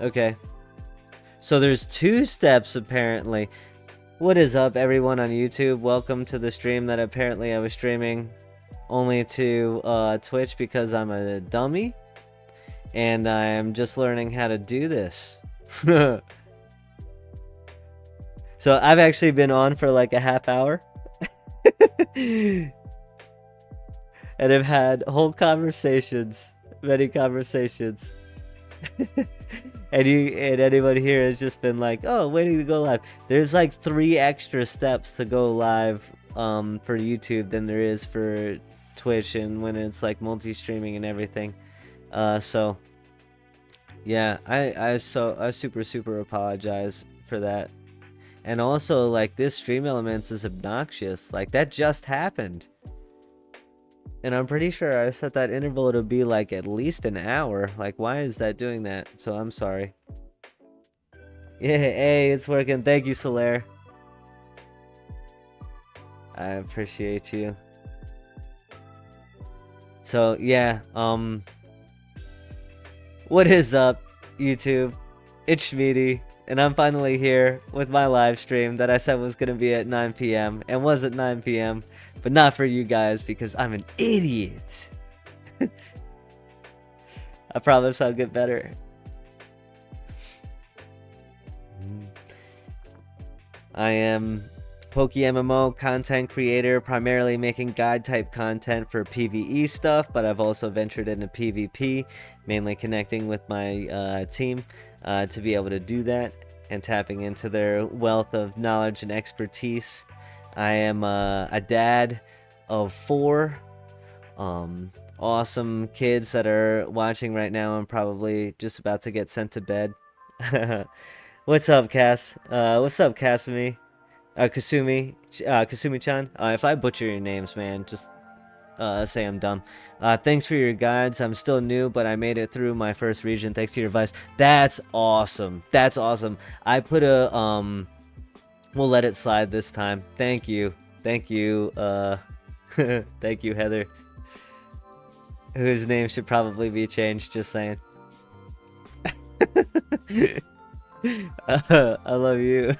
Okay. So there's 2 steps apparently. What is up, everyone on YouTube? Welcome to the stream that apparently I was streaming only to Twitch because I'm a dummy. And I'm just learning how to do this. So I've actually been on for like a half hour. And I've had whole conversations, many conversations. And anyone here has just been like, oh, waiting to go live. There's like 3 extra steps to go live for YouTube than there is for Twitch, and when it's like multi-streaming and everything. So yeah, I super apologize for that. And also, like, this Stream Elements is obnoxious. Like, that just happened. And I'm pretty sure I set that interval to be like at least an hour. Like, why is that doing that? So I'm sorry. Yeah, hey, it's working. Thank you, Solaire. I appreciate you. So yeah, what is up, YouTube? It's Shmeaty, and I'm finally here with my live stream that I said was gonna be at 9 p.m. and was at 9 p.m. but not for you guys because I'm an idiot. I promise I'll get better. I am PokéMMO content creator, primarily making guide type content for PvE stuff, but I've also ventured into PvP, mainly connecting with my team to be able to do that and tapping into their wealth of knowledge and expertise. I am a dad of 4 awesome kids that are watching right now and probably just about to get sent to bed. What's up, Cass? What's up, Kasumi? Kasumi-chan. If I butcher your names, man, just say I'm dumb. Thanks for your guides. I'm still new, but I made it through my first region thanks to your advice. That's awesome. That's awesome. I put a we'll let it slide this time. Thank you. Thank you. Thank you, Heather. Whose name should probably be changed, just saying. I love you.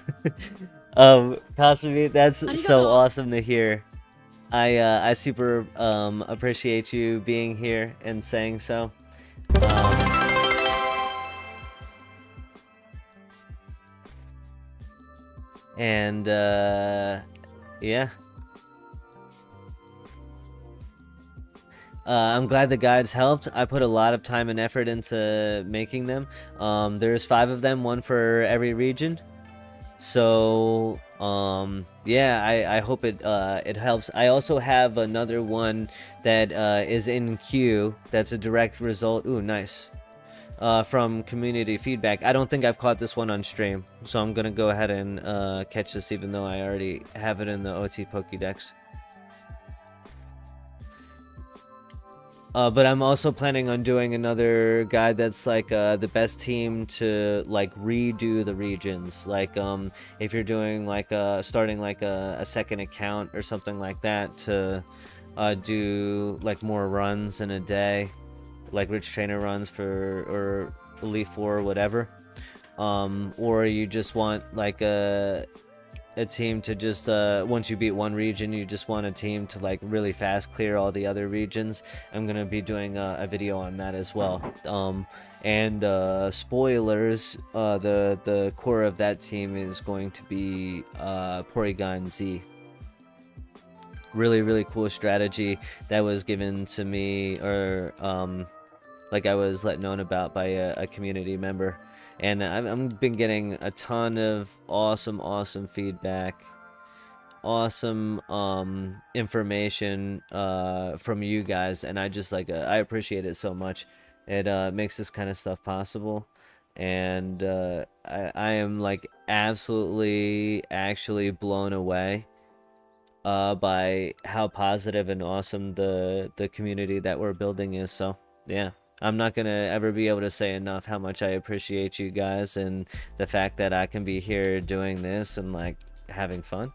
Kasumi, that's so awesome to hear. I super appreciate you being here and saying so. And yeah. I'm glad the guides helped. I put a lot of time and effort into making them. There's 5 of them, 1 for every region. So yeah, I hope it helps. I also have another one that is in queue. That's a direct result. Ooh, nice. From community feedback. I don't think I've caught this one on stream, so I'm gonna go ahead and catch this, even though I already have it in the OT Pokédex. But I'm also planning on doing another guide that's like the best team to like redo the regions. Like if you're doing like starting like a second account or something like that to do like more runs in a day, like rich trainer runs for or Elite 4 or whatever. Or you just want like a team to just once you beat one region, you just want a team to like really fast clear all the other regions. I'm gonna be doing a video on that as well. And spoilers, the core of that team is going to be Porygon Z. Really cool strategy that was given to me, or like I was let known about by a community member. And I've been getting a ton of awesome feedback, awesome information from you guys, and I just like I appreciate it so much. It makes this kind of stuff possible, and I am like absolutely actually blown away by how positive and awesome the community that we're building is. So yeah. I'm not gonna ever be able to say enough how much I appreciate you guys and the fact that I can be here doing this and like having fun.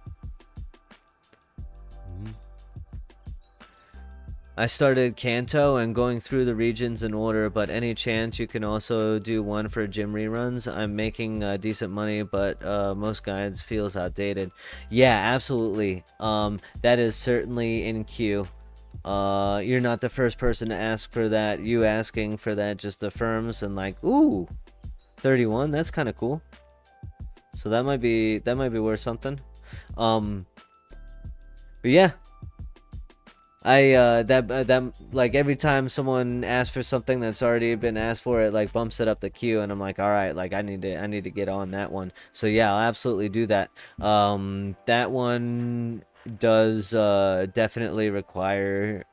I started Kanto and going through the regions in order, but any chance you can also do one for gym reruns? I'm making decent money, but most guides feels outdated. Yeah, absolutely. That is certainly in queue. You're not the first person to ask for that. You asking for that just affirms and like, ooh, 31. That's kind of cool. So that might be worth something. But yeah. That like every time someone asks for something that's already been asked for, it like bumps it up the queue, and I'm like, all right, like I need to get on that one. So yeah, I'll absolutely do that. That one does definitely require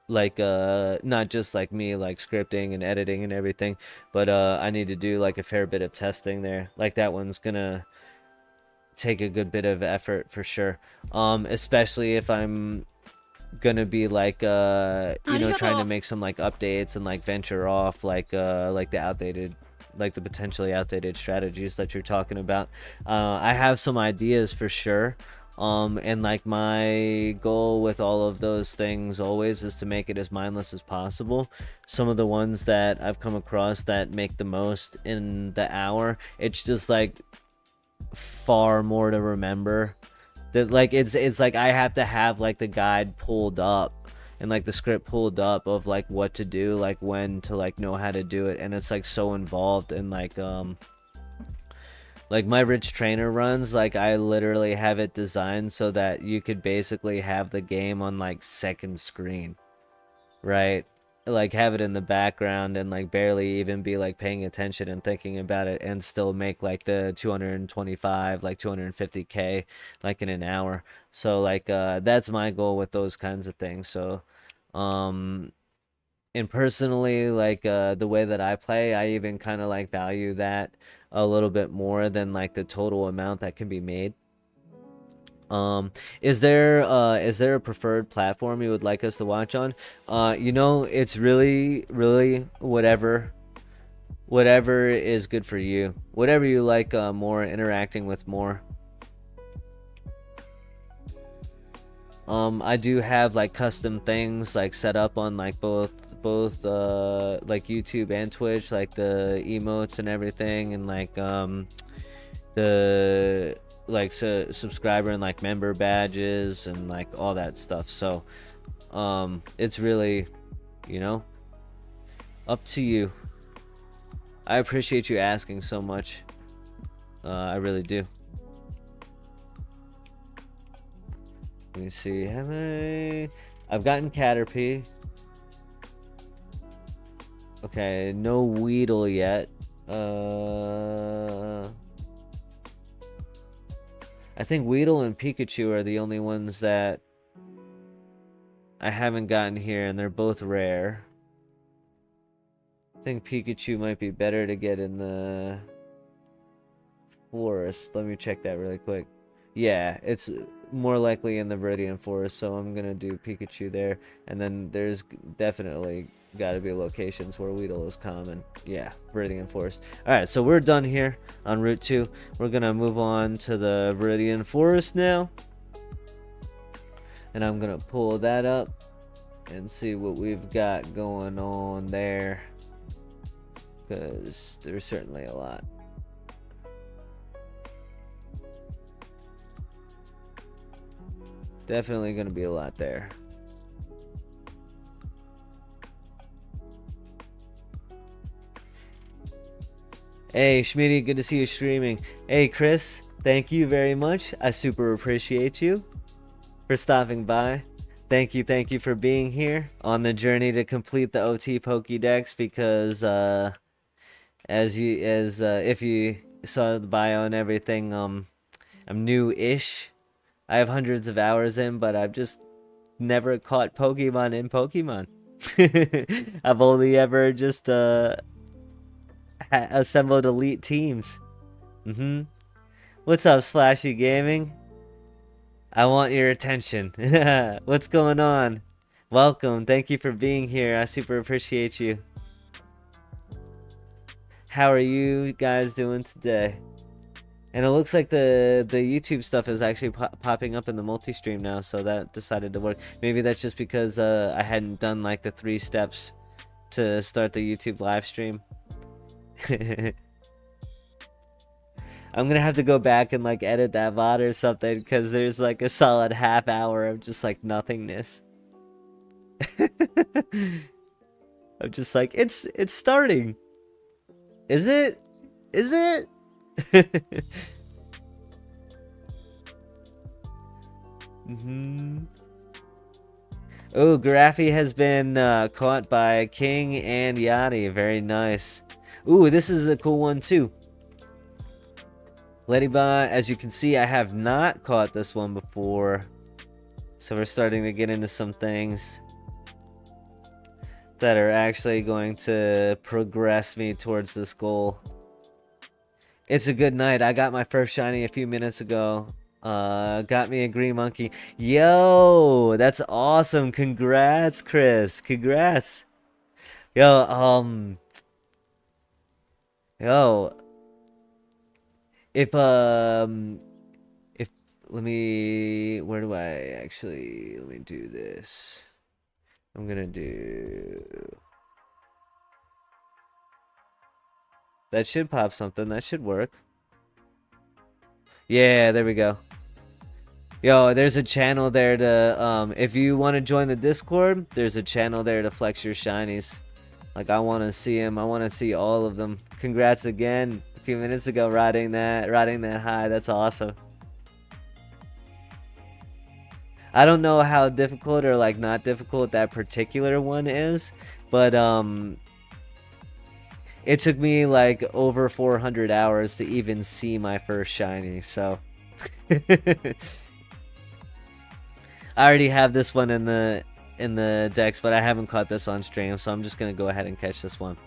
like not just like me like scripting and editing and everything, but I need to do like a fair bit of testing there. Like that one's gonna take a good bit of effort for sure. Especially if I'm gonna be like trying to make some like updates and like venture off like the outdated, like the potentially outdated strategies that you're talking about. I have some ideas for sure, and like my goal with all of those things always is to make it as mindless as possible. Some of the ones that I've come across that make the most in the hour, it's just like far more to remember. That like it's like I have to have like the guide pulled up and like the script pulled up of like what to do, like when to like know how to do it, and it's like so involved. And like my rich trainer runs, like I literally have it designed so that you could basically have the game on like second screen, right? Like have it in the background and like barely even be like paying attention and thinking about it, and still make like the 225 like 250k like in an hour. So like that's my goal with those kinds of things. So and personally, like the way that I play, I even kind of like value that a little bit more than like the total amount that can be made. Is there a preferred platform you would like us to watch on? It's really whatever is good for you. Whatever you like more, interacting with more. I do have like custom things like set up on like both like YouTube and Twitch, like the emotes and everything, and like the like subscriber and like member badges and like all that stuff. So it's really up to you. I appreciate you asking so much. I really do. Let me see. I've gotten Caterpie. Okay, no Weedle yet. I think Weedle and Pikachu are the only ones that I haven't gotten here, and they're both rare. I think Pikachu might be better to get in the forest. Let me check that really quick. Yeah, it's more likely in the Viridian Forest, so I'm gonna do Pikachu there. And then there's definitely got to be locations where Weedle is common. Yeah, Viridian Forest. Alright, so we're done here on Route 2. We're gonna move on to the Viridian Forest now. And I'm gonna pull that up and see what we've got going on there, because there's certainly a lot. Definitely gonna be a lot there. Hey, Shmeaty, good to see you streaming. Hey, Chris, thank you very much. I super appreciate you for stopping by. Thank you for being here on the journey to complete the OT Pokédex, because if you saw the bio and everything, I'm new-ish. I have hundreds of hours in, but I've just never caught Pokemon in Pokemon. I've only ever just assembled elite teams. What's up, Splashy Gaming? I want your attention. What's going on? Welcome. Thank you for being here. I super appreciate you. How are you guys doing today? And it looks like the YouTube stuff is actually popping up in the multi-stream now, so that decided to work. Maybe that's just because I hadn't done like the 3 steps to start the YouTube live stream. I'm gonna have to go back and like edit that VOD or something, because there's like a solid half hour of just like nothingness. I'm just like, it's starting. Is it? Is it? Oh, Garaffi has been caught by King and Yachty. Very nice. Ooh, this is a cool one too. Ladybot, as you can see, I have not caught this one before. So we're starting to get into some things that are actually going to progress me towards this goal. It's a good night. I got my first shiny a few minutes ago. Got me a green monkey. Yo, that's awesome. Congrats, Chris. Congrats. Yo, if let me, where do I actually, let me do this. I'm gonna do, that should pop something. That should work. Yeah, there we go. Yo, there's a channel there to, if you want to join the Discord, there's a channel there to flex your shinies. Like, I want to see them. I want to see all of them. Congrats again. A few minutes ago, riding that high. That's awesome. I don't know how difficult or, like, not difficult that particular one is, but, it took me, like, over 400 hours to even see my first shiny, so... I already have this one in the decks, but I haven't caught this on stream, so I'm just gonna go ahead and catch this one.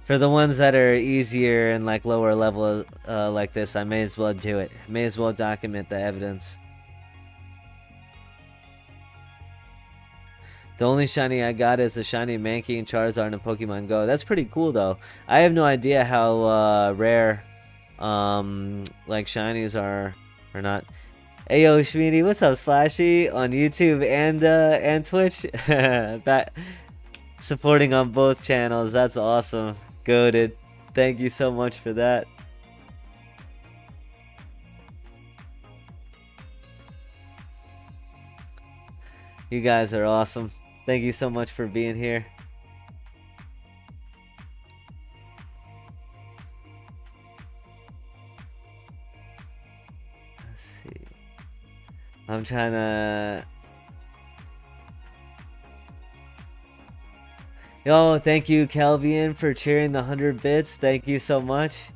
For the ones that are easier and like lower level like this, I may as well do it. May as well document the evidence. The only shiny I got is a shiny Mankey and Charizard in Pokemon Go. That's pretty cool though. I have no idea how rare like shinies are or not. Hey yo, Shmeaty, what's up, Splashy? On YouTube and Twitch. Back supporting on both channels. That's awesome. Goated. Thank you so much for that. You guys are awesome. Thank you so much for being here. Let's see. I'm trying to... Yo, thank you, Kelvian, for cheering the 100 bits. Thank you so much.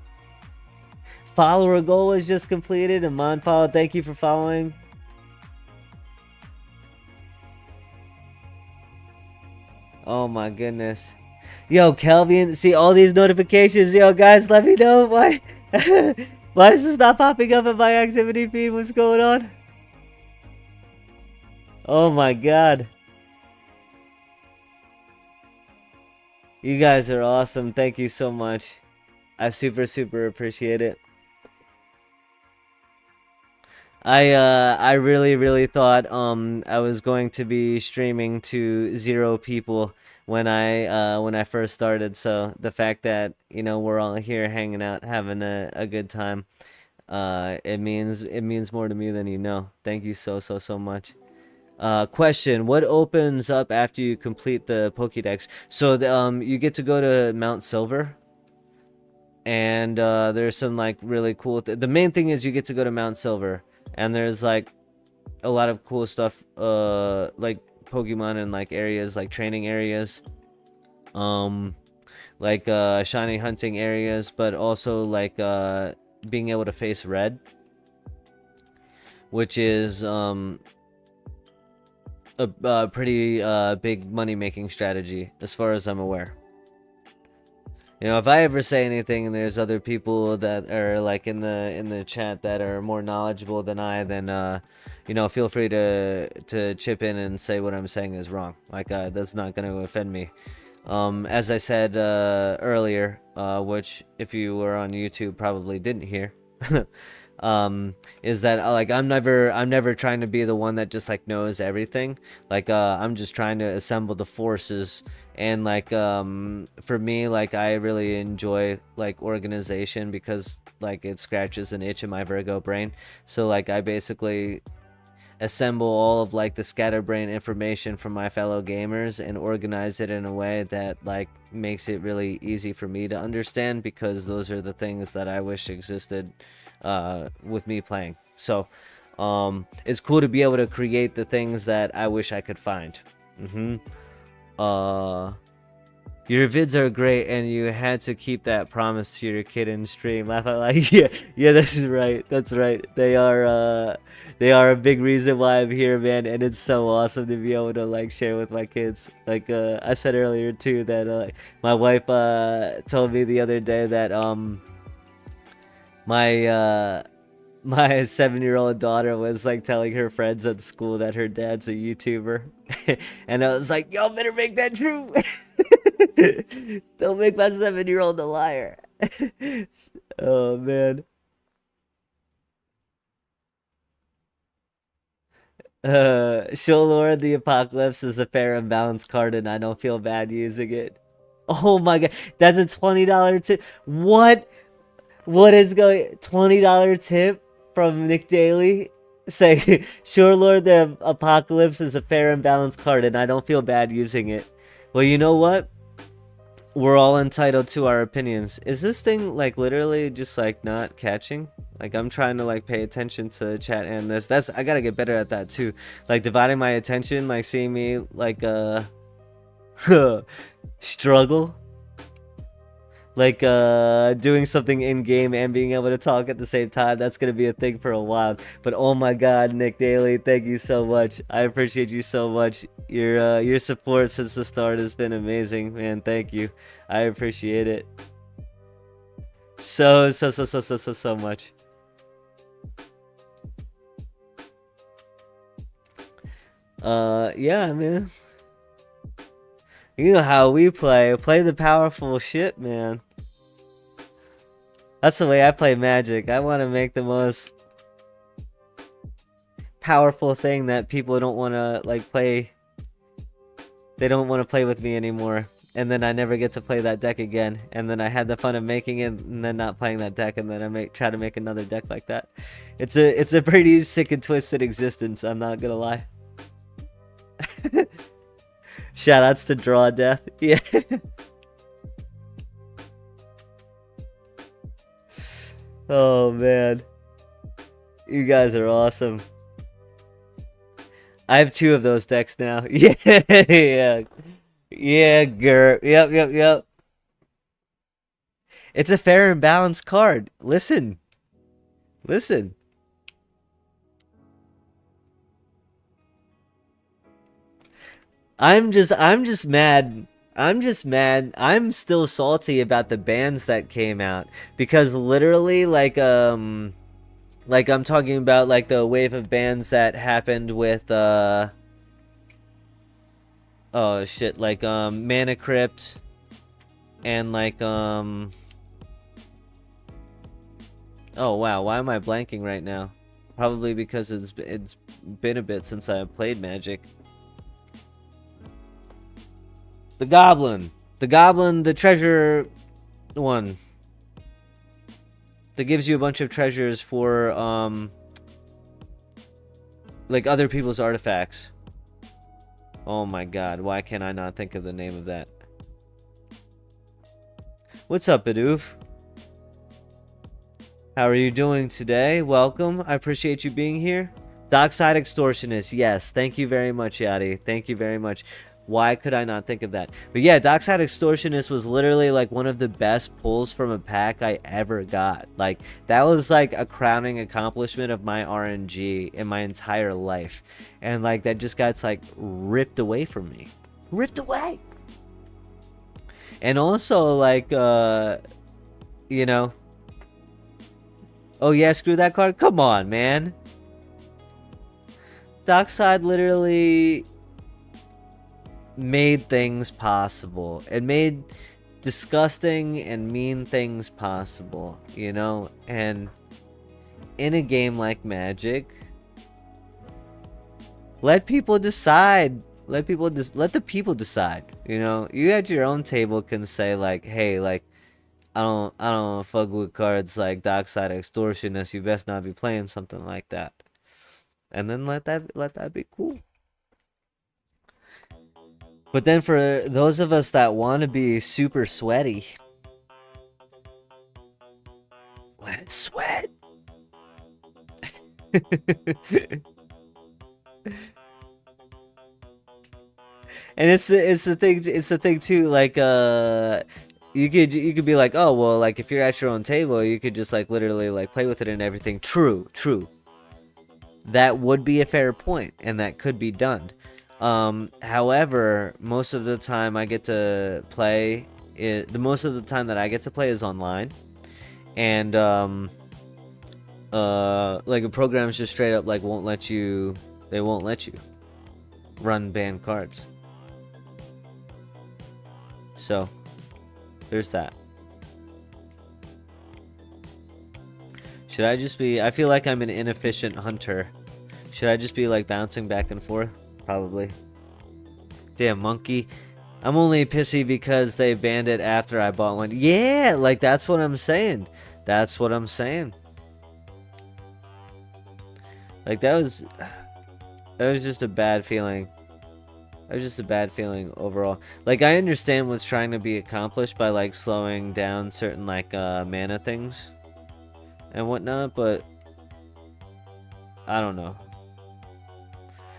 Follower goal was just completed. And Monfollow, thank you for following. Oh my goodness. Yo, Kelvian, see all these notifications. Yo, guys, let me know why. Why is this not popping up in my activity feed? What's going on? Oh my god. You guys are awesome. Thank you so much. I super appreciate it. I really thought I was going to be streaming to 0 people when I first started, so the fact that, you know, we're all here hanging out having a good time, it means more to me than you know. Thank you so much. Question: what opens up after you complete the Pokédex? So you get to go to Mount Silver, and there's some like really cool. The main thing is you get to go to Mount Silver, and there's like a lot of cool stuff, like Pokemon and like areas, like training areas, like shiny hunting areas, but also like being able to face red, which is a pretty big money-making strategy as far as I'm aware. You know, if I ever say anything and there's other people that are like in the chat that are more knowledgeable than I, then you know, feel free to chip in and say what I'm saying is wrong. Like that's not going to offend me. As I said earlier, which if you were on YouTube probably didn't hear, is that like I'm never trying to be the one that just like knows everything. Like I'm just trying to assemble the forces, and like for me, like I really enjoy like organization because like it scratches an itch in my Virgo brain. So like I basically assemble all of like the scatterbrain information from my fellow gamers and organize it in a way that like makes it really easy for me to understand, because those are the things that I wish existed with me playing. So it's cool to be able to create the things that I wish I could find. uh your vids are great, and you had to keep that promise to your kid in stream. Laugh out loud. Yeah, that's right. That's right. They are a big reason why I'm here, man, and it's so awesome to be able to like share with my kids. Like I said earlier too that my wife told me the other day that my my 7-year-old daughter was like telling her friends at school that her dad's a YouTuber. And I was like, y'all better make that true. Don't make my 7-year-old a liar. Oh man. Show Lord the Apocalypse is a fair and balanced card, and I don't feel bad using it. Oh my god, that's a $20 tip. What is going $20 tip from Nick Daly? Say, sure Lord the Apocalypse is a fair and balanced card, and I don't feel bad using it. Well, you know what? We're all entitled to our opinions. Is this thing like literally just like not catching? Like I'm trying to like pay attention to chat and that's I gotta get better at that too. Like dividing my attention, like seeing me like struggle. Like doing something in game and being able to talk at the same time. That's gonna be a thing for a while. But oh my god, Nick Daly, thank you so much. I appreciate you so much. Your support since the start has been amazing, man. Thank you. I appreciate it so much. Yeah, man. You know how we play. Play the powerful shit, man. That's the way I play Magic. I want to make the most powerful thing that people don't want to like play. They don't want to play with me anymore. And then I never get to play that deck again. And then I had the fun of making it and then not playing that deck, and then I try to make another deck like that. It's a pretty sick and twisted existence, I'm not gonna lie. Shoutouts to Draw Death. Yeah. Oh man. You guys are awesome. I have 2 of those decks now. Yeah. Yeah. Yeah, Gert. Yep. It's a fair and balanced card. Listen. I'm just mad. I'm still salty about the bans that came out, because literally like I'm talking about like the wave of bans that happened with oh shit, like Mana Crypt and like oh wow, why am I blanking right now? Probably because it's been a bit since I played Magic. The Goblin, the treasure one that gives you a bunch of treasures for like other people's artifacts. Oh my god, why can I not think of the name of that? What's up, Bidoof? How are you doing today? Welcome. I appreciate you being here. Dockside Extortionist. Yes, thank you very much, Yadi. Thank you very much. Why could I not think of that? But yeah, Dockside Extortionist was literally like one of the best pulls from a pack I ever got. Like that was like a crowning accomplishment of my RNG in my entire life. And like that just got like ripped away from me. Ripped away. And also like you know, oh yeah, screw that card. Come on, man. Dockside literally made things possible. It made disgusting and mean things possible, you know? And in a game like Magic, let people decide. Let the people decide, you know? You at your own table can say like, hey, like, I don't fuck with cards like Dockside Extortionist. You best not be playing something like that. And then let that be cool. But then for those of us that want to be super sweaty, let's sweat. And it's the thing too, like you could be like, oh well, like if you're at your own table, you could just like literally like play with it and everything. True. That would be a fair point, and that could be done. However, most of the time I get to play most of the time that I get to play is online, and like a program's just straight up like they won't let you run banned cards. So there's that. Should I just be... I feel like I'm an inefficient hunter. Should I just be like bouncing back and forth? Probably. Damn monkey. I'm only pissy because they banned it after I bought one. Yeah, like that's what I'm saying. That's what I'm saying. Like that was just a bad feeling. That was just a bad feeling overall. Like I understand what's trying to be accomplished by like slowing down certain like mana things and whatnot, but I don't know.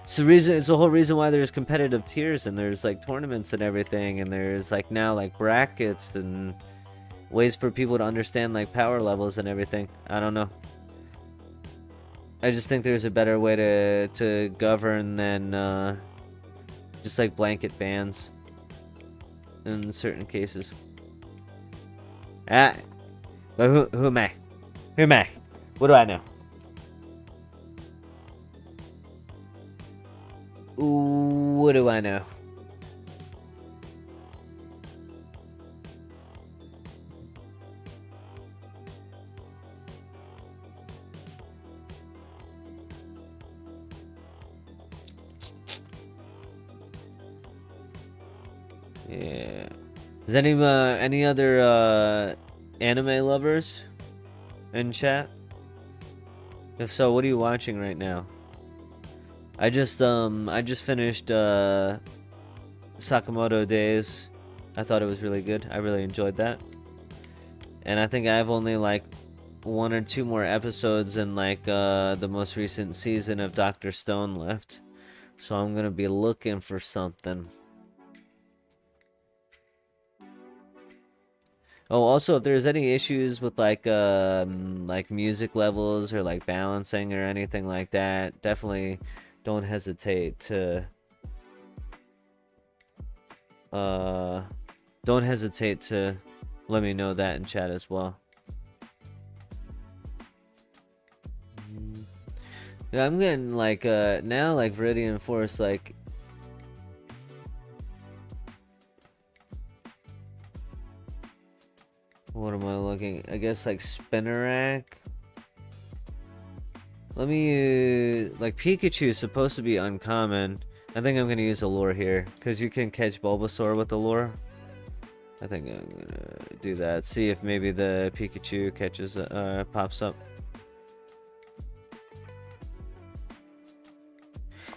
It's the whole reason why there's competitive tiers and there's like tournaments and everything, and there's like now like brackets and ways for people to understand like power levels and everything. I don't know. I just think there's a better way to govern than just like blanket bans in certain cases. But who am I? Who am I? What do I know? What do I know? Yeah. Is any other anime lovers in chat? If so, what are you watching right now? I just finished Sakamoto Days. I thought it was really good. I really enjoyed that. And I think I have only like 1 or 2 more episodes in like the most recent season of Dr. Stone left. So I'm gonna be looking for something. Oh, also, if there's any issues with like music levels or like balancing or anything like that, definitely don't hesitate to let me know that in chat as well. Yeah, I'm getting like now like Viridian Force like what am I looking? I guess like Spinnerack. Let me like Pikachu is supposed to be uncommon. I think I'm gonna use a lure here because you can catch Bulbasaur with the lure. I think I'm gonna do that. See if maybe the Pikachu catches pops up.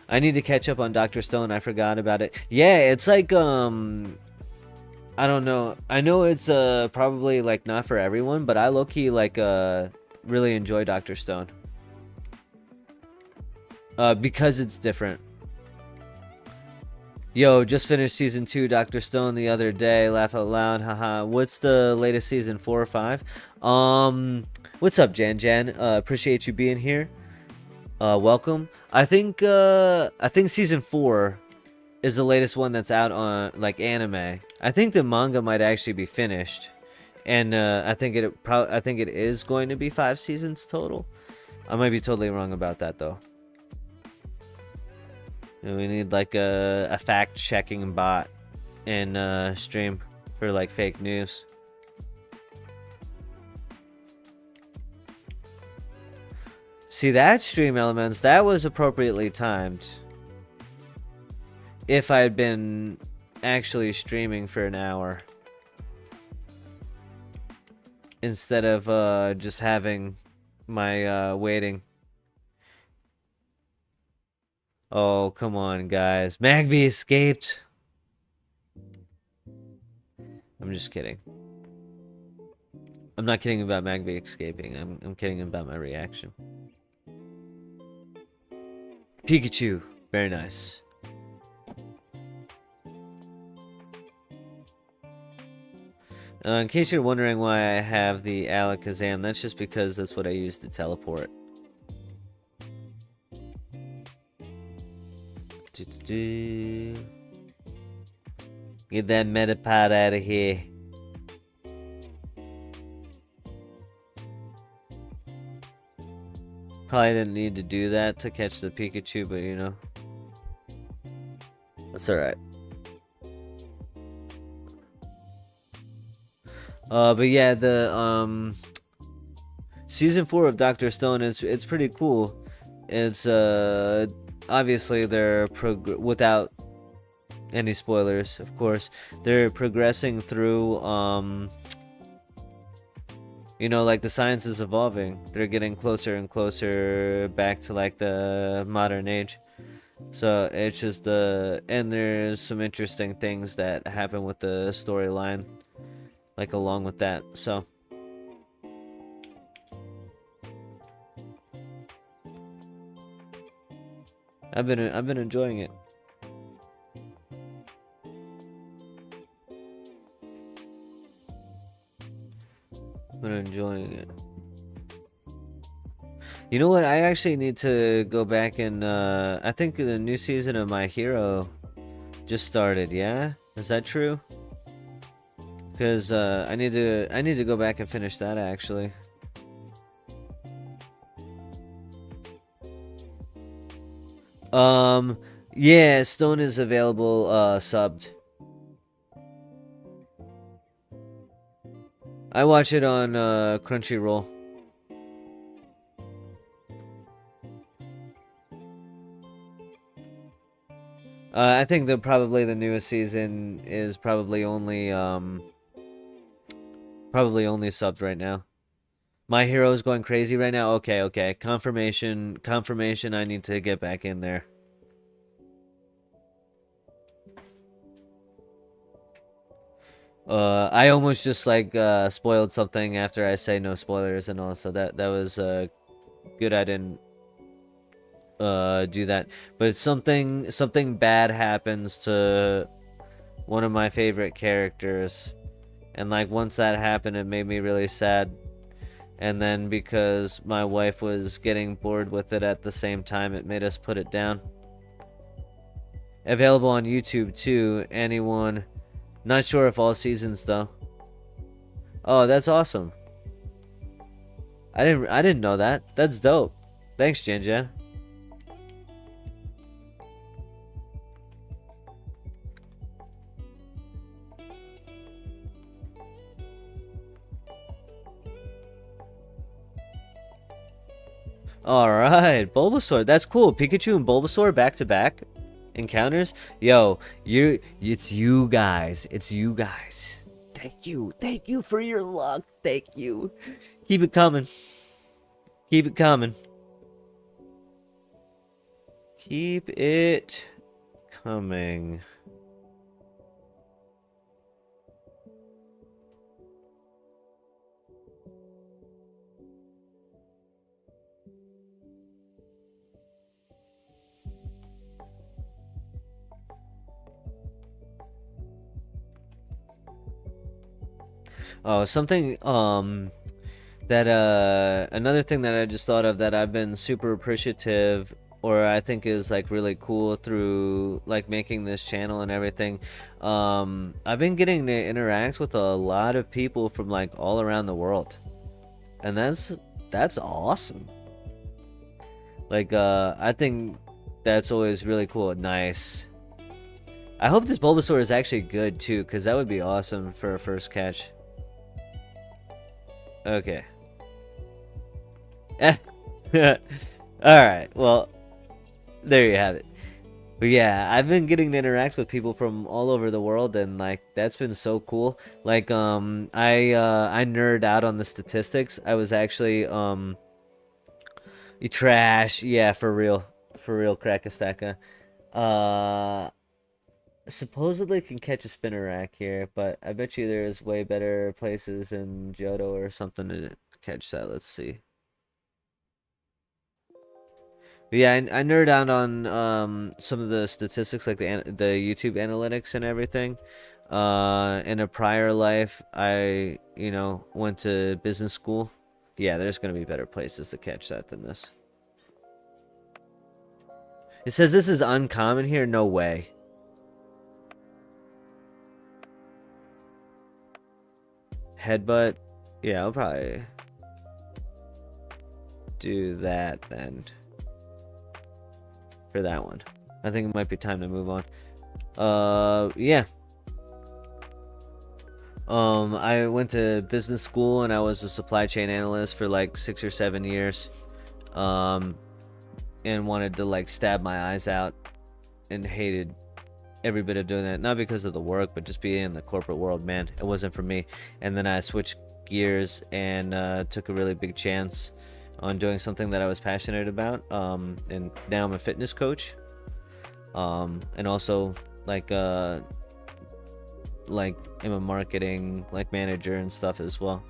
I need to catch up on Dr. Stone. I forgot about it. Yeah, it's like I don't know. I know it's probably like not for everyone, but I low-key like really enjoy Dr. Stone. Because it's different. Yo, just finished season 2 Dr. Stone the other day. Laugh out loud. Haha. What's the latest season, 4 or 5? What's up, Jan? Appreciate you being here. Welcome. I think season 4 is the latest one that's out on like anime. I think the manga might actually be finished, and I think it is going to be 5 seasons total. I might be totally wrong about that though. And we need like a fact-checking bot in stream for like fake news. See, that stream elements, that was appropriately timed. If I had been actually streaming for an hour. Instead of just having my waiting. Oh, come on, guys. Magby escaped. I'm just kidding. I'm not kidding about Magby escaping. I'm kidding about my reaction. Pikachu. Very nice. In case you're wondering why I have the Alakazam, that's just because that's what I use to teleport. Get that Metapod out of here. Probably didn't need to do that to catch the Pikachu, but you know. That's alright. But yeah, the season 4 of Dr. Stone it's pretty cool. It's obviously they're without any spoilers, of course. They're progressing through you know, like the science is evolving. They're getting closer and closer back to like the modern age. So it's just and there's some interesting things that happen with the storyline, like along with that. So I've been enjoying it. Been enjoying it. You know what? I actually need to go back and I think the new season of My Hero just started. Yeah, is that true? Because I need to go back and finish that actually. Yeah, Stone is available subbed. I watch it on Crunchyroll. I think that probably the newest season is probably only subbed right now. My Hero is going crazy right now. Okay. Confirmation. I need to get back in there. I almost just like spoiled something after I say no spoilers and all, so that was good. I didn't do that, but something bad happens to one of my favorite characters, and like once that happened, it made me really sad. And then because my wife was getting bored with it at the same time, it made us put it down. Available on YouTube too. Anyone? Not sure if all seasons though. Oh, that's awesome. I didn't know that. That's dope. Thanks, Jinja. Alright, Bulbasaur. That's cool. Pikachu and Bulbasaur back to back encounters. Yo, it's you guys. It's you guys. Thank you. Thank you for your luck. Thank you. Keep it coming. Keep it coming. Keep it coming. Oh, something that another thing that I just thought of that I've been super appreciative, or I think is like really cool through like making this channel and everything. I've been getting to interact with a lot of people from like all around the world, and that's awesome. Like I think that's always really cool. Nice. I hope this Bulbasaur is actually good too, because that would be awesome for a first catch. Okay. Alright, well, there you have it. But yeah, I've been getting to interact with people from all over the world, and like that's been so cool. Like I nerd out on the statistics. I was actually you trash, yeah, for real, Krakastaka. Supposedly can catch a Spinnerack here, but I bet you there's way better places in Johto or something to catch that. Let's see. But yeah, I nerd out on some of the statistics, like the YouTube analytics and everything. In a prior life, I went to business school. Yeah, there's gonna be better places to catch that than this. It says this is uncommon here. No way. Headbutt. Yeah, I'll probably do that then. For that one. I think it might be time to move on. Yeah. I went to business school and I was a supply chain analyst for like 6 or 7 years. And wanted to like stab my eyes out and hated every bit of doing that. Not because of the work, but just being in the corporate world, man. It wasn't for me. And then I switched gears and took a really big chance on doing something that I was passionate about. And now I'm a fitness coach. And also like I'm a marketing like manager and stuff as well,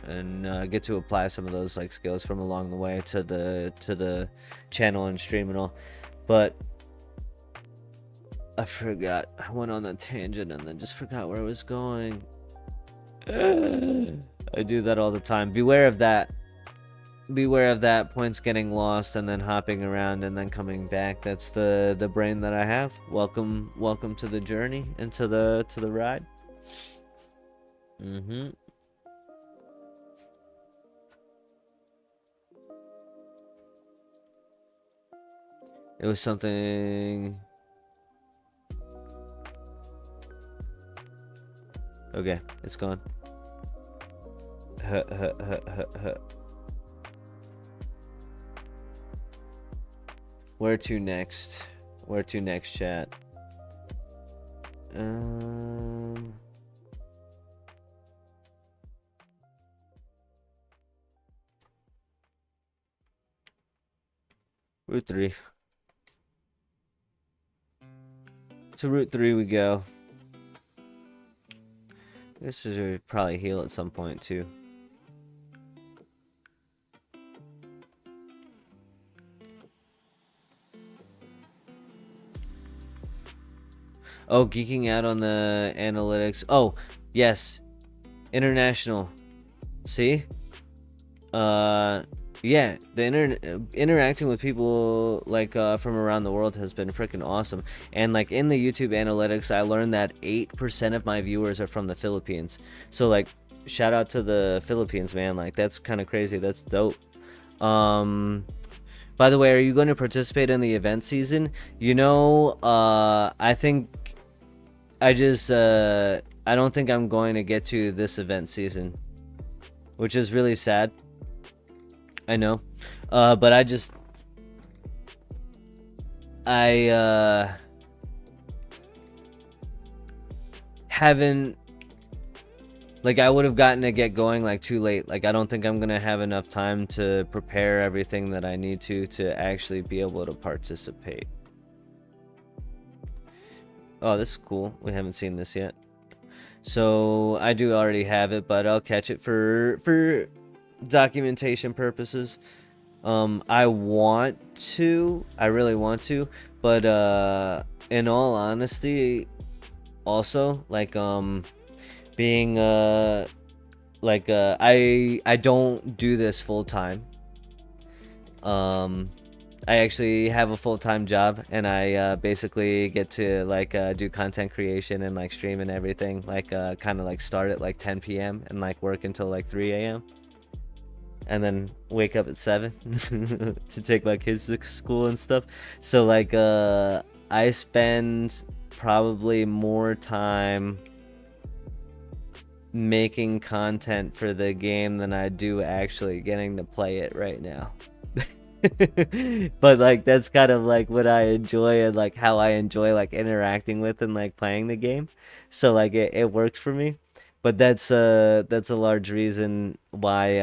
and get to apply some of those like skills from along the way to the channel and stream and all. But I forgot. I went on a tangent and then just forgot where I was going. I do that all the time. Beware of that. Beware of that. Points getting lost and then hopping around and then coming back. That's the brain that I have. Welcome to the journey and to the ride. It was something. Okay, it's gone. Where to next? Where to next, chat? Route 3. To Route 3 we go. This should probably heal at some point too. Oh, geeking out on the analytics. Oh, yes. International. See? Yeah, the interacting with people like from around the world has been freaking awesome. And like in the YouTube analytics, I learned that 8% of my viewers are from the Philippines. So like, shout out to the Philippines, man. Like that's kind of crazy. That's dope. By the way, are you going to participate in the event season? I think I don't think I'm going to get to this event season, which is really sad. I know, but I haven't, like, I would have gotten to get going like too late. Like, I don't think I'm gonna have enough time to prepare everything that I need to actually be able to participate. Oh, this is cool. We haven't seen this yet. So I do already have it, but I'll catch it for documentation purposes. I really want to, but in all honesty, also like being I don't do this full time. I actually have a full-time job, and I basically get to like do content creation and like stream and everything, like kind of like start at like 10 p.m. and like work until like 3 a.m. and then wake up at 7 to take my kids to school and stuff. So like I spend probably more time making content for the game than I do actually getting to play it right now. But like that's kind of like what I enjoy and like how I enjoy like interacting with and like playing the game. So like it works for me. But that's a large reason why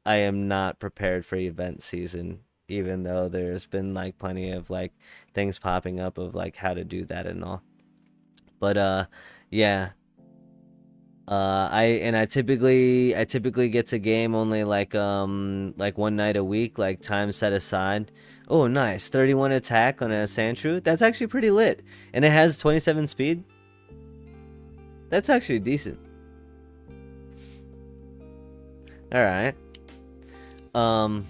I am not prepared for event season, even though there's been like plenty of like things popping up of like how to do that and all. But yeah. I typically get to game only like one night a week, like time set aside. Oh, nice. 31 attack on a Sandshrew. That's actually pretty lit. And it has 27 speed. That's actually decent. All right. But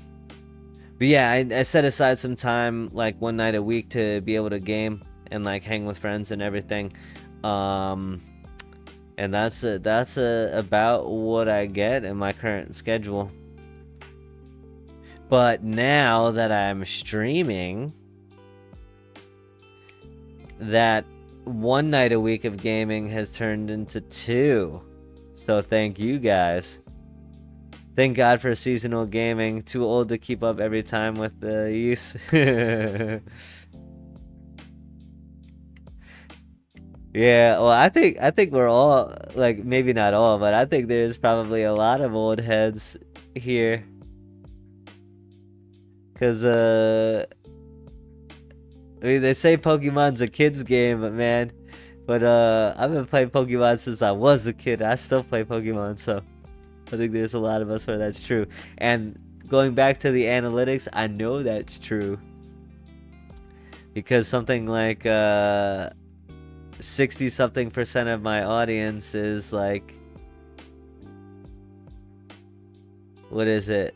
yeah, I set aside some time like one night a week to be able to game and like hang with friends and everything. And that's about what I get in my current schedule. But now that I'm streaming, that one night a week of gaming has turned into 2. So thank you guys. Thank God for seasonal gaming. Too old to keep up every time with the use. Yeah, well, I think we're all like maybe not all, but I think there's probably a lot of old heads here. 'Cause I mean they say Pokemon's a kid's game, but I've been playing Pokemon since I was a kid. I still play Pokemon, so I think there's a lot of us where that's true. And going back to the analytics, I know that's true. Because something like 60-something% of my audience is like, what is it?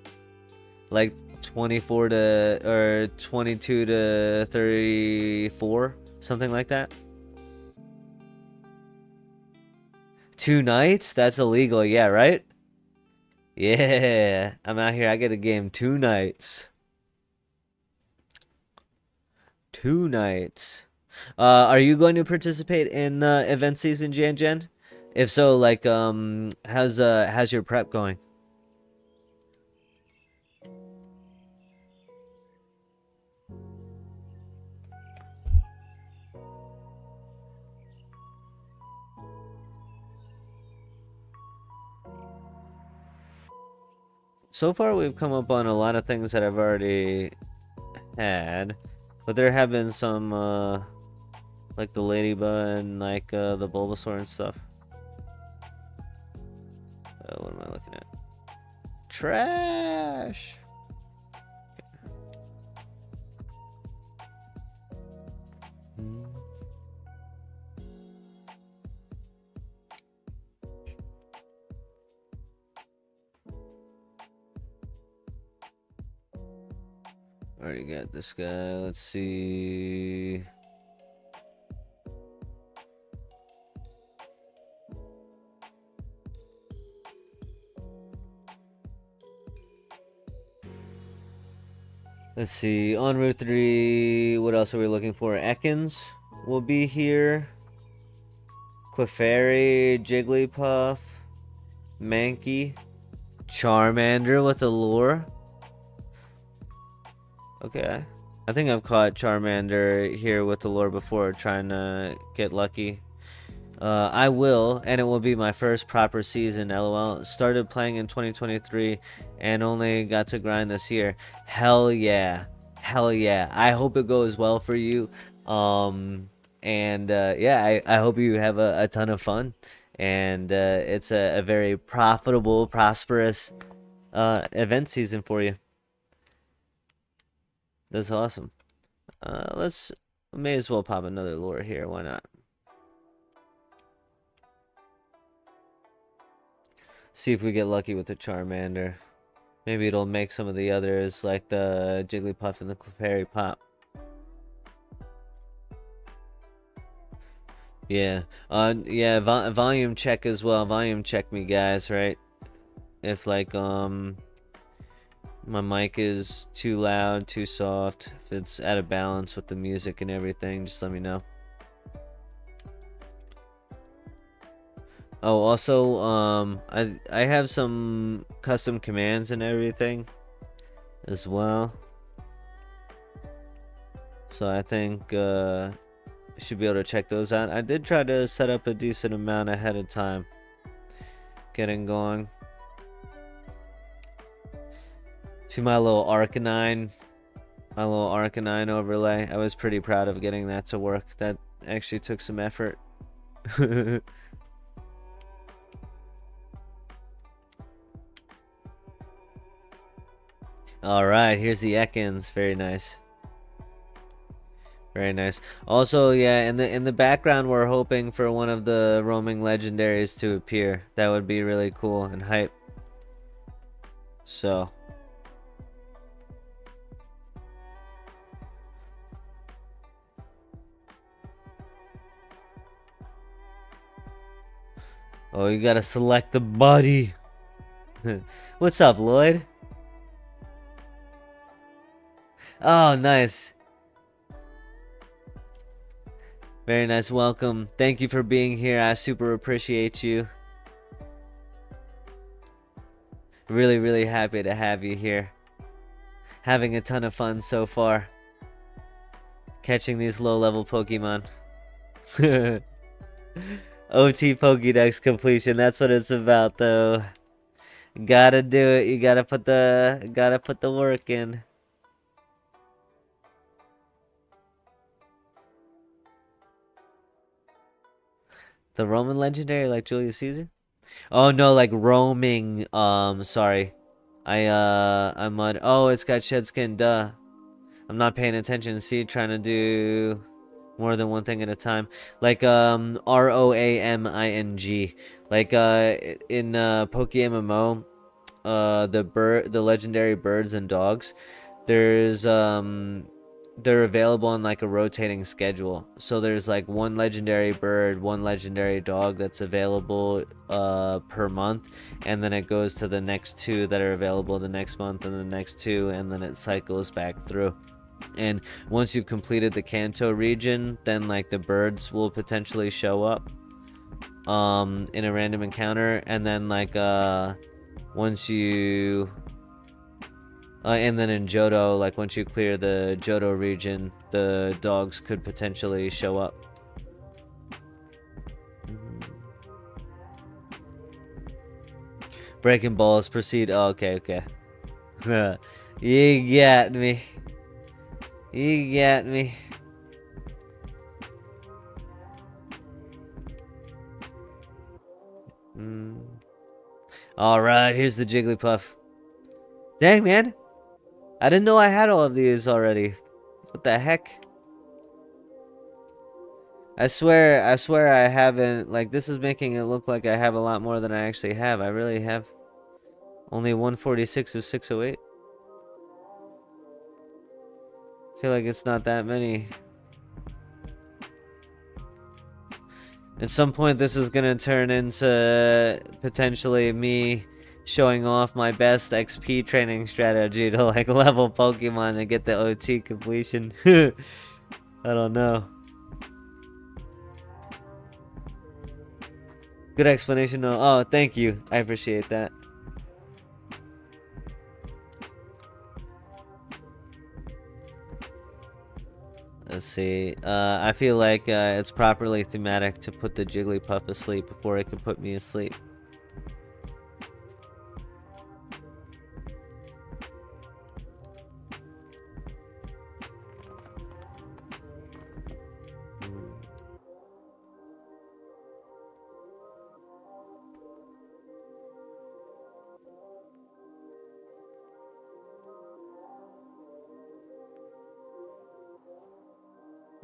Like 24 to or 22 to 34, something like that. 2 nights? That's illegal, yeah, right? Yeah, I'm out here. I get a game 2 nights. 2 nights. Are you going to participate in event season, Jan? If so, like, how's your prep going? So far, we've come up on a lot of things that I've already had, but there have been some, like the Ladybug and like the Bulbasaur and stuff. What am I looking at? Trash! Already got this guy. Let's see. Let's see. On Route 3, what else are we looking for? Ekans will be here. Clefairy, Jigglypuff, Mankey, Charmander with a lure. Okay. I think I've caught Charmander here with the lure before, trying to get lucky. I will, and it will be my first proper season, LOL. Started playing in 2023 and only got to grind this year. Hell yeah. Hell yeah. I hope it goes well for you. Yeah, I hope you have a ton of fun. And it's a very profitable, prosperous event season for you. That's awesome. May as well pop another lure here. Why not? See if we get lucky with the Charmander. Maybe it'll make some of the others, like the Jigglypuff and the Clefairy, pop. Yeah. Yeah, volume check as well. Volume check me, guys, right? If, like, my mic is too loud, too soft, if it's out of balance with the music and everything, just let me know. Oh, also, I have some custom commands and everything as well. So I think you should be able to check those out. I did try to set up a decent amount ahead of time. Getting going. See my little Arcanine. My little Arcanine overlay. I was pretty proud of getting that to work. That actually took some effort. Alright, here's the Ekans. Very nice. Very nice. Also, yeah, in the background we're hoping for one of the roaming legendaries to appear. That would be really cool and hype. So oh, you gotta select the body. What's up, Lloyd? Oh, nice. Very nice. Welcome. Thank you for being here. I super appreciate you. Really, really happy to have you here. Having a ton of fun so far. Catching these low-level Pokemon. OT Pokédex Completion. That's what it's about, though. Gotta do it. You gotta put the work in. The Roman legendary like Julius Caesar? Oh no, like roaming. Sorry. I'm on. Oh, it's got shed skin. Duh. I'm not paying attention. See, trying to do more than one thing at a time. Like ROAMING. Like in PokéMMO, the legendary birds and dogs. There's they're available on like a rotating schedule. So there's like one legendary bird, one legendary dog that's available per month, and then it goes to the next two that are available the next month and the next two, and then it cycles back through. And once you've completed the Kanto region, then like the birds will potentially show up in a random encounter, and then like once you and then in Johto, like once you clear the Johto region, the dogs could potentially show up. Breaking balls, proceed. Oh, okay. You got me. You got me. Alright, here's the Jigglypuff. Dang, man. I didn't know I had all of these already. What the heck? I swear I haven't. Like, this is making it look like I have a lot more than I actually have. I really have only 146 of 608. I feel like it's not that many. At some point, this is gonna turn into potentially me showing off my best XP training strategy to like level Pokemon and get the OT completion. I don't know. Good explanation. No. Oh, thank you. I appreciate that. Let's see. I feel like it's properly thematic to put the Jigglypuff asleep before it can put me asleep.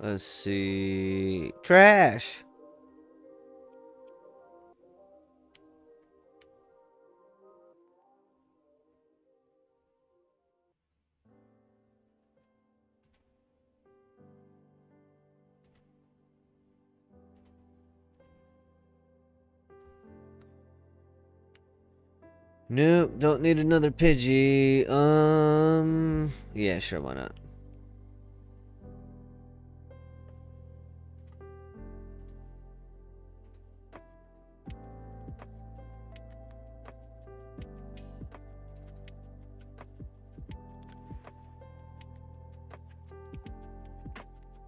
Let's see. Trash! Nope, don't need another Pidgey. Yeah, sure, why not?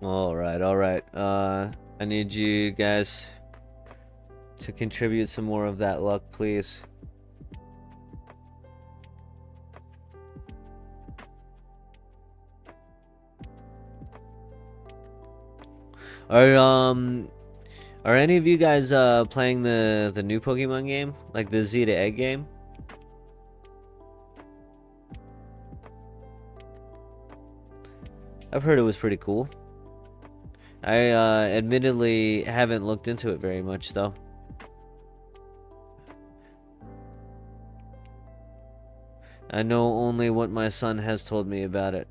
Alright, alright. I need you guys to contribute some more of that luck, please. Are any of you guys playing the new Pokemon game? Like the Z to Egg game? I've heard it was pretty cool. I admittedly haven't looked into it very much though. I know only what my son has told me about it.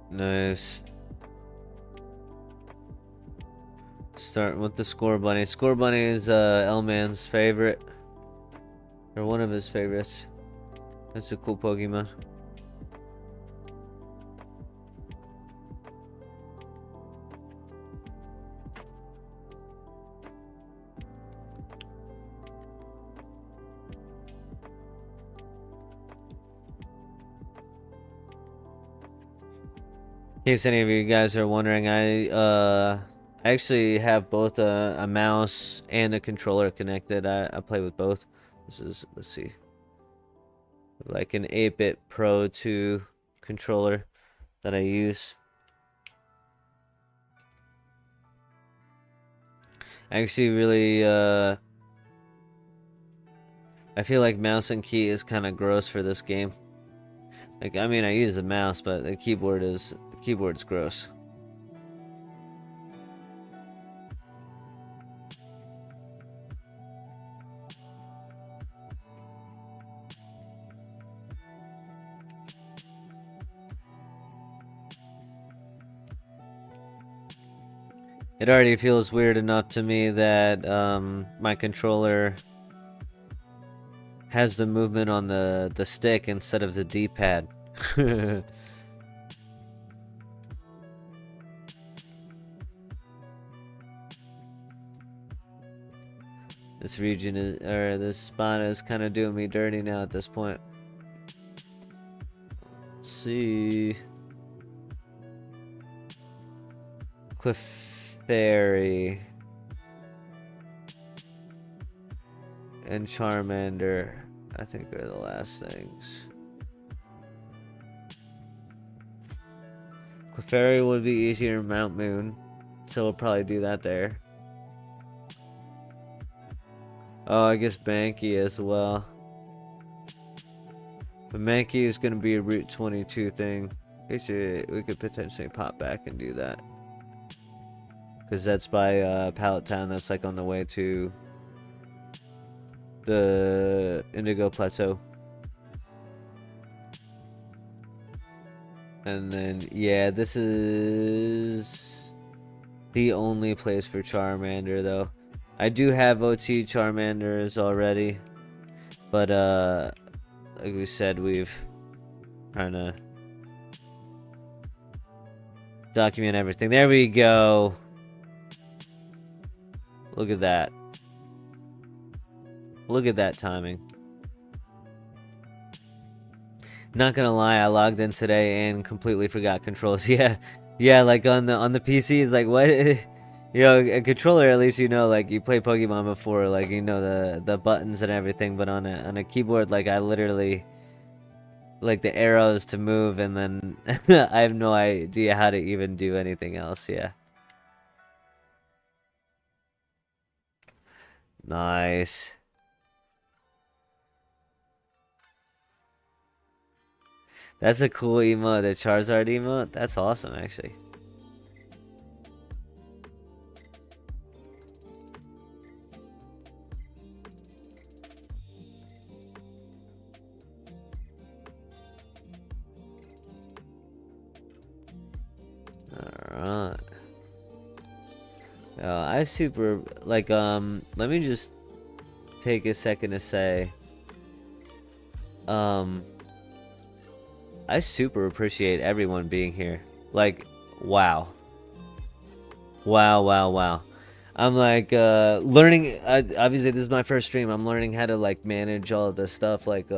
Nice. Starting with the Score Bunny. Score Bunny is L-Man's favorite. Or one of his favorites. That's a cool Pokemon. In case any of you guys are wondering, I actually have both a mouse and a controller connected. I play with both. This is, let's see, like an 8-bit Pro 2 controller that I use. I actually really, I feel like mouse and key is kind of gross for this game. Like, I mean, I use the mouse, but the keyboard's gross. It already feels weird enough to me that my controller has the movement on the stick instead of the D-pad. This region is, or this spot is kind of doing me dirty now at this point. Let's see. Clefairy and Charmander, I think, are the last things. Clefairy would be easier in Mount Moon, so we'll probably do that there. Oh, I guess Mankey as well. But Mankey is going to be a Route 22 thing. We could potentially pop back and do that. Because that's by Pallet Town. That's like on the way to the Indigo Plateau. And then, yeah, this is the only place for Charmander, though. I do have OT Charmanders already. But, like we said, we've trying to document everything. There we go. Look at that. Look at that timing. Not gonna lie, I logged in today and completely forgot controls. Yeah, yeah, like on the PC, it's like, what? You know, a controller, at least you know, like you play Pokemon before, like you know the buttons and everything. But on a keyboard, like I literally, like the arrows to move, and then I have no idea how to even do anything else. Yeah. Nice. That's a cool emote, the Charizard emote. That's awesome, actually. I super like let me just take a second to say I super appreciate everyone being here. Like, wow. Wow. I'm like learning. Obviously, this is my first stream. I'm learning how to like manage all of this stuff. Like,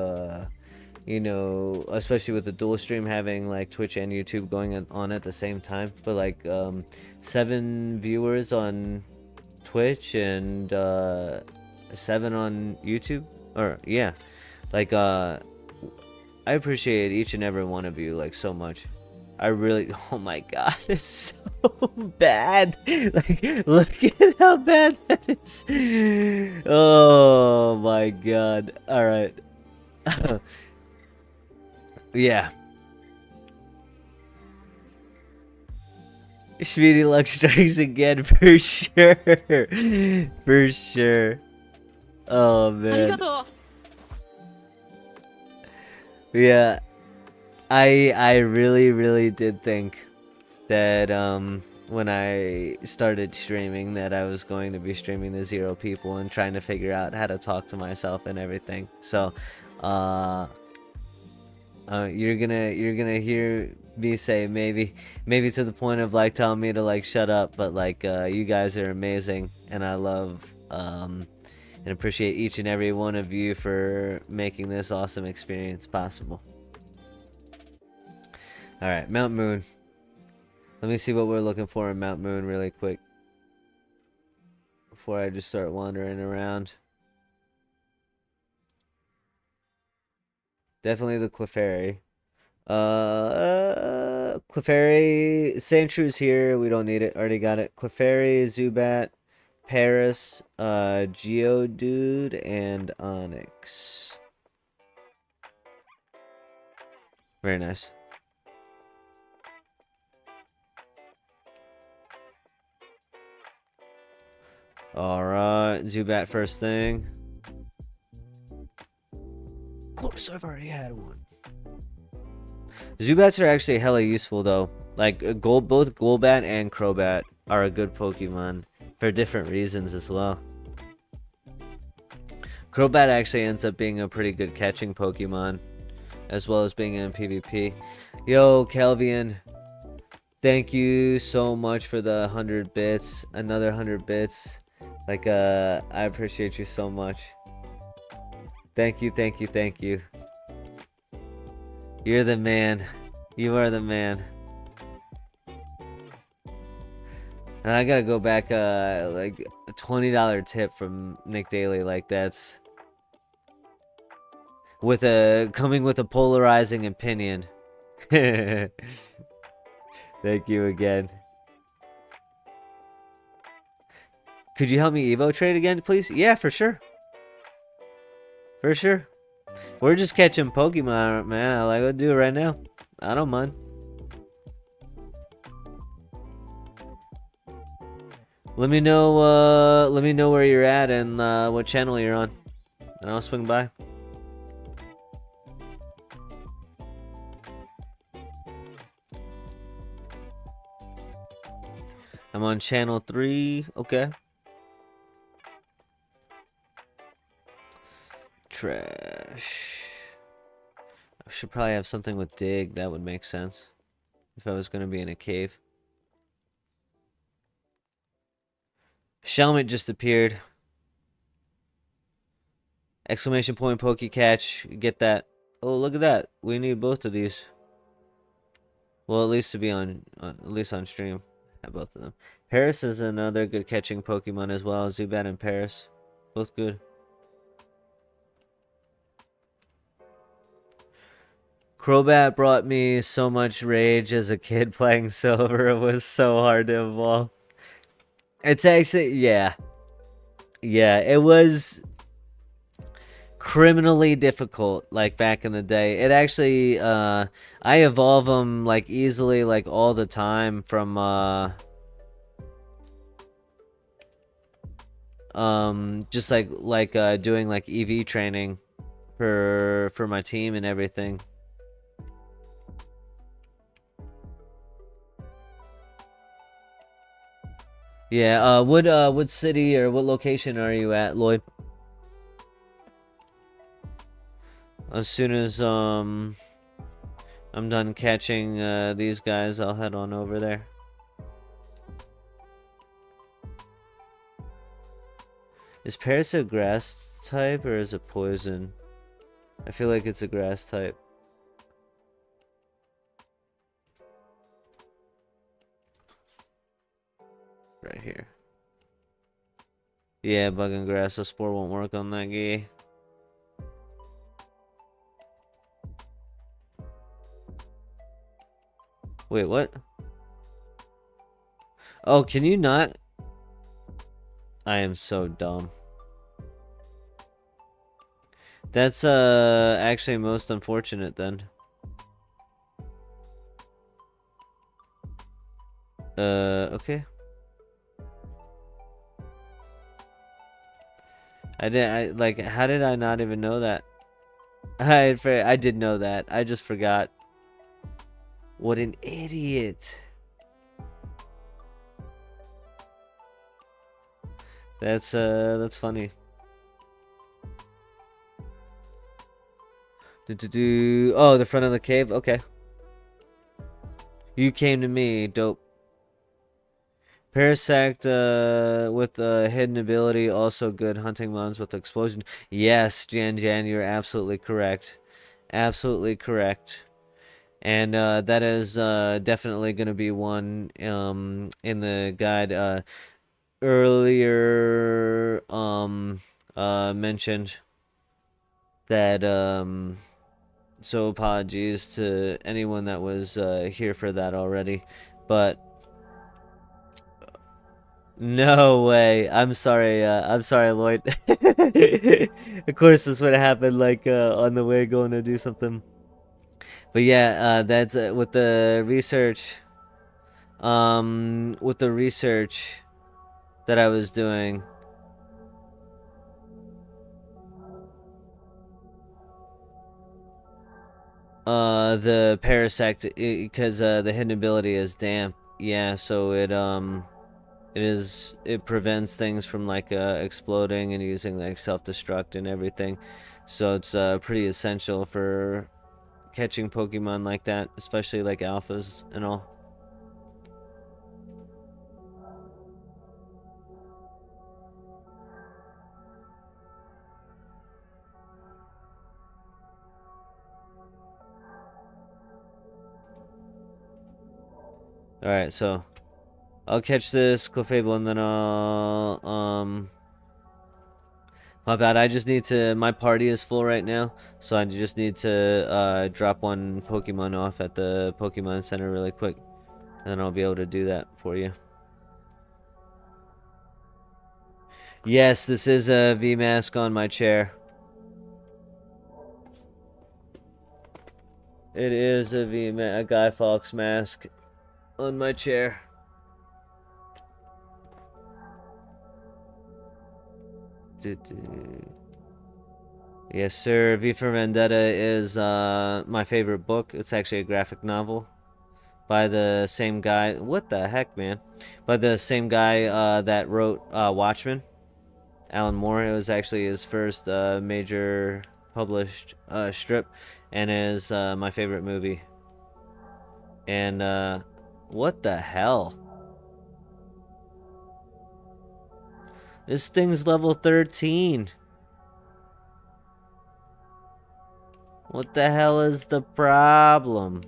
you know, especially with the dual stream, having like Twitch and YouTube going on at the same time. But like, 7 viewers on Twitch and 7 on YouTube. Or yeah, like I appreciate each and every one of you like so much. I really, oh my god, it's so bad. Like, look at how bad that is. Oh my god. Alright. Yeah. Shmeaty luck strikes again for sure. For sure. Oh man. Yeah. I really did think that when I started streaming that I was going to be streaming to 0 people and trying to figure out how to talk to myself and everything. So you're gonna hear me say maybe to the point of like telling me to like shut up, but like you guys are amazing and I love and appreciate each and every one of you for making this awesome experience possible. Alright, Mount Moon. Let me see what we're looking for in Mount Moon really quick. Before I just start wandering around. Definitely the Clefairy. Clefairy, Sandshrews here. We don't need it. Already got it. Clefairy, Zubat, Paris, Geodude, and Onyx. Very nice. Alright, Zubat first thing. Of course, I've already had one. Zubats are actually hella useful though. Like both Golbat and Crobat are a good Pokemon for different reasons as well. Crobat actually ends up being a pretty good catching Pokemon, as well as being in PvP. Yo, Kelvian, thank you so much for the 100 bits. Another 100 bits. Like, I appreciate you so much. Thank you. You're the man. You are the man. And I gotta go back, like, a $20 tip from Nick Daly. Like, that's... coming with a polarizing opinion. Thank you again. Could you help me Evo trade again, please? Yeah, for sure. For sure. We're just catching Pokemon, man. Like, I'll do it right now. I don't mind. Let me know where you're at and what channel you're on, and I'll swing by. I'm on channel 3. Okay. Trash. I should probably have something with dig. That would make sense if I was going to be in a cave. Shelmet just appeared. Exclamation point Pokecatch. Get that. Oh, look at that. We need both of these. Well, at least to be on stream. Have both of them. Paris is another good catching Pokemon as well. Zubat and Paris. Both good. Crobat brought me so much rage as a kid playing Silver. It was so hard to evolve. It's actually, yeah. Yeah, it was criminally difficult, like, back in the day. It actually, I evolve them, like, easily, like, all the time from, just, like, doing, like, EV training for my team and everything. Yeah, what city or what location are you at, Lloyd? As soon as I'm done catching these guys, I'll head on over there. Is Paris a grass type or is it poison? I feel like it's a grass type. Right here. Yeah, bug and grass, so spore won't work on that guy. Wait, what? Oh, can you not? I am so dumb. That's actually most unfortunate then. Okay. How did I not even know that? I did know that. I just forgot. What an idiot. That's funny. Oh, the front of the cave? Okay. You came to me, dope. Parasect with hidden ability, also good hunting mons with explosion. Yes, Jan, you're absolutely correct. Absolutely correct. And that is definitely going to be one in the guide earlier mentioned that so apologies to anyone that was here for that already, but no way. I'm sorry, Lloyd. Of course this would have happened like on the way going to do something. But yeah, that's with the research that I was doing. The Parasect, because the hidden ability is damp. Yeah, so it prevents things from like exploding and using like self-destruct and everything. So it's pretty essential for catching Pokemon like that, especially like alphas and all. Alright, so I'll catch this Clefable and then I'll my bad, I just need to my party is full right now, so I just need to drop one Pokemon off at the Pokemon Center really quick. And then I'll be able to do that for you. Yes, this is a V-mask on my chair. It is a Guy Fawkes mask on my chair. Yes, sir. V for Vendetta is my favorite book. It's actually a graphic novel by the same guy. What the heck, man? By the same guy that wrote Watchmen, Alan Moore. It was actually his first major published strip, and is my favorite movie. And what the hell? This thing's level 13. What the hell is the problem?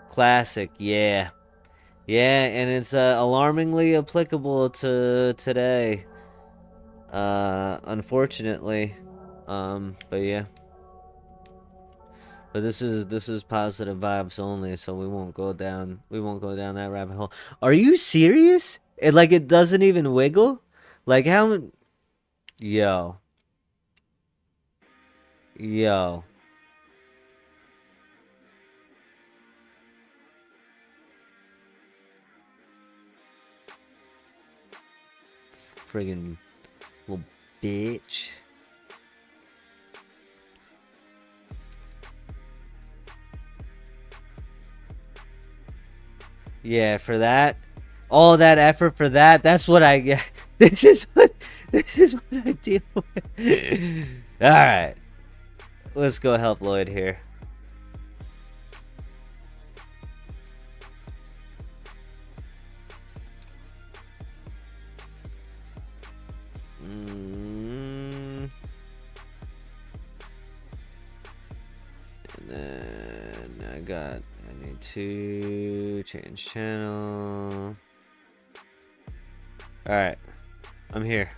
Classic, yeah. Yeah, and it's alarmingly applicable to today. Unfortunately. But yeah. But this is positive vibes only, so we won't go down that rabbit hole. Are you serious? It doesn't even wiggle? Like how Yo. Yo. Friggin' little bitch. Yeah, for that, all that effort for that, that's what I get. This is what I deal with. All right, let's go help Lloyd here. And then I need to change channel. Alright, I'm here.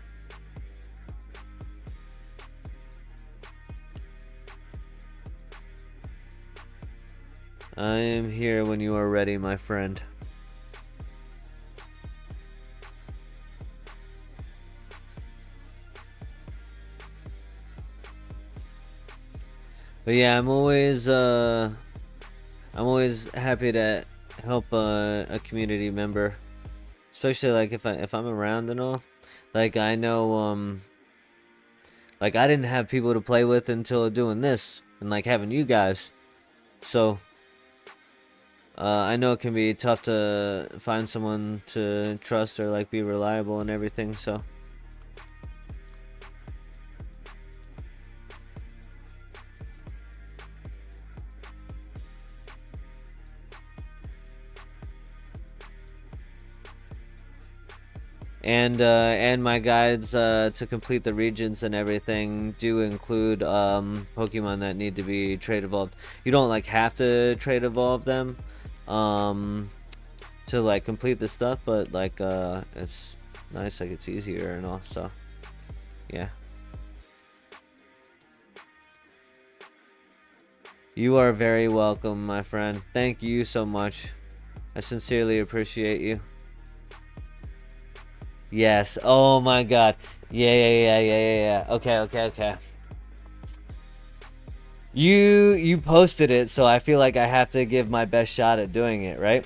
I am here when you are ready, my friend. But yeah, I'm always happy to help a community member, especially like if I'm around and all. Like I know like I didn't have people to play with until doing this and like having you guys. So I know it can be tough to find someone to trust or like be reliable and everything, so and my guides to complete the regions and everything do include Pokemon that need to be trade evolved. You don't like have to trade evolve them to like complete the stuff, but like it's nice, like it's easier and all, so yeah. You are very welcome, my friend. Thank you so much. I sincerely appreciate you. Yes. Oh my god. Yeah. Okay. You posted it, so I feel like I have to give my best shot at doing it, right?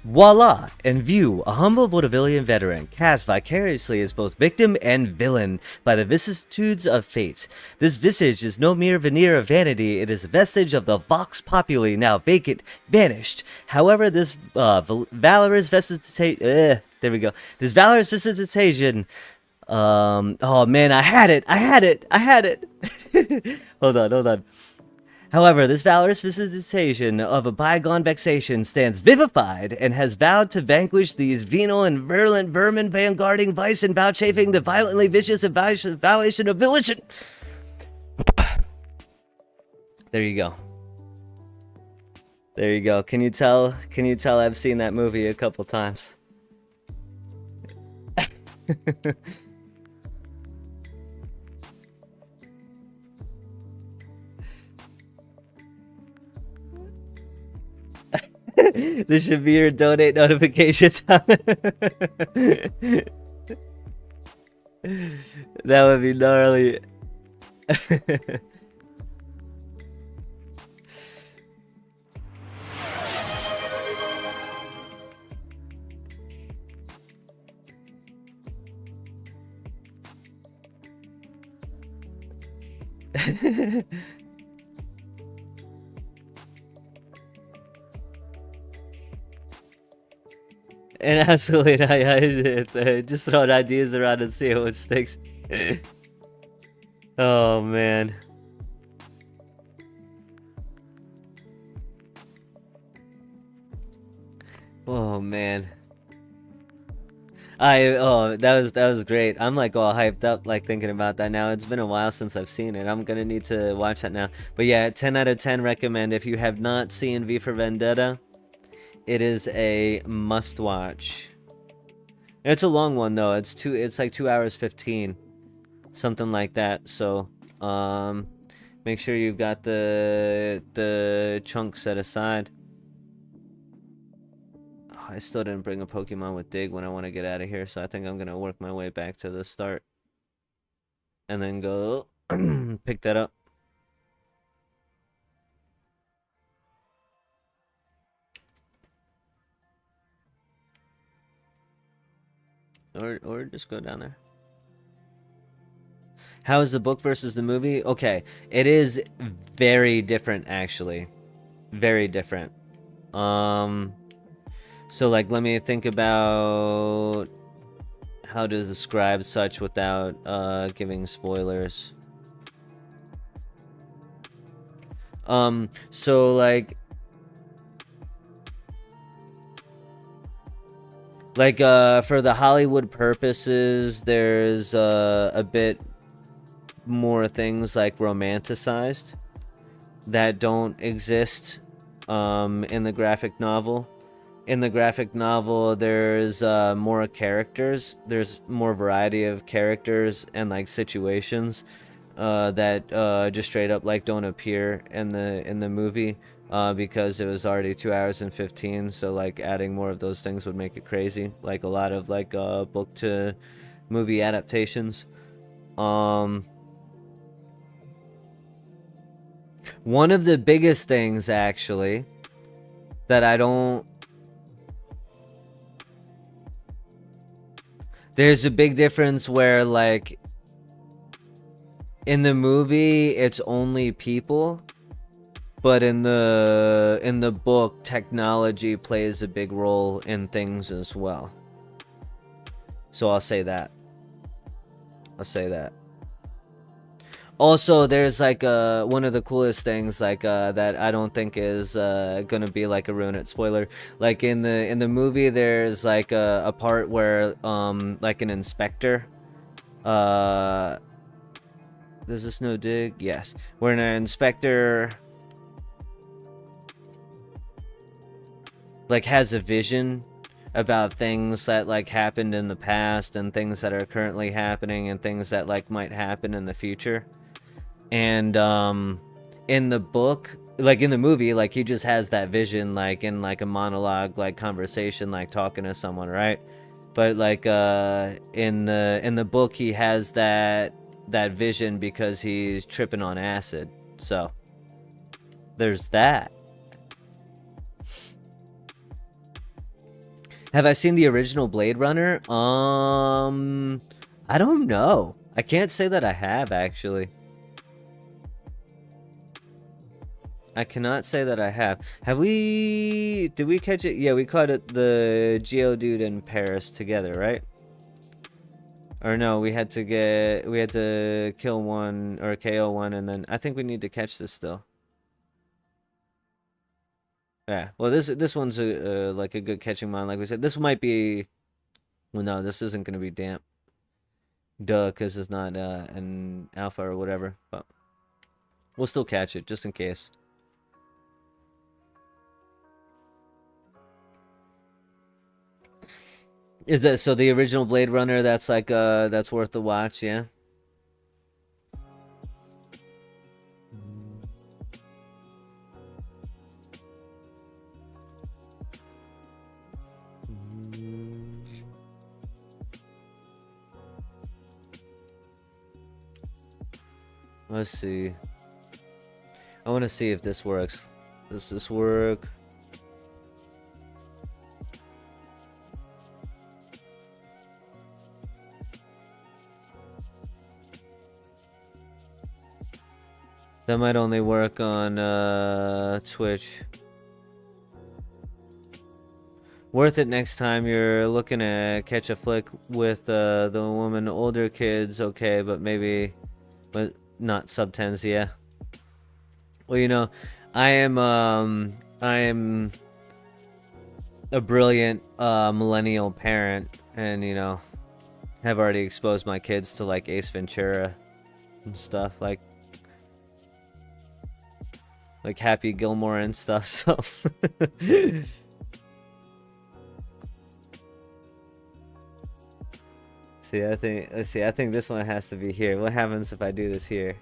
Voila! And view, a humble vaudevillian veteran, cast vicariously as both victim and villain by the vicissitudes of fate. This visage is no mere veneer of vanity, it is a vestige of the vox populi, now vacant, vanished. However, this valorous visitation... there we go. This valorous visitation... oh man, I had it! Hold on. However, this valorous visitation of a bygone vexation stands vivified and has vowed to vanquish these venal and virulent vermin vanguarding vice and vouchsafing the violently vicious violation of volition. There you go. There you go. Can you tell I've seen that movie a couple times? This should be your donate notifications. That would be gnarly. And absolutely, I just throwing ideas around and see what sticks. Oh man. Oh man. That was great. I'm like all hyped up like thinking about that now. It's been a while since I've seen it. I'm gonna need to watch that now. But yeah, 10 out of 10 recommend. If you have not seen V for Vendetta, it is a must watch. It's a long one though. It's like 2 hours 15. Something like that. So make sure you've got the chunk set aside. Oh, I still didn't bring a Pokemon with Dig when I want to get out of here, so I think I'm gonna work my way back to the start and then go pick that up. Or just go down there. How is the book versus the movie? Okay, it is very different actually. Very different. So like let me think about how to describe such without giving spoilers. So like for the Hollywood purposes, there's a bit more things like romanticized that don't exist in the graphic novel. In the graphic novel, there's more characters. There's more variety of characters and like situations that just straight up like don't appear in the movie because it was already 2 hours and 15. So like adding more of those things would make it crazy. Like a lot of like book to movie adaptations. One of the biggest things actually that I don't. There's a big difference where like in the movie it's only people, but in the book technology plays a big role in things as well. So I'll say that. Also, there's like one of the coolest things like that I don't think is gonna be like a ruin it spoiler. Like in the movie, there's like a part where like an inspector does this no dig? Yes, where an inspector like has a vision about things that like happened in the past and things that are currently happening and things that like might happen in the future. And in the book, like in the movie, like he just has that vision like in like a monologue like conversation like talking to someone, right? But like in the book he has that vision because he's tripping on acid. So there's that. Have I seen the original Blade Runner? I don't know. I can't say that I have actually. I cannot say that I have. Have we... Did we catch it? Yeah, we caught it, the Geodude in Paris together, right? Or no, we had to kill one or KO one, and then I think we need to catch this still. Yeah. Well, this one's like a good catching mon. Like we said, this might be. Well, no, this isn't gonna be damp. Duh, because it's not an alpha or whatever. But we'll still catch it just in case. Is that so? The original Blade Runner, that's like that's worth the watch, yeah. Let's see. I want to see if this works. Does this work? That might only work on Twitch. Worth it next time you're looking to catch a flick with the woman. Older kids, okay, but maybe, but not sub-10s, yeah. Well, you know, I am a brilliant millennial parent, and you know, have already exposed my kids to like Ace Ventura and stuff like Happy Gilmore and stuff. So I think this one has to be here. What happens if I do this here?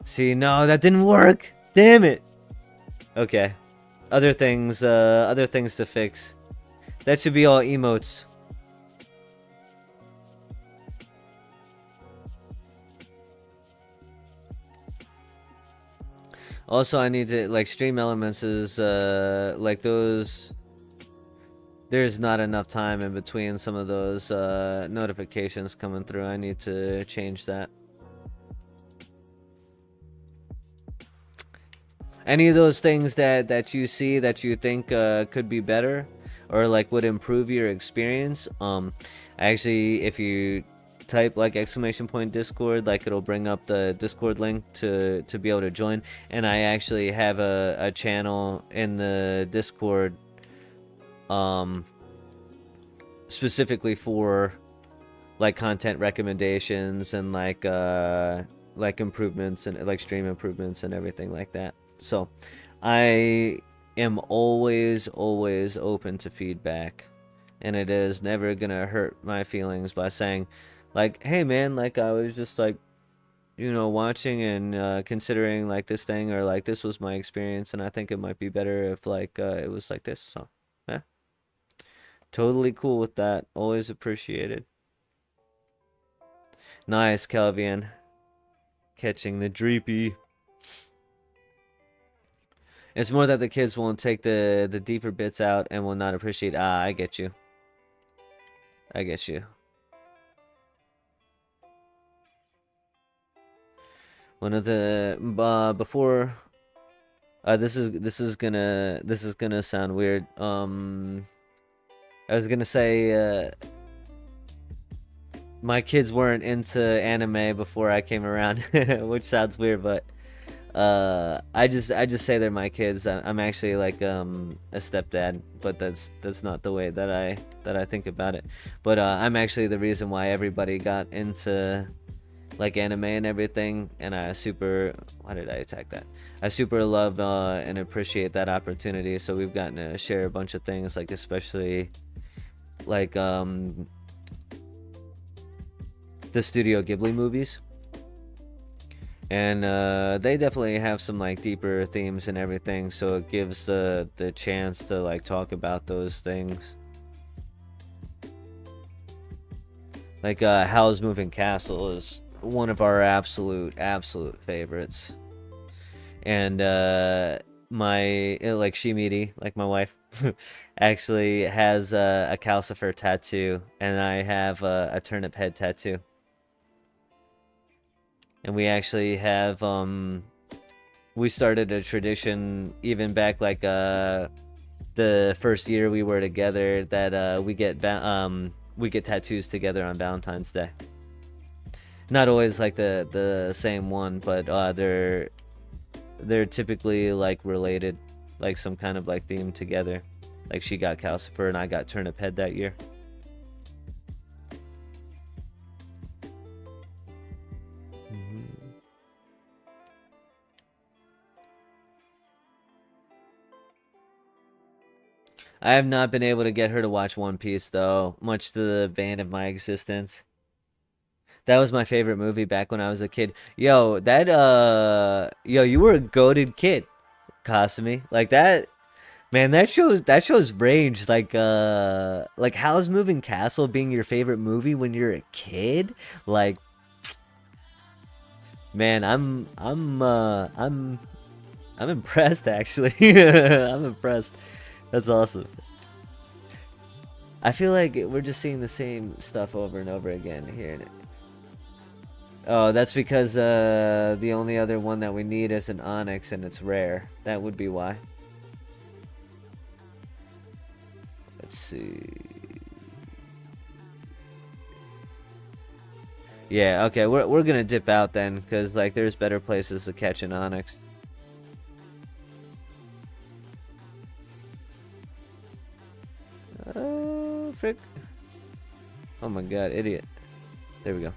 See, no, that didn't work. Damn it. Okay. Other things to fix. That should be all emotes. Also, I need to like Stream Elements is like those there's not enough time in between some of those notifications coming through. I need to change that. Any of those things that you see that you think could be better or like would improve your experience, actually, if you type like !Discord, like it'll bring up the Discord link to be able to join. And I actually have a channel in the Discord specifically for like content recommendations and like improvements and like stream improvements and everything like that. So I am always open to feedback, and it is never gonna hurt my feelings by saying like, hey man, like I was just like, you know, watching and considering like this thing, or like this was my experience and I think it might be better if like it was like this. So yeah, totally cool with that. Always appreciated. Nice, Kelvian. Catching the dreepy. It's more that the kids won't take the deeper bits out and will not appreciate. Ah, I get you. I get you. One of the before this is gonna sound weird. I was gonna say my kids weren't into anime before I came around, which sounds weird, but I just say they're my kids. I'm actually like a stepdad, but that's not the way that I think about it. But I'm actually the reason why everybody got into like anime and everything, and why did I attack that? I super love and appreciate that opportunity. So we've gotten to share a bunch of things, like especially like the Studio Ghibli movies. And they definitely have some like deeper themes and everything, so it gives the chance to like talk about those things. Like Howl's Moving Castle is one of our absolute favorites. And my like Shmeaty, like my wife, actually has a calcifer tattoo, and I have a turnip head tattoo. And we actually have we started a tradition even back like the first year we were together, that we get tattoos together on Valentine's Day. Not always like the same one, but they're typically like related, like some kind of like theme together. Like she got calcifer and I got turnip head that year. I have not been able to get her to watch One Piece though, much to the bane of my existence. That was my favorite movie back when I was a kid. Yo, you were a goated kid, Kasumi. Like that, man, that shows range. Like Howl's Moving Castle being your favorite movie when you're a kid. Like, man, I'm impressed actually. I'm impressed. That's awesome. I feel like we're just seeing the same stuff over and over again here. Oh, that's because the only other one that we need is an Onyx, and it's rare. That would be why. Let's see. Yeah, okay, we're gonna dip out then, because like there's better places to catch an Onyx. Oh, frick. Oh my god, idiot. There we go.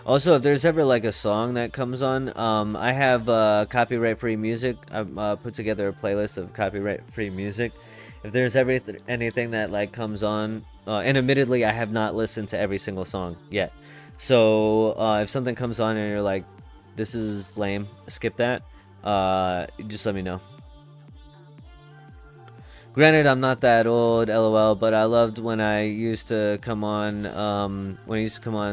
Also, if there's ever like a song that comes on, I have copyright-free music. I've put together a playlist of copyright-free music. If there's anything that like comes on, and admittedly, I have not listened to every single song yet. So if something comes on and you're like, "This is lame," skip that. Just let me know. Granted, I'm not that old, lol, but I loved when I used to come on,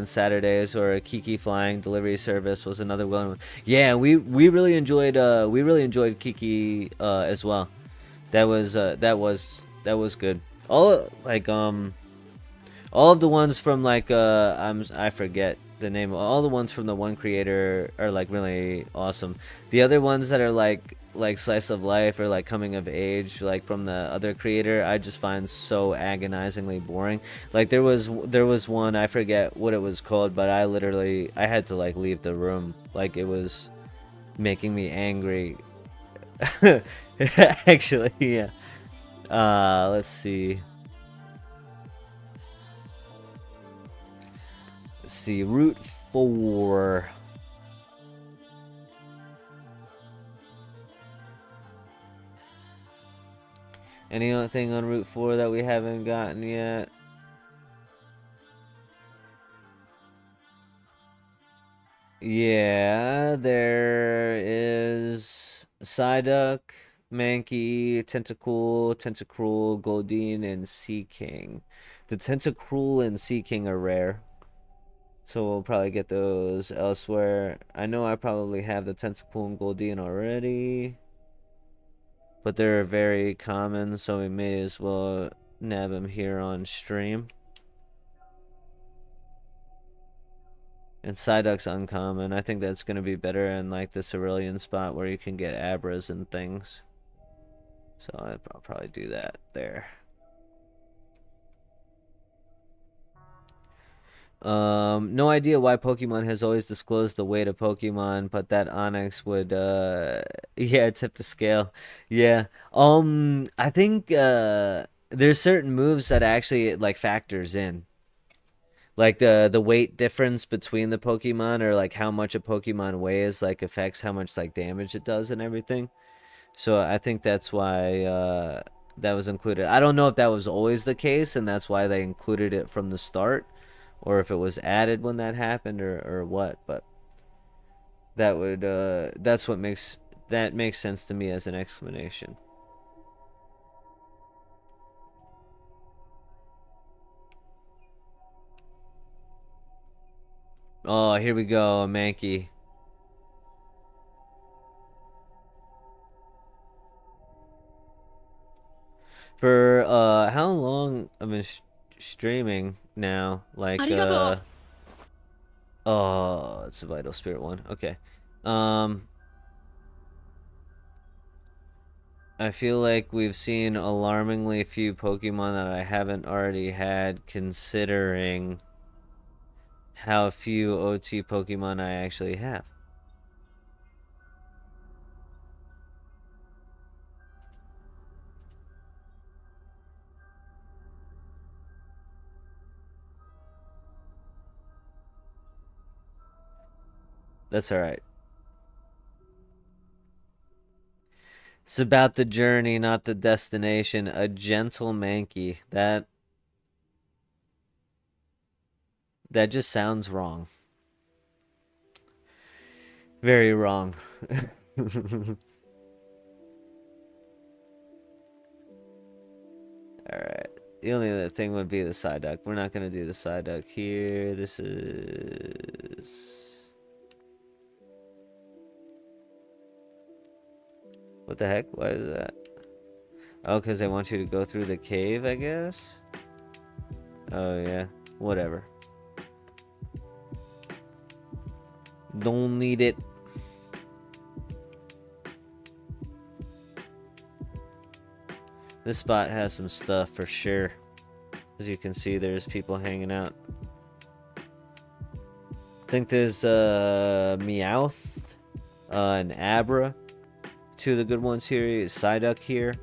Saturdays, or a Kiki Flying Delivery Service was another one. Yeah, we really enjoyed Kiki as well. That was good. All of the ones from I forget the name. All the ones from the one creator are like really awesome. The other ones that are like slice of life or like coming of age, like from the other creator, I just find so agonizingly boring. Like there was one, I forget what it was called, but I had to like leave the room. Like it was making me angry. Actually, yeah. Let's see. Let's see. Route 4. Anything on Route 4 that we haven't gotten yet? Yeah, there is Psyduck, Mankey, Tentacruel, Goldeen, and Sea King. The Tentacruel and Sea King are rare, so we'll probably get those elsewhere. I know I probably have the Tentacruel and Goldeen already, but they're very common, so we may as well nab them here on stream. And Psyduck's uncommon. I think that's going to be better in like the Cerulean spot where you can get Abras and things. So I'll probably do that there. No idea why Pokemon has always disclosed the weight of Pokemon, but that Onyx would yeah, tip the scale. Yeah. I think there's certain moves that actually like factors in. Like the weight difference between the Pokemon, or like how much a Pokemon weighs, like affects how much like damage it does and everything. So I think that's why that was included. I don't know if that was always the case and that's why they included it from the start, or if it was added when that happened, or what, but that's what makes sense to me as an explanation. Oh, here we go, a Mankey. For how long I've been streaming now? Like oh, it's a Vital Spirit one. Okay. I feel like we've seen alarmingly few Pokemon that I haven't already had, considering how few OT Pokemon I actually have. That's alright. It's about the journey, not the destination. A gentle Mankey. That just sounds wrong. Very wrong. Alright. The only other thing would be the Psyduck. We're not going to do the Psyduck here. This is... What the heck? Why is that? Oh, because they want you to go through the cave, I guess? Oh, yeah. Whatever. Don't need it. This spot has some stuff for sure. As you can see, there's people hanging out. I think there's Meowth, an Abra. Two of the good ones here. Psyduck here.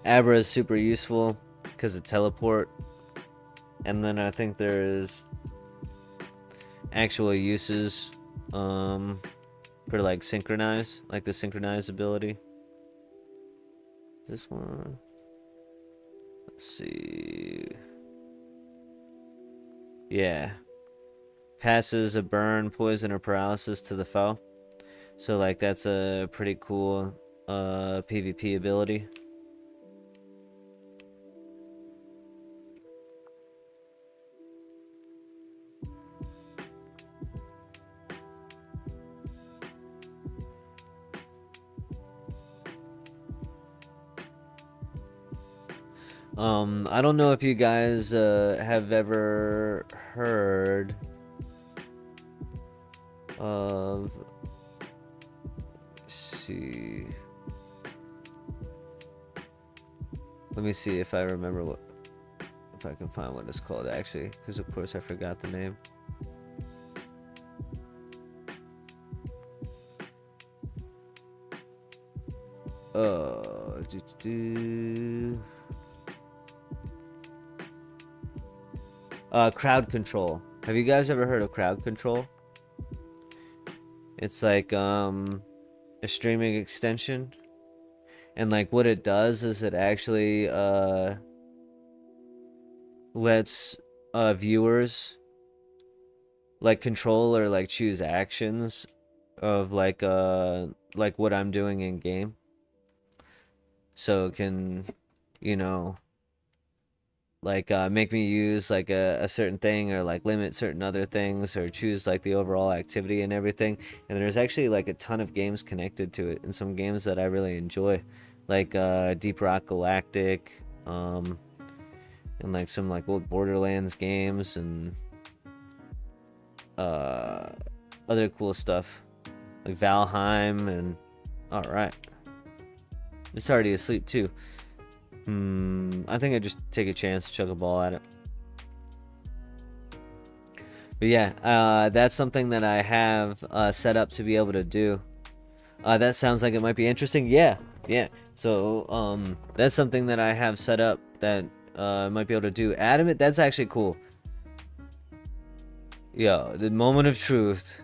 Abra is super useful because of teleport. And then I think there's actual uses for like synchronize, like the synchronize ability. This one, let's see. Yeah, passes a burn, poison, or paralysis to the foe. So like that's a pretty cool PvP ability. I don't know if you guys have ever heard of, let's see. Let me see if I remember what, if I can find what it's called actually, because of course I forgot the name. Crowd control. Have you guys ever heard of crowd control? It's like a streaming extension, and like what it does is it actually lets viewers like control or like choose actions of like what I'm doing in game. So it can, you know, like make me use like a certain thing, or like limit certain other things, or choose like the overall activity and everything. And there's actually like a ton of games connected to it, and some games that I really enjoy, like Deep Rock Galactic, and like some like old Borderlands games, and other cool stuff like Valheim. And all right, it's already asleep too. I think I just take a chance, chuck a ball at it. But yeah, that's something that I have set up to be able to do. That sounds like it might be interesting. Yeah. So that's something that I have set up that I might be able to do. Adamant, that's actually cool. Yo, the moment of truth.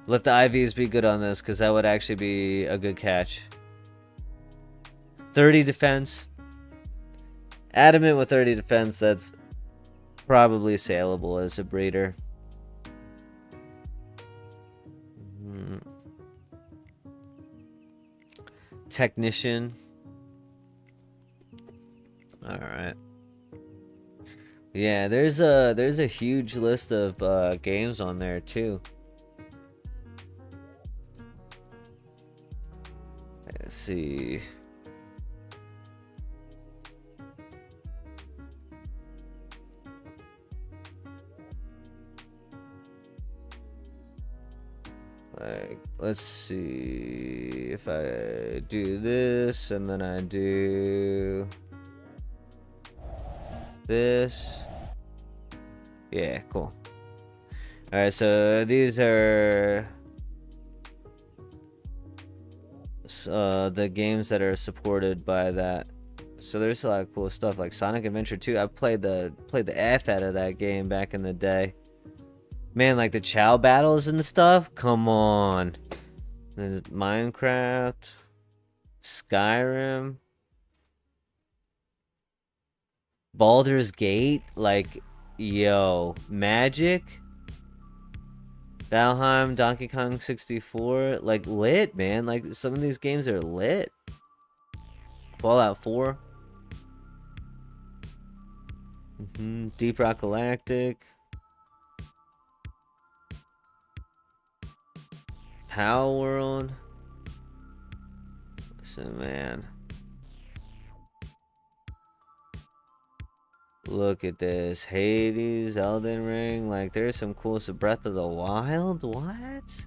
Let the IVs be good on this, because that would actually be a good catch. 30 defense. Adamant with 30 defense, that's probably saleable as a breeder. Technician. Alright. Yeah, there's a huge list of games on there too. Let's see. Like, let's see if I do this and then I do this. Yeah, cool. Alright, so these are the games that are supported by that. So there's a lot of cool stuff like Sonic Adventure 2. I played the F out of that game back in the day. Man, like the Chow battles and stuff? Come on. There's Minecraft, Skyrim, Baldur's Gate, like, yo, Magic, Valheim, Donkey Kong 64, like, lit, man. Like, some of these games are lit. Fallout 4. Deep Rock Galactic. Power World. Listen, man. Look at this. Hades, Elden Ring. Like, there's some cool stuff. Breath of the Wild? What?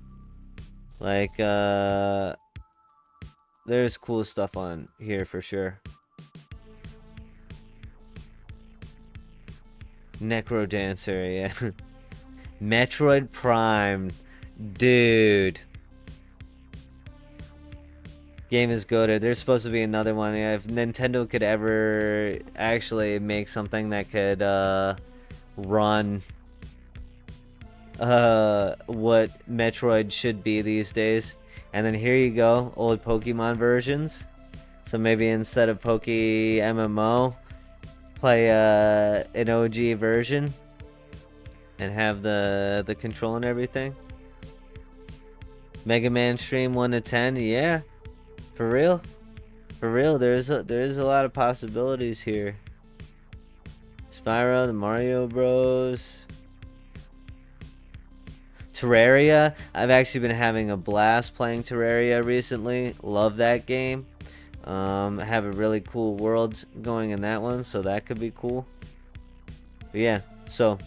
Like, there's cool stuff on here for sure. Necrodancer, yeah. Metroid Prime. Dude. Game is goated. There's supposed to be another one. Yeah, if Nintendo could ever actually make something that could run what Metroid should be these days. And then here you go, old Pokemon versions. So maybe instead of PokéMMO, play an OG version. and have the control and everything. Mega Man stream 1 to 10, yeah, for real, there is a lot of possibilities here. Spyro, the Mario Bros, Terraria. I've actually been having a blast playing Terraria recently. Love that game. Have a really cool world going in that one, so that could be cool. But yeah, so,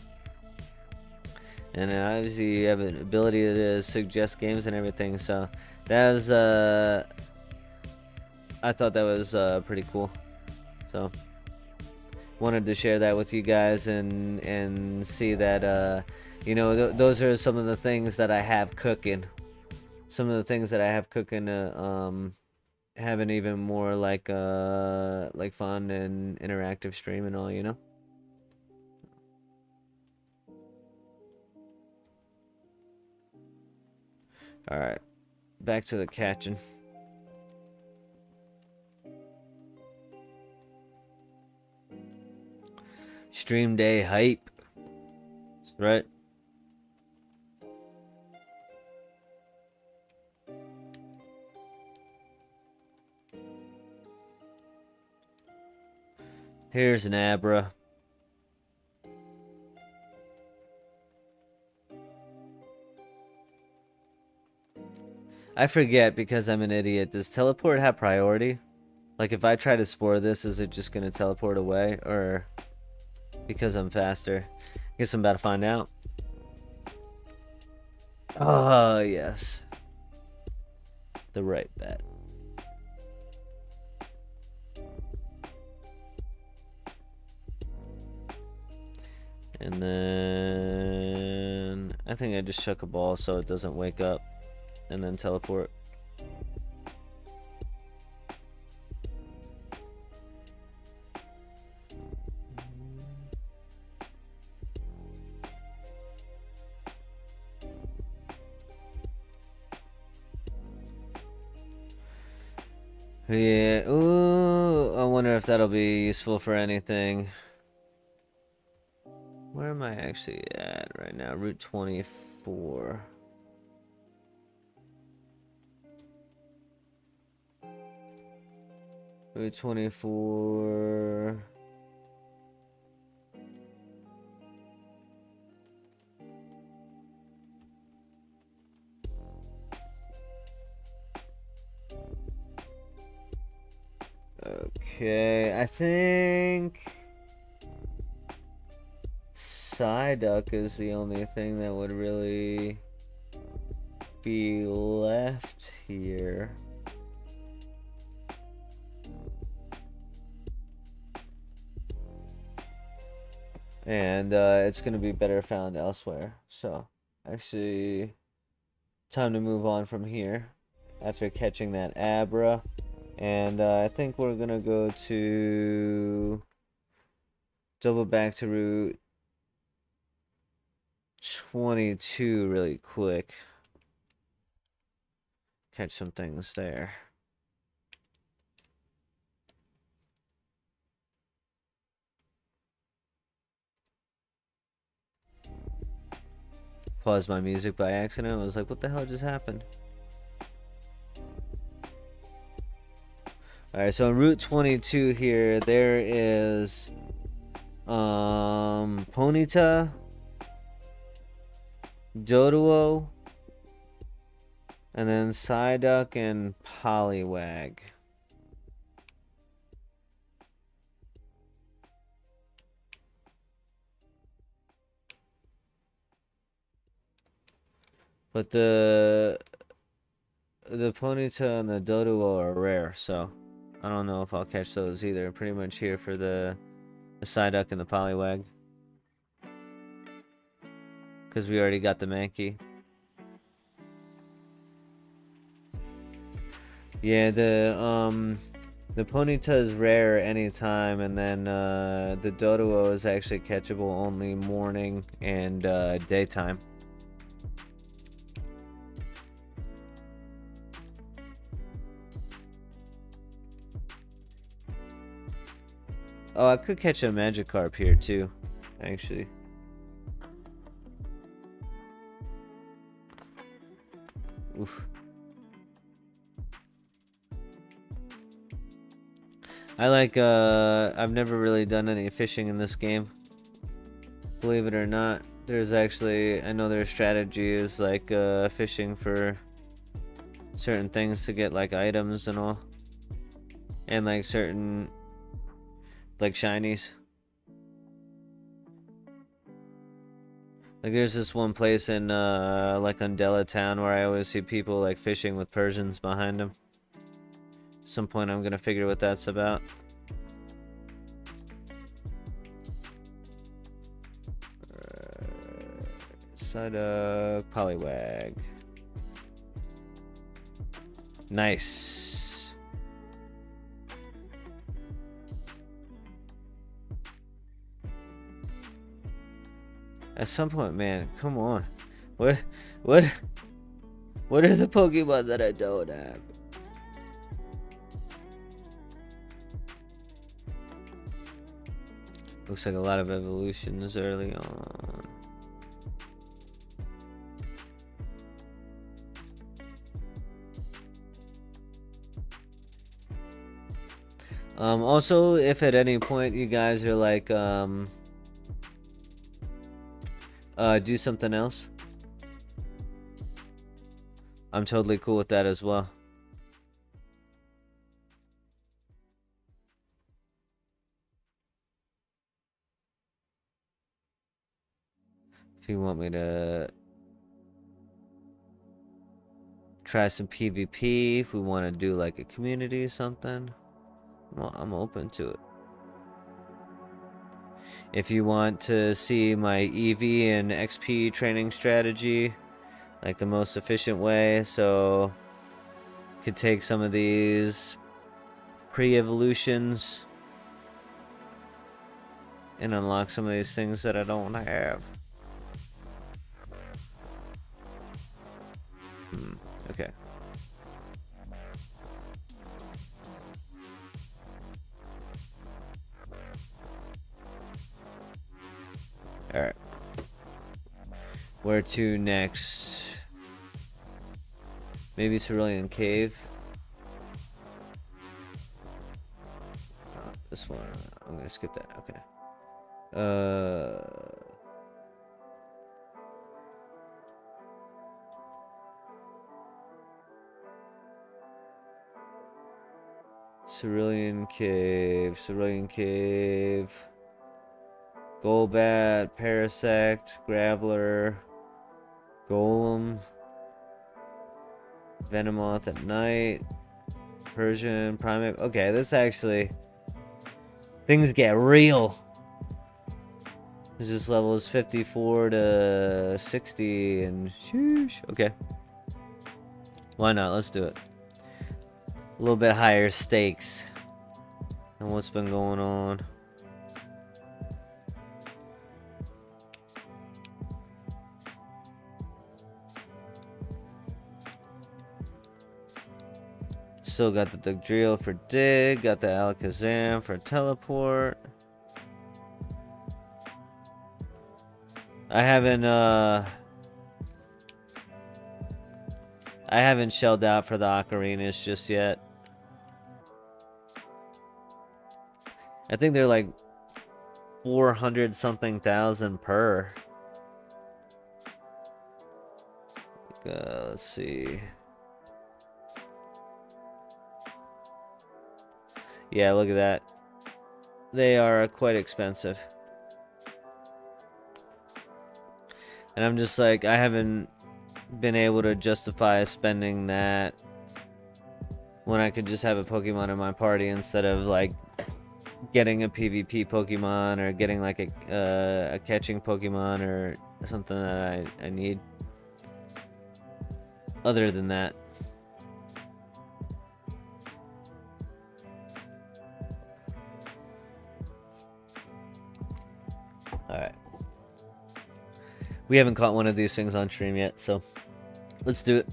and obviously you have an ability to suggest games and everything, so that was I thought that was pretty cool. So wanted to share that with you guys and see that you know, those are some of the things that I have cooking. Some of the things that I have cooking have an even more like fun and interactive stream and all, you know. All right, back to the catching. Stream day hype. That's right. Here's an Abra. I forget because I'm an idiot. Does teleport have priority? Like if I try to spore this, is it just gonna teleport away? Or because I'm faster? Guess I'm about to find out. Oh, yes. The right bet. And then I think I just chuck a ball so it doesn't wake up and then teleport. Yeah, ooh, I wonder if that'll be useful for anything. Where am I actually at right now? Route 24. Route 24. Okay, I think Psyduck is the only thing that would really be left here. And it's gonna be better found elsewhere. So actually, time to move on from here after catching that Abra. And I think we're gonna go to double back to Route 22 really quick. Catch some things there. Paused my music by accident. I was like, what the hell just happened? Alright, so on Route 22 here, there is Ponyta, Doduo, and then Psyduck and Poliwag. But the Ponyta and the Doduo are rare, so I don't know if I'll catch those either. Pretty much here for the Psyduck and the Poliwag. Because we already got the Mankey. Yeah, the Ponyta is rare anytime, and then the Doduo is actually catchable only morning and daytime. Oh, I could catch a Magikarp here too, actually. Oof. I like, I've never really done any fishing in this game. Believe it or not. There's actually, I know their strategy is like, fishing for certain things to get like items and all. And like certain, like shinies. Like there's this one place in, like Undella Town where I always see people like fishing with Persians behind them. Some point I'm gonna figure what that's about. Psyduck, Poliwag. Nice. At some point, man, come on. What are the Pokemon that I don't have? Looks like a lot of evolutions early on. Also, if at any point you guys are like, do something else, I'm totally cool with that as well. If you want me to try some PvP, if we want to do like a community or something, well, I'm open to it. If you want to see my EV and XP training strategy, like the most efficient way, so could take some of these pre-evolutions and unlock some of these things that I don't have. Okay. Alright. Where to next? Maybe Cerulean Cave. This one. I'm gonna skip that. Okay. Cerulean Cave, Golbat, Parasect, Graveler, Golem, Venomoth at night, Persian, Primate. Okay, this actually, things get real. This level is 54 to 60 and sheesh. Okay. Why not? Let's do it. A little bit higher stakes than what's been going on. Still got the Dugtrio for dig, got the Alakazam for teleport. I haven't shelled out for the ocarinas just yet. I think they're like 400 something thousand per. Let's see. Yeah, look at that. They are quite expensive. And I'm just like, I haven't been able to justify spending that when I could just have a Pokemon in my party instead of like getting a PvP Pokemon or getting like a catching Pokemon or something that I need. Other than that. Alright. We haven't caught one of these things on stream yet, so let's do it.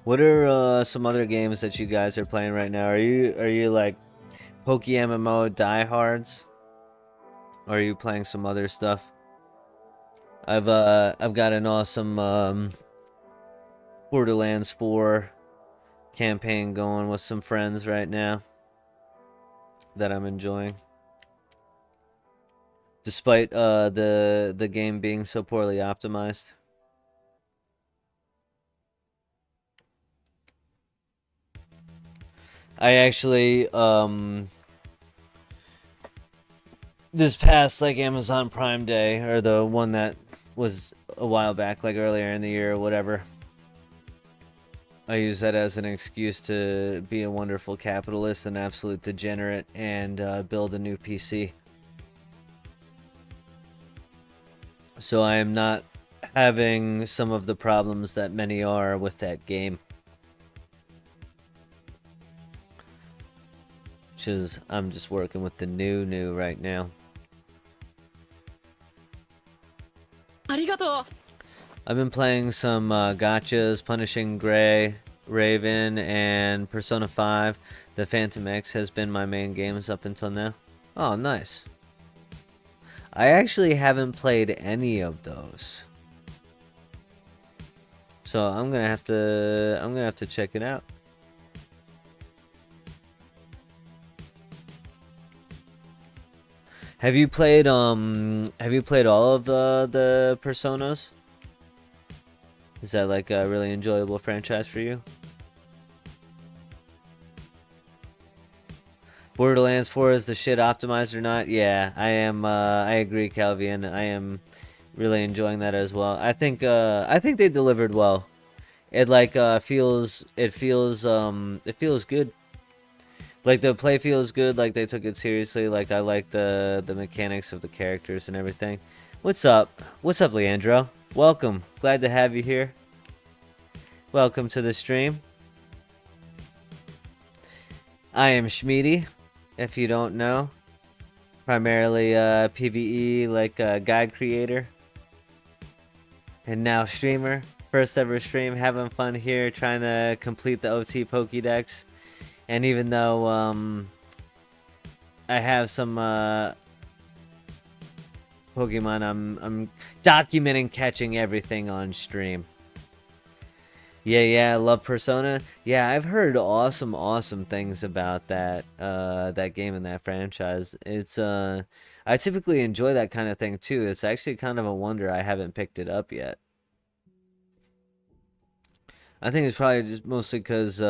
What are some other games that you guys are playing right now? Are you like PokéMMO diehards? Or are you playing some other stuff? I've got an awesome Borderlands 4 campaign going with some friends right now that I'm enjoying. Despite the game being so poorly optimized. I actually this past like Amazon Prime Day, or the one that was a while back, like earlier in the year or whatever, I use that as an excuse to be a wonderful capitalist, an absolute degenerate, and build a new PC. So I am not having some of the problems that many are with that game. Which is, I'm just working with the new right now. I've been playing some gachas, Punishing Gray, Raven, and Persona 5. The Phantom X has been my main games up until now. Oh, nice. I actually haven't played any of those. So I'm gonna have to check it out. Have you played all of the Personas? Is that like a really enjoyable franchise for you? Borderlands 4 is the shit optimized or not? Yeah, I am. I agree, Calvian. I am really enjoying that as well. I think they delivered well. It like feels good. Like the play feels good. Like they took it seriously. Like I like the mechanics of the characters and everything. What's up? What's up, Leandro? Welcome. Glad to have you here. Welcome to the stream. I am Shmeaty, if you don't know. Primarily PvE, like guide creator. And now streamer. First ever stream, having fun here, trying to complete the OT Pokédex. And even though I have some Pokemon, I'm documenting catching everything on stream. Yeah, I love Persona. Yeah, I've heard awesome things about that that game and that franchise. It's I typically enjoy that kind of thing too. It's actually kind of a wonder I haven't picked it up yet. I think it's probably just mostly because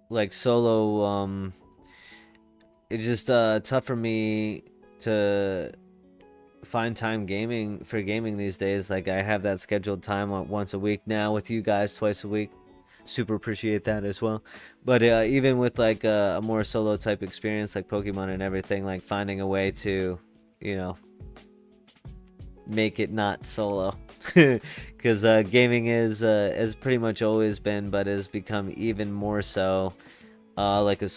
like solo it's just tough for me to find time for gaming these days. Like I have that scheduled time once a week now with you guys twice a week. Super appreciate that as well. But even with like a more solo type experience like Pokemon and everything, like finding a way to, you know, make it not solo. Because gaming is has pretty much always been, but has become even more so like a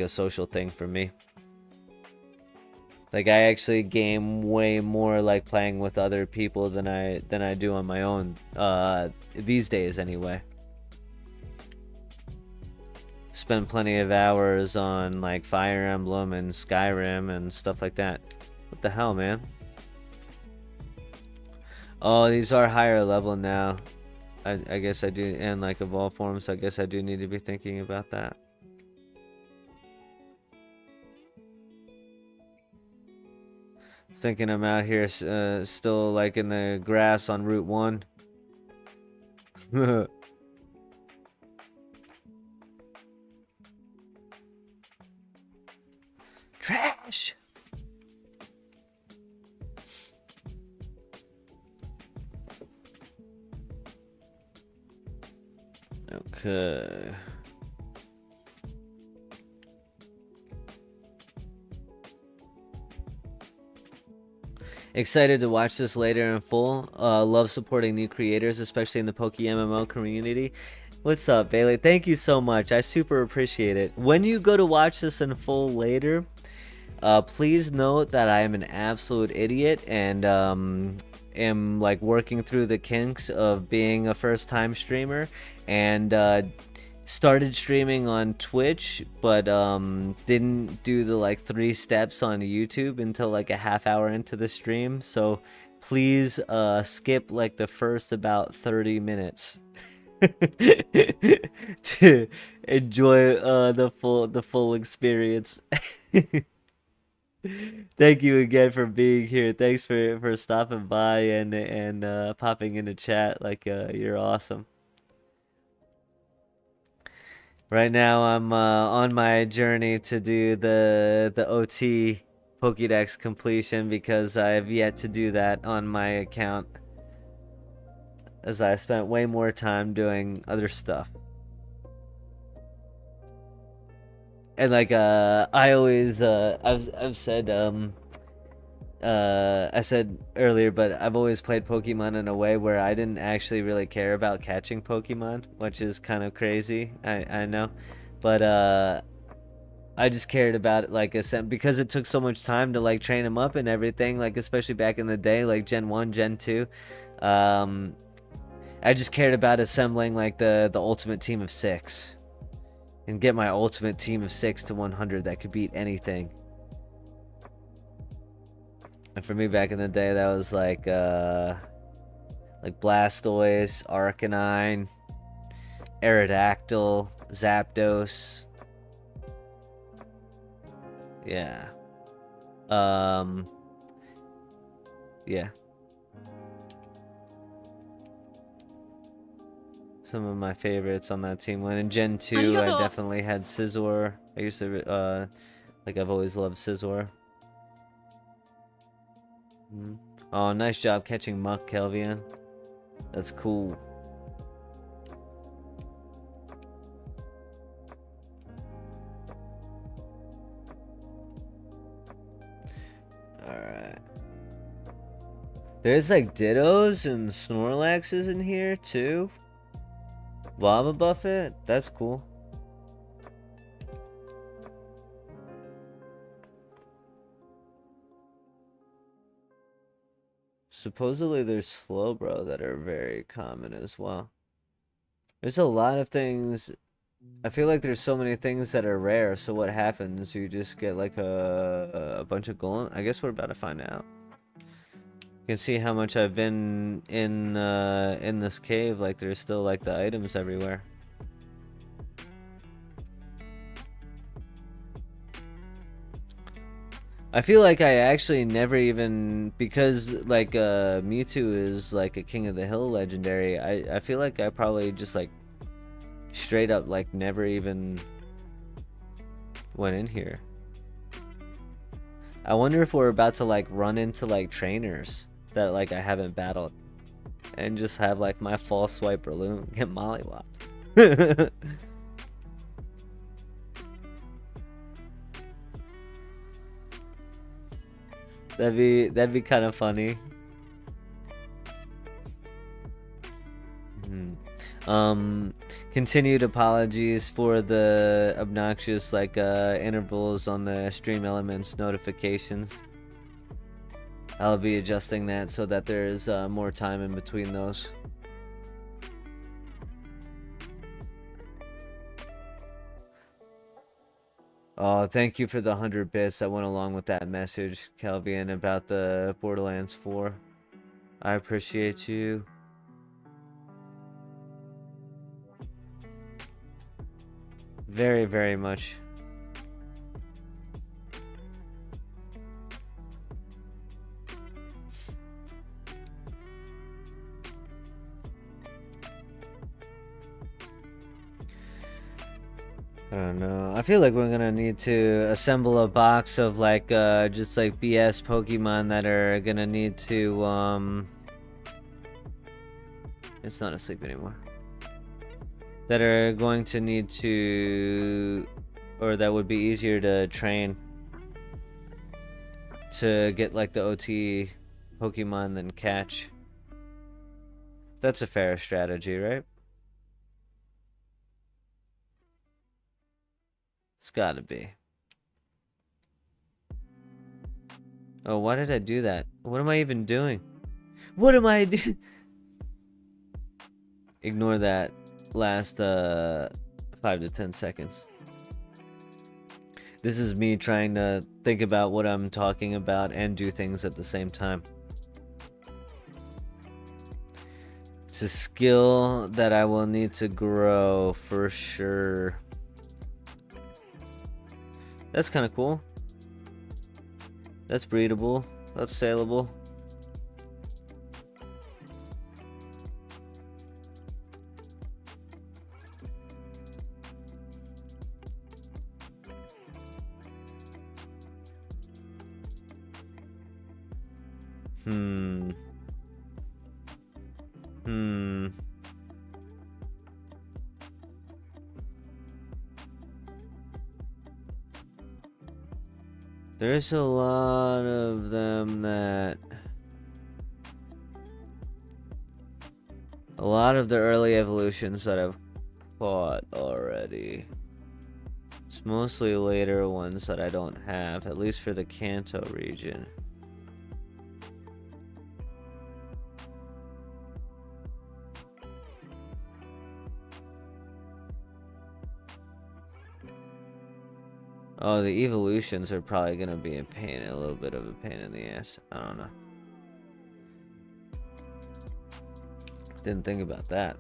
social thing for me. Like I actually game way more like playing with other people than I do on my own these days anyway. Spend plenty of hours on like Fire Emblem and Skyrim and stuff like that. What the hell, man? Oh, these are higher level now. I guess I do, and like evolve forms, I guess I do need to be thinking about that. Thinking I'm out here still like in the grass on Route 1. Trash! Okay. Excited to watch this later in full. Love supporting new creators, especially in the PokéMMO community. What's up, Bailey? Thank you so much. I super appreciate it. When you go to watch this in full later, please note that I am an absolute idiot and am like working through the kinks of being a first-time streamer and started streaming on Twitch, but didn't do the like 3 steps on YouTube until like a half hour into the stream. So please skip like the first about 30 minutes to enjoy the full experience. Thank you again for being here. Thanks for stopping by and popping into chat. Like you're awesome. Right now I'm on my journey to do the OT Pokédex Completion because I have yet to do that on my account, as I spent way more time doing other stuff. And like I always I've said I said earlier, but I've always played Pokemon in a way where I didn't actually really care about catching Pokemon, which is kind of crazy. I know, but I just cared about it like because it took so much time to like train them up and everything, like especially back in the day, like Gen 1, Gen 2. I just cared about assembling like the ultimate team of 6 and get my ultimate team of 6 to 100 that could beat anything. And for me back in the day, that was like Blastoise, Arcanine, Aerodactyl, Zapdos. Yeah. Yeah. Some of my favorites on that team. When in Gen 2, I definitely had Scizor. I used to, like, I've always loved Scizor. Oh, nice job catching Muck, Kelvian. That's cool. Alright. There's like Dittos and Snorlaxes in here too. Lava Buffet? That's cool. Supposedly there's Slowbro that are very common as well. There's a lot of things. I feel like there's so many things that are rare, so what happens? You just get like a bunch of golem? I guess we're about to find out. You can see how much I've been in this cave. Like there's still like the items everywhere. I feel like I actually never even, because like Mewtwo is like a King of the Hill legendary, I feel like I probably just like straight up like never even went in here. I wonder if we're about to like run into like trainers that like I haven't battled and just have like my false swipe balloon get mollywopped. That'd be kind of funny. Continued apologies for the obnoxious like intervals on the stream elements notifications. I'll be adjusting that so that there's more time in between those. Oh, thank you for the 100 bits that went along with that message, Calvian, about the Borderlands 4. I appreciate you. Very, very much. I don't know. I feel like we're gonna need to assemble a box of like just like BS Pokemon that are gonna need to it's not asleep anymore. That are going to need to, or that would be easier to train to get like the OT Pokemon than catch. That's a fair strategy, right? It's gotta be. Oh, why did I do that? What am I even doing? What am I doing? Ignore that last 5 to 10 seconds. This is me trying to think about what I'm talking about and do things at the same time. It's a skill that I will need to grow for sure. That's kind of cool. That's breedable. That's saleable. There's a lot of them that... A lot of the early evolutions that I've caught already. It's mostly later ones that I don't have, at least for the Kanto region. Oh, the evolutions are probably gonna be a little bit of a pain in the ass. I don't know. Didn't think about that.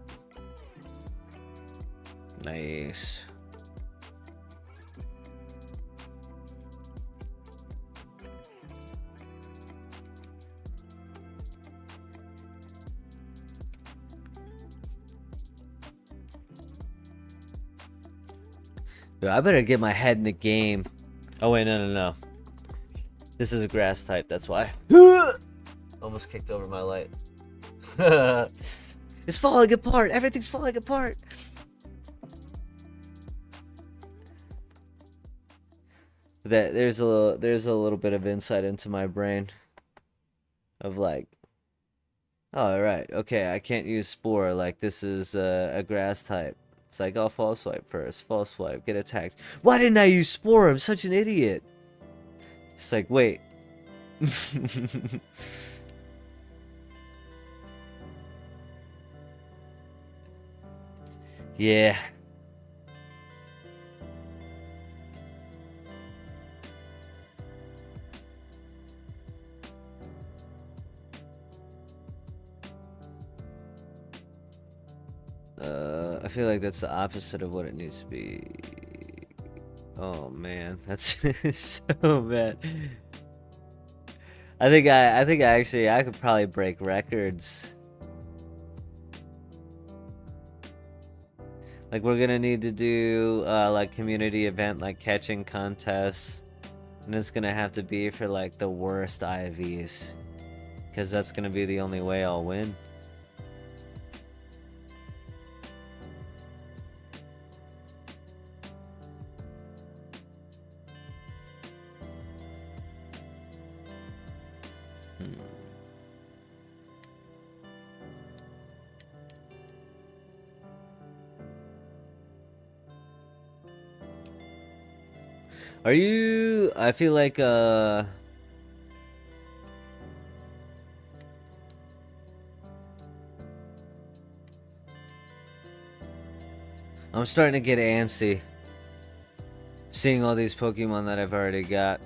Nice. Dude, I better get my head in the game. Oh wait, no. This is a grass type, that's why. Almost kicked over my light. It's falling apart. Everything's falling apart. There's a little bit of insight into my brain of like, oh right, okay, I can't use Spore, like this is a grass type. It's like, oh, false swipe first, false swipe, get attacked. Why didn't I use Spore? I'm such an idiot. It's like, wait. Yeah. I feel like that's the opposite of what it needs to be. Oh man, that's so bad. I think I could probably break records. Like we're gonna need to do like community event, like catching contests, and it's gonna have to be for like the worst IVs, because that's gonna be the only way I'll win. Are you... I feel like, I'm starting to get antsy. Seeing all these Pokemon that I've already got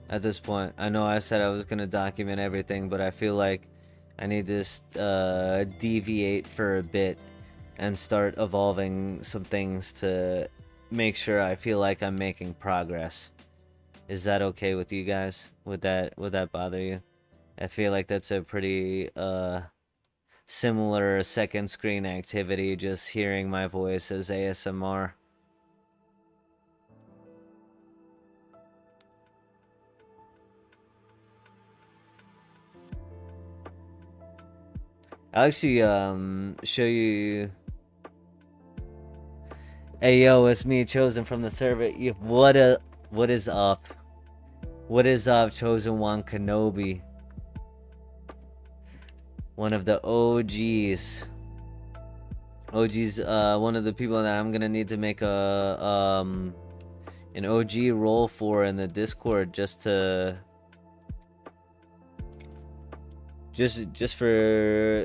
at this point. I know I said I was going to document everything, but I feel like I need to deviate for a bit and start evolving some things to make sure I feel like I'm making progress. Is that okay with you guys? Would that bother you? I feel like that's a pretty similar second screen activity, just hearing my voice as ASMR. I'll actually show you. Hey yo, it's me, Chosen from the server. What is up? What is up, Chosen One Kenobi? One of the OGs. One of the people that I'm gonna need to make a an OG role for in the Discord, just for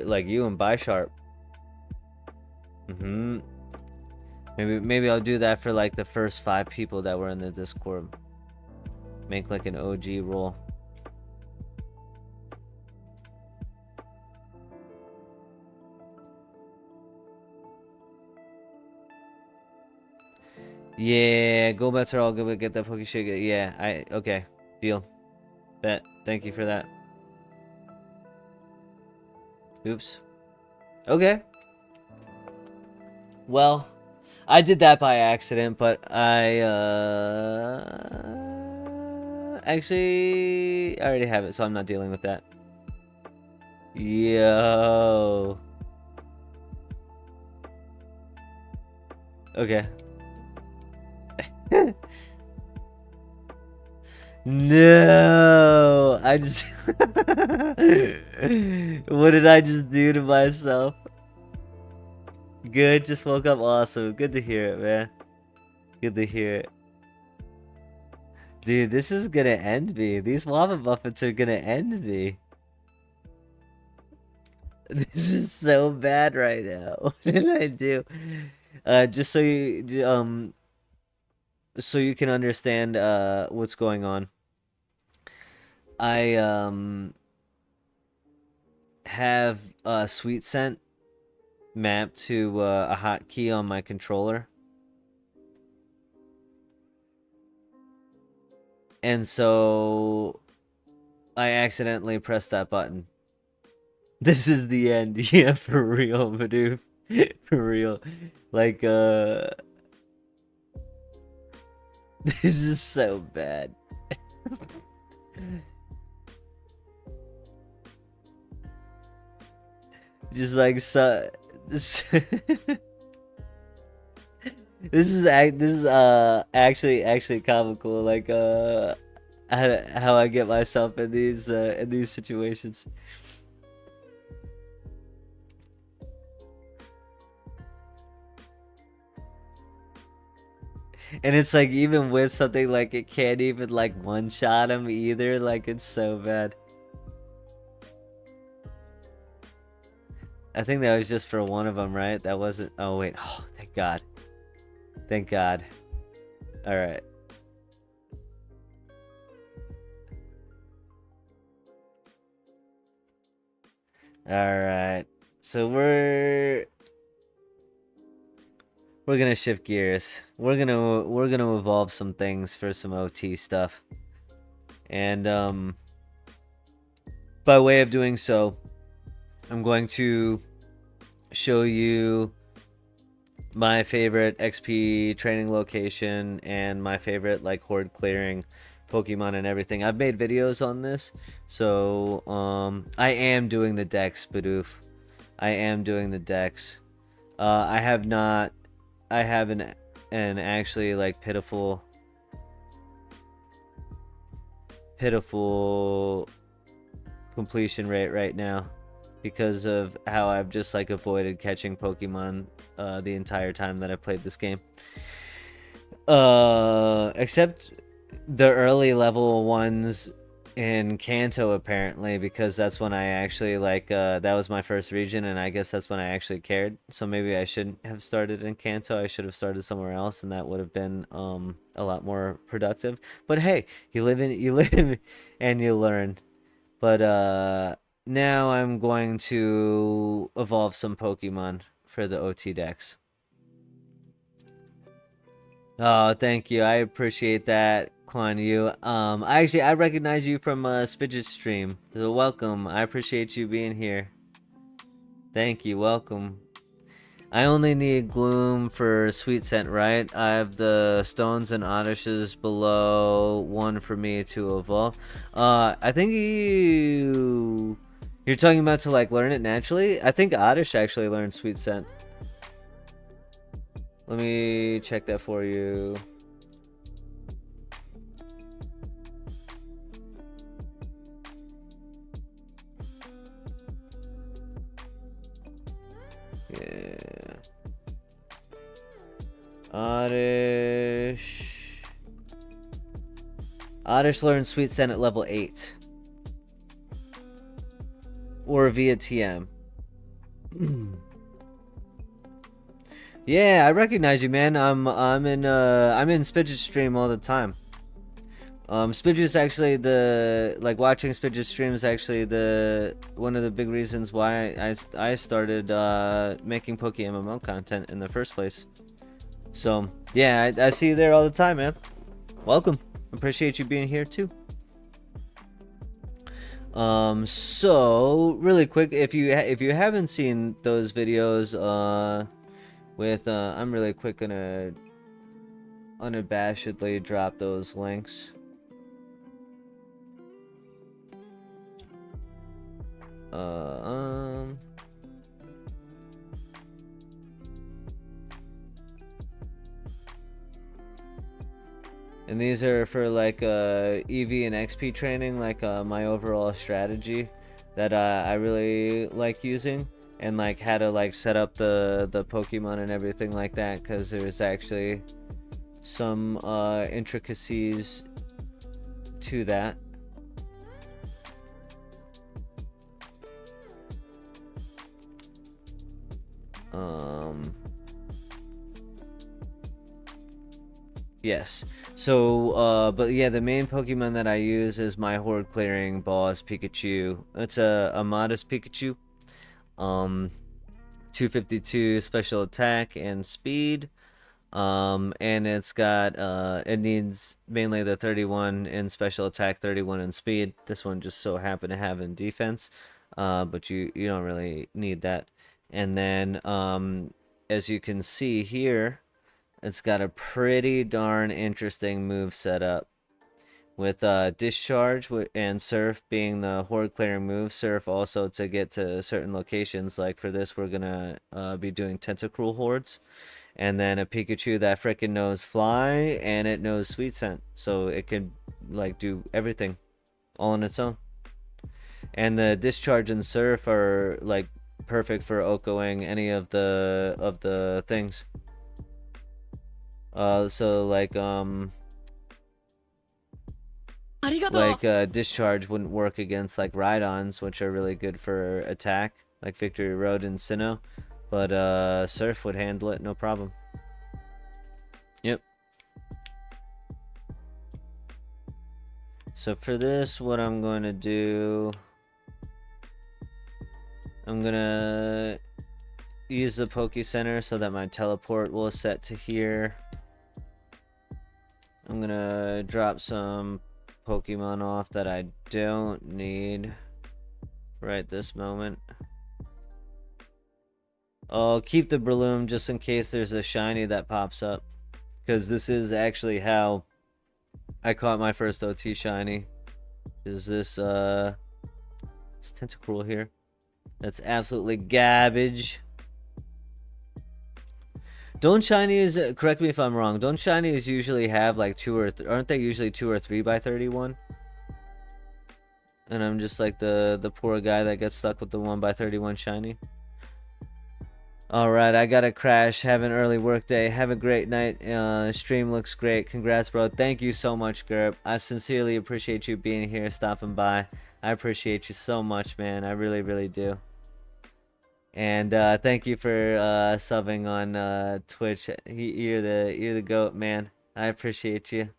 like you and Bisharp. Maybe I'll do that for like the first 5 people that were in the Discord. Make like an OG roll. Yeah, go better. I'll go get that Pokeshake. Yeah, okay. Deal. Bet. Thank you for that. Oops. Okay. Well, I did that by accident, but actually, I already have it, so I'm not dealing with that. Yo. Okay. No, I just what did I just do to myself? Good, just woke up. Awesome. Good to hear it, man. Good to hear it. Dude, this is gonna end me. These lava buffets are gonna end me. This is so bad right now. What did I do? Just so you so you can understand what's going on. I have a sweet scent mapped to a hotkey on my controller. And so I accidentally pressed that button. This is the end. Yeah, for real, Badoo. For real. Like, this is so bad. Just like, so... This this is actually comical, like how I get myself in these situations. And it's like, even with something like, it can't even like one shot him either, like it's so bad. I think that was just for one of them, right? That wasn't. Oh wait. Oh, thank God. Thank God. All right. All right. So we're gonna shift gears. We're gonna evolve some things for some OT stuff. And by way of doing so, I'm going to show you my favorite XP training location and my favorite like horde clearing Pokemon and everything. I've made videos on this, so I am doing the dex, Bidoof. I am doing the dex. I have an actually like pitiful completion rate right now, because of how I've just like avoided catching Pokemon the entire time that I played this game. Except the early level ones in Kanto, apparently, because that's when I actually like that was my first region, and I guess that's when I actually cared. So maybe I shouldn't have started in Kanto. I should have started somewhere else, and that would have been a lot more productive. But hey, you live and you learn. But now I'm going to evolve some Pokemon for the OT Dex. Oh, thank you. I appreciate that, Quan Yu. I recognize you from Spidget's stream. So welcome. I appreciate you being here. Thank you. Welcome. I only need Gloom for Sweet Scent, right? I have the Stones and Oddishes below 1 for me to evolve. I think you're talking about to like learn it naturally. I think Oddish actually learned Sweet Scent. Let me check that for you. Yeah. Oddish learned Sweet Scent at level 8. Or via TM. Yeah, I recognize you, man. I'm in Spidget's stream all the time. Spidget's actually watching Spidget's stream is actually the one of the big reasons why I started making PokéMMO content in the first place. So yeah, I see you there all the time, man. Welcome. Appreciate you being here too. So really quick, if you haven't seen those videos, I'm really quick gonna unabashedly drop those links. And these are for like EV and XP training, like my overall strategy that I really like using, and like how to like set up the Pokemon and everything like that, because there's actually some intricacies to that. Yes. So, but yeah, the main Pokemon that I use is my horde clearing boss Pikachu. It's a modest Pikachu. 252 special attack and speed. And it's got it needs mainly the 31 in special attack, 31 in speed. This one just so happened to have in defense, but you don't really need that. And then as you can see here, it's got a pretty darn interesting move set up with discharge and surf being the horde clearing move. Surf also to get to certain locations. Like for this, we're gonna be doing tentacruel hordes. And then a Pikachu that frickin' knows fly and it knows sweet scent, so it can like do everything all on its own. And the discharge and surf are like perfect for Okoing any of the things. So like discharge wouldn't work against like Rhydons, which are really good for attack, like Victory Road and Sinnoh. But surf would handle it no problem. Yep. So for this, what I'm going to do, I'm gonna use the Poke Center so that my teleport will set to here. I'm gonna drop some Pokemon off that I don't need right this moment. I'll keep the Breloom just in case there's a shiny that pops up, because this is actually how I caught my first OT shiny. Is this it's Tentacruel here. That's absolutely garbage. Don't shinies, correct me if I'm wrong, don't shinies usually have like aren't they usually 2 or 3 by 31? And I'm just like the poor guy that gets stuck with the 1 by 31 shiny. Alright, I gotta crash. Have an early work day. Have a great night. Stream looks great. Congrats, bro. Thank you so much, Gerb. I sincerely appreciate you being here, stopping by. I appreciate you so much, man. I really, really do. And thank you for subbing on Twitch. You're the GOAT, man. I appreciate you.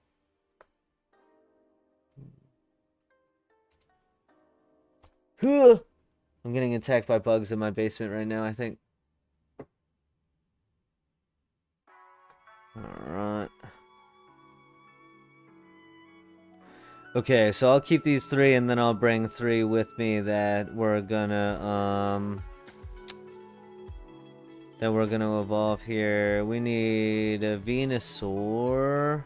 I'm getting attacked by bugs in my basement right now, I think. Alright. Okay, so I'll keep these 3 and then I'll bring 3 with me that we're gonna evolve here. We need a Venusaur.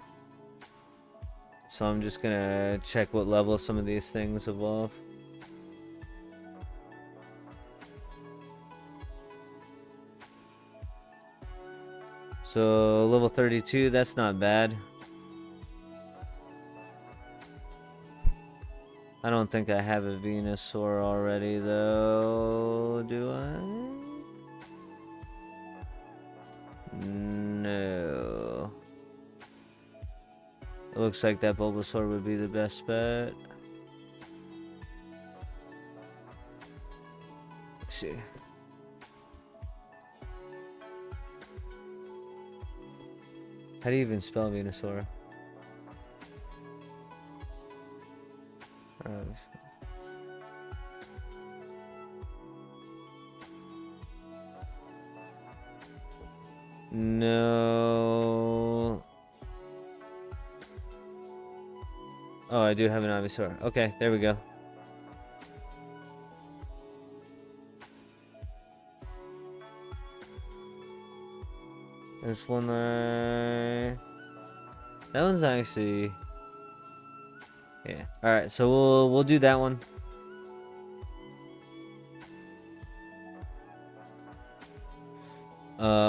So I'm just gonna check what level some of these things evolve. So level 32, that's not bad. I don't think I have a Venusaur already though, do I? No. It looks like that Bulbasaur would be the best bet. Let's see. How do you even spell Venusaur? No. Oh, I do have an Ivysaur. Okay, there we go. This one, that one's actually, yeah. All right, so we'll do that one.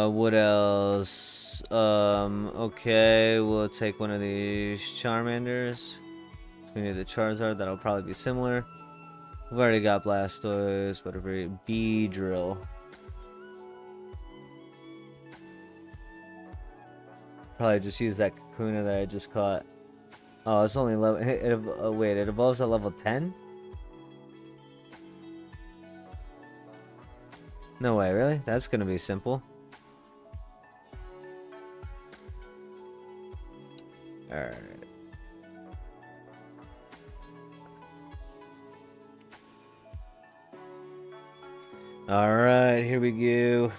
What else? Okay, we'll take one of these Charmanders. We need the Charizard. That'll probably be similar. We've already got Blastoise, whatever. Beedrill. Probably just use that Kakuna that I just caught. Oh, it's only level. Wait, it evolves at level 10? No way, really? That's gonna be simple. Alright. Alright, here we go.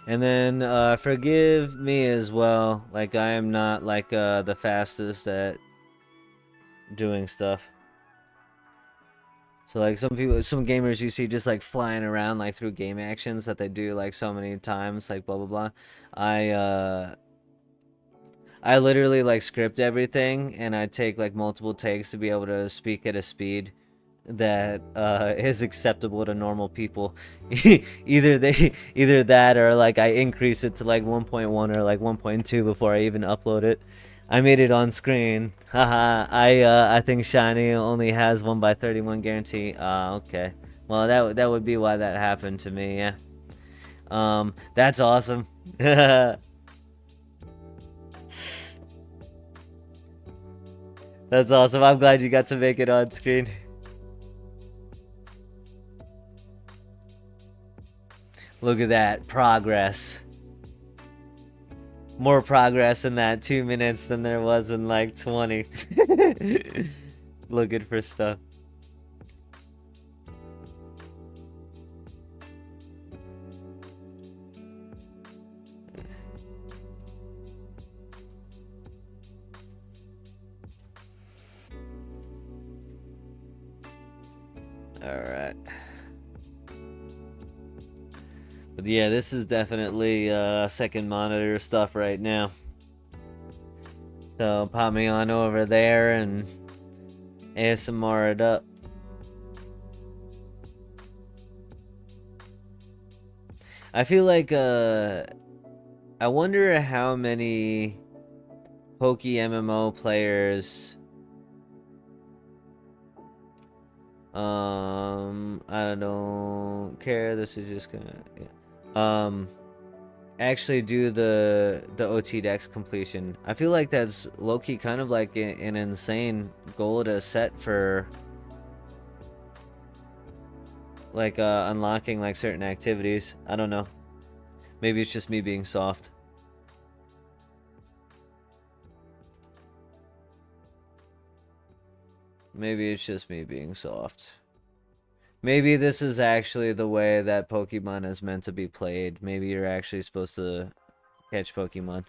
And then, forgive me as well. Like, I am not, like, the fastest at doing stuff. So, like, some gamers you see just, like, flying around, like, through game actions that they do, like, so many times, like, blah, blah, blah. I literally, like, script everything, and I take, like, multiple takes to be able to speak at a speed that is acceptable to normal people. either that or like I increase it to like 1.1 or like 1.2 before I even upload it. I made it on screen. Haha. I think Shiny only has 1/31 guarantee. Okay. Well, that would be why that happened to me. Yeah. That's awesome. That's awesome. I'm glad you got to make it on screen. Look at that progress. More progress in that 2 minutes than there was in like 20. Looking for stuff. Alright. But yeah, this is definitely second monitor stuff right now. So pop me on over there and ASMR it up. I feel like I wonder how many PokéMMO players I don't care. This is just gonna actually do the OT Dex completion. I feel like that's low-key kind of like an insane goal to set for like unlocking like certain activities. I don't know. Maybe it's just me being soft. Maybe it's just me being soft. Maybe this is actually the way that Pokemon is meant to be played. Maybe you're actually supposed to catch Pokemon.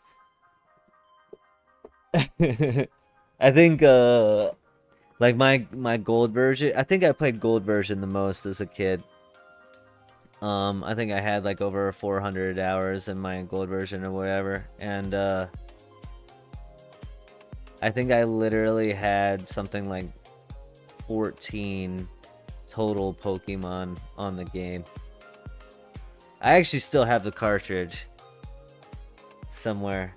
I think like my gold version, I think I played gold version the most as a kid. I think I had like over 400 hours in my gold version or whatever, and I think I literally had something like 14 total Pokemon on the game. I actually still have the cartridge somewhere.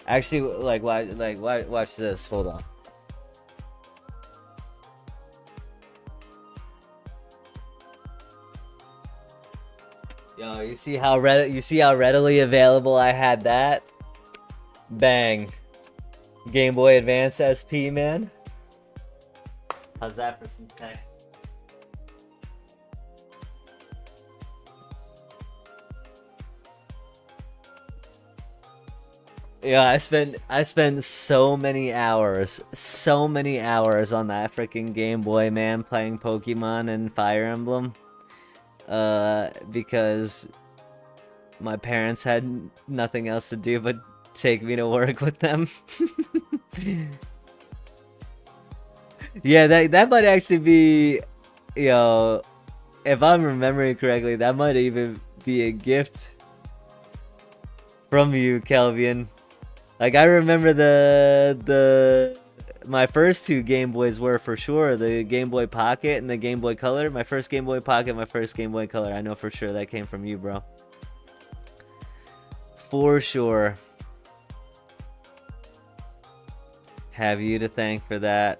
Actually, watch this. Hold on. Yo, you see how readily available I had that? Bang. Game Boy Advance SP, man. How's that for some tech? Yeah, I spent so many hours on that freaking Game Boy, man, playing Pokemon and Fire Emblem. Because my parents had nothing else to do but take me to work with them. Yeah, that might actually be, you know, if I'm remembering correctly, that might even be a gift from you, Kelvin. Like, I remember my first two Game Boys were for sure the Game Boy Pocket and the Game Boy Color. My first Game Boy Pocket, my first Game Boy Color. I know for sure that came from you, bro. For sure. Have you to thank for that.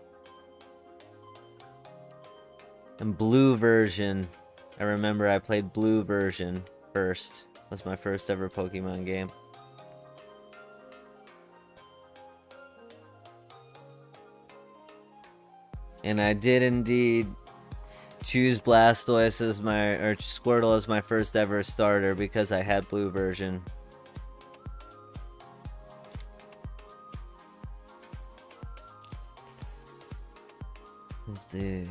And Blue version. I remember I played Blue version first. That was my first ever Pokemon game. And I did indeed choose Blastoise as or Squirtle as my first ever starter because I had Blue version. Let's do.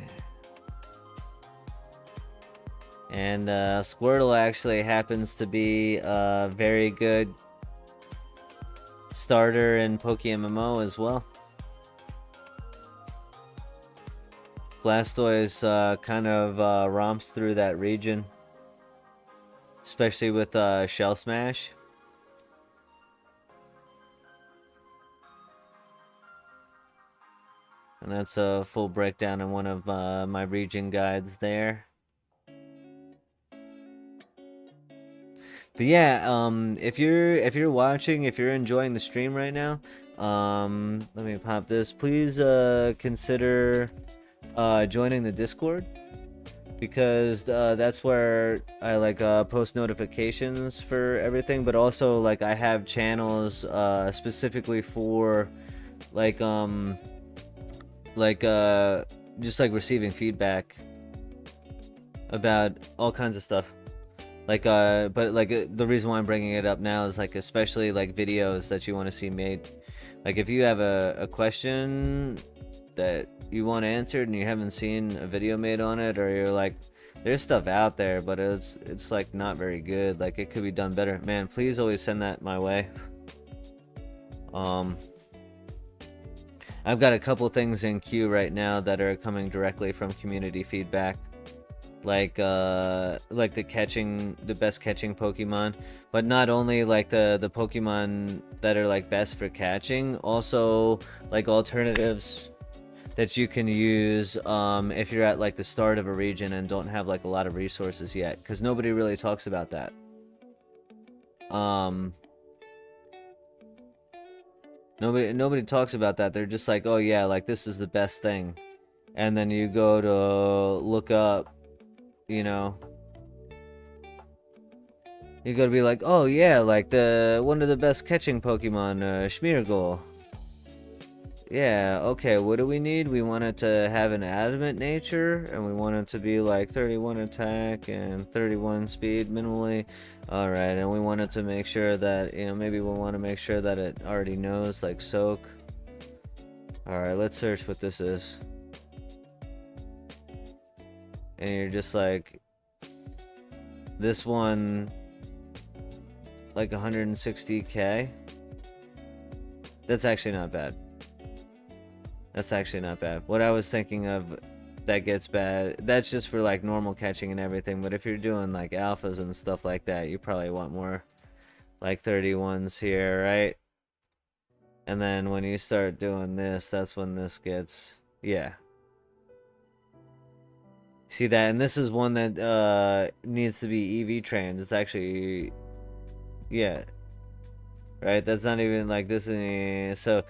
And Squirtle actually happens to be a very good starter in PokéMMO as well. Blastoise kind of romps through that region, especially with Shell Smash. And that's a full breakdown in one of my region guides there. But yeah, if you're watching, if you're enjoying the stream right now, let me pop this. Please consider joining the Discord, because that's where I like post notifications for everything, but also like I have channels specifically for like just like receiving feedback about all kinds of stuff. Like but like the reason why I'm bringing it up now is like especially like videos that you want to see made. Like if you have a question that you want answered and you haven't seen a video made on it, or you're like, there's stuff out there but it's like not very good, like it could be done better, man, please always send that my way. I've got a couple things in queue right now that are coming directly from community feedback, like the best catching Pokemon, but not only like the Pokemon that are like best for catching, also like alternatives that you can use if you're at like the start of a region and don't have like a lot of resources yet, because nobody really talks about that. Nobody talks about that. They're just like, oh yeah, like this is the best thing, and then you go to look up, you know, you gotta be like, oh yeah, like one of the best catching Pokemon, Shmeaty. Yeah, okay, what do we need? We want it to have an adamant nature, and we want it to be like 31 attack and 31 speed minimally. Alright, and we want it to make sure that, you know, maybe we'll want to make sure that it already knows, like soak. Alright, let's search what this is. And you're just like, this one, like 160k? That's actually not bad. That's actually not bad. What I was thinking of that gets bad, that's just for like normal catching and everything, but if you're doing like alphas and stuff like that, you probably want more like 31s here, right? And then when you start doing this, that's when this gets, yeah. See that? And this is one that needs to be EV trained. It's actually, yeah. Right? That's not even like this is, so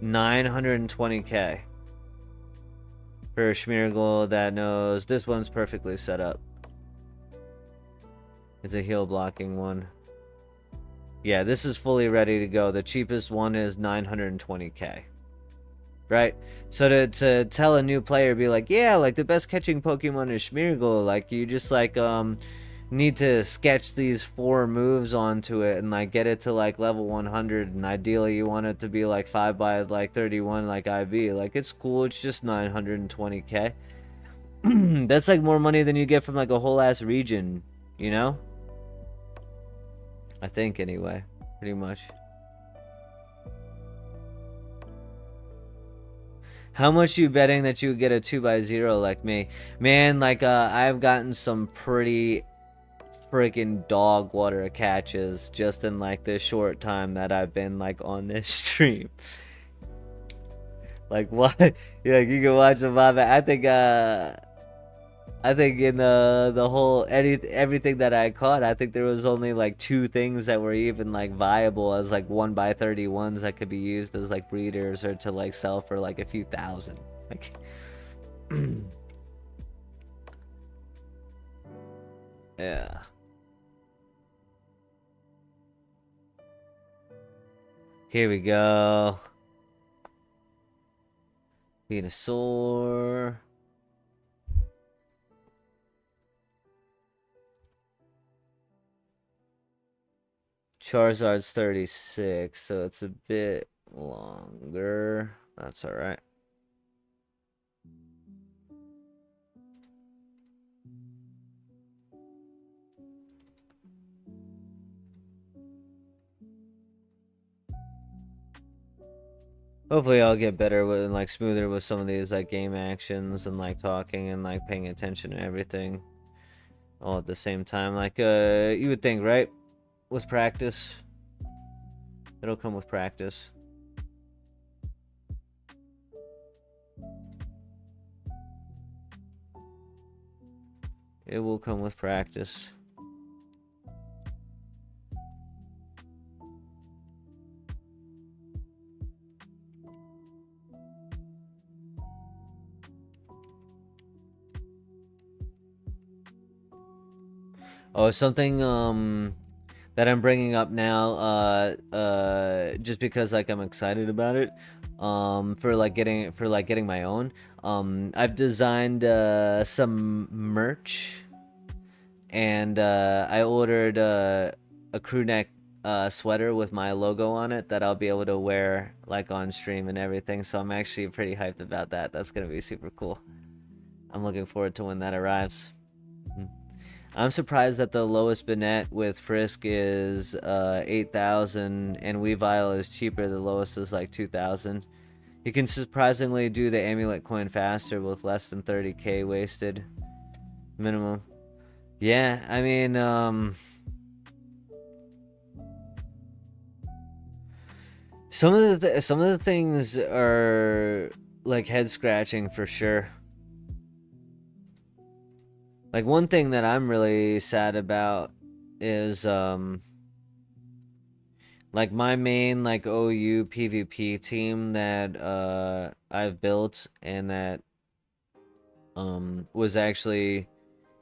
920k for a Shmeaty that knows this one's perfectly set up. It's a heal blocking one. Yeah, this is fully ready to go. The cheapest one is 920k. Right? So to tell a new player, be like, yeah, like the best catching Pokemon is Shmeaty, like you just like need to sketch these 4 moves onto it and like get it to like level 100, and ideally you want it to be like 5 by like 31 like IB. Like, it's cool, it's just 920k. That's like more money than you get from like a whole ass region, you know? I think anyway, pretty much. How much you betting that you would get a 2x0 like me? Man, like I've gotten some pretty freaking dog water catches just in like this short time that I've been like on this stream. Like, what? Yeah, you can watch them. I think in the whole everything that I caught, I think there was only like 2 things that were even like viable as like 1x31s that could be used as like breeders or to like sell for like a few thousand. Like, yeah. Here we go. Venusaur. Charizard's 36, so it's a bit longer. That's alright. Hopefully I'll get better with and like smoother with some of these like game actions and like talking and like paying attention to everything all at the same time. Like you would think, right? With practice. It'll come with practice. It will come with practice. Oh, something that I'm bringing up now just because like I'm excited about it for getting my own. I've designed some merch, and I ordered a crew neck sweater with my logo on it that I'll be able to wear like on stream and everything, so I'm actually pretty hyped about that. That's gonna be super cool. I'm looking forward to when that arrives. I'm surprised that the lowest Banette with Frisk is 8,000 and Weavile is cheaper. The lowest is like 2,000. You can surprisingly do the amulet coin faster with less than 30k wasted minimum. Yeah, I mean, some of the things are like head scratching for sure. Like, one thing that I'm really sad about is like my main like OU PvP team that I've built and that was actually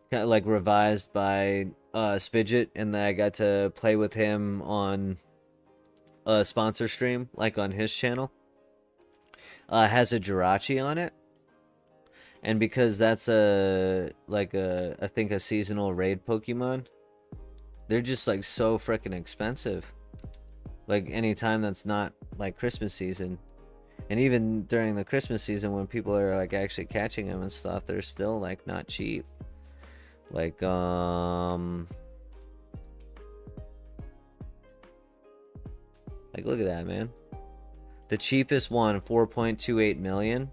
kind of like revised by Spidget, and that I got to play with him on a sponsor stream like on his channel. Has a Jirachi on it. And because that's I think a seasonal raid Pokemon, they're just like so freaking expensive. Like anytime that's not like Christmas season. And even during the Christmas season when people are like actually catching them and stuff, they're still like not cheap. Like look at that, man. The cheapest one, 4.28 million.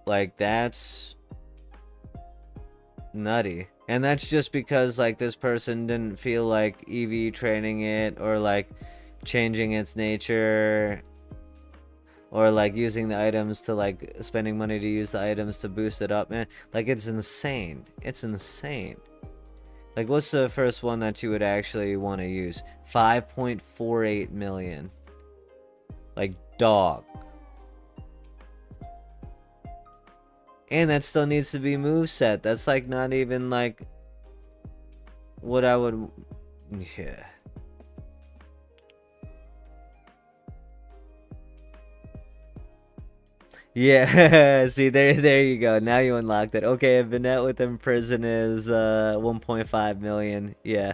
Like, that's nutty. And that's just because like this person didn't feel like EV training it, or like changing its nature, or like using the items to like spending money to use the items to boost it up, man. Like, it's insane. It's insane. Like, what's the first one that you would actually want to use? 5.48 million. Like, dog. And that still needs to be moveset. That's like not even like what I would. Yeah. Yeah, see there you go. Now you unlocked it. Okay, a Vanette within prison is 1.5 million. Yeah.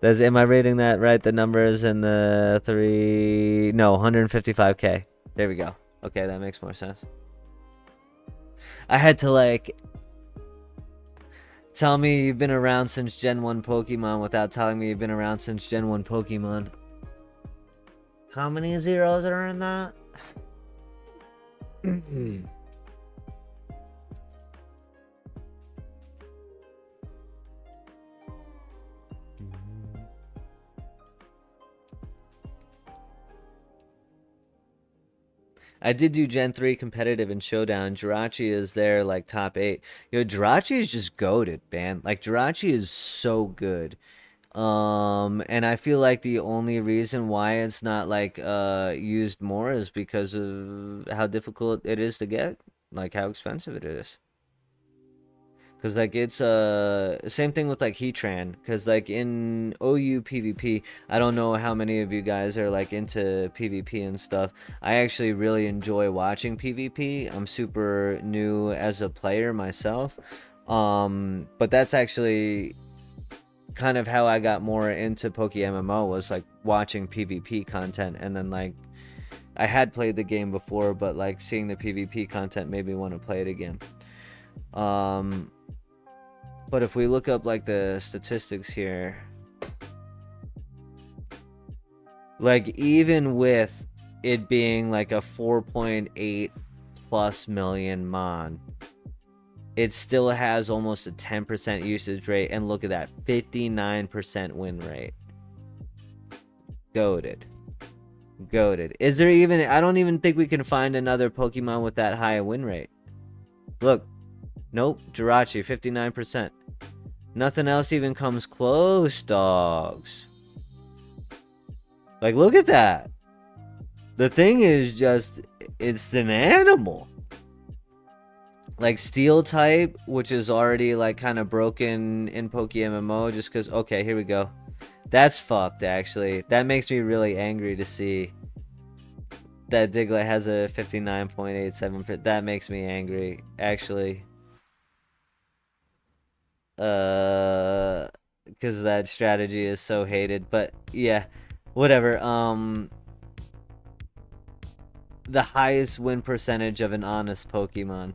That's am I reading that right? The numbers in the 155k. There we go. Okay, that makes more sense. I had to like tell me you've been around since Gen 1 Pokemon without telling me you've been around since Gen 1 Pokemon. How many zeros are in that? I did do Gen 3 competitive in Showdown. Jirachi is there like top 8. Yo, Jirachi is just goated, man. Like Jirachi is so good. And I feel like the only reason why it's not like used more is because of how difficult it is to get, like how expensive it is. Cause like it's same thing with like Heatran. Cause like in OU PvP, I don't know how many of you guys are like into PvP and stuff. I actually really enjoy watching PvP. I'm super new as a player myself. But that's actually kind of how I got more into PokéMMO was like watching PvP content, and then like I had played the game before, but like seeing the PvP content made me want to play it again. Um, but if we look up like the statistics here, like even with it being like a 4.8 plus million mon, it still has almost a 10% usage rate, and look at that, 59% win rate. Goated. Goated. Is there even... I don't even think we can find another Pokemon with that high a win rate. Look. Nope. Jirachi, 59%. Nothing else even comes close, dogs. Like, look at that. The thing is just... It's an animal. Like, Steel type, which is already, like, kind of broken in PokéMMO, just because... Okay, here we go. That's fucked, actually. That makes me really angry to see that Diglett has a 59.87%. That makes me angry, actually. Because that strategy is so hated. But yeah, whatever. The highest win percentage of an honest Pokemon.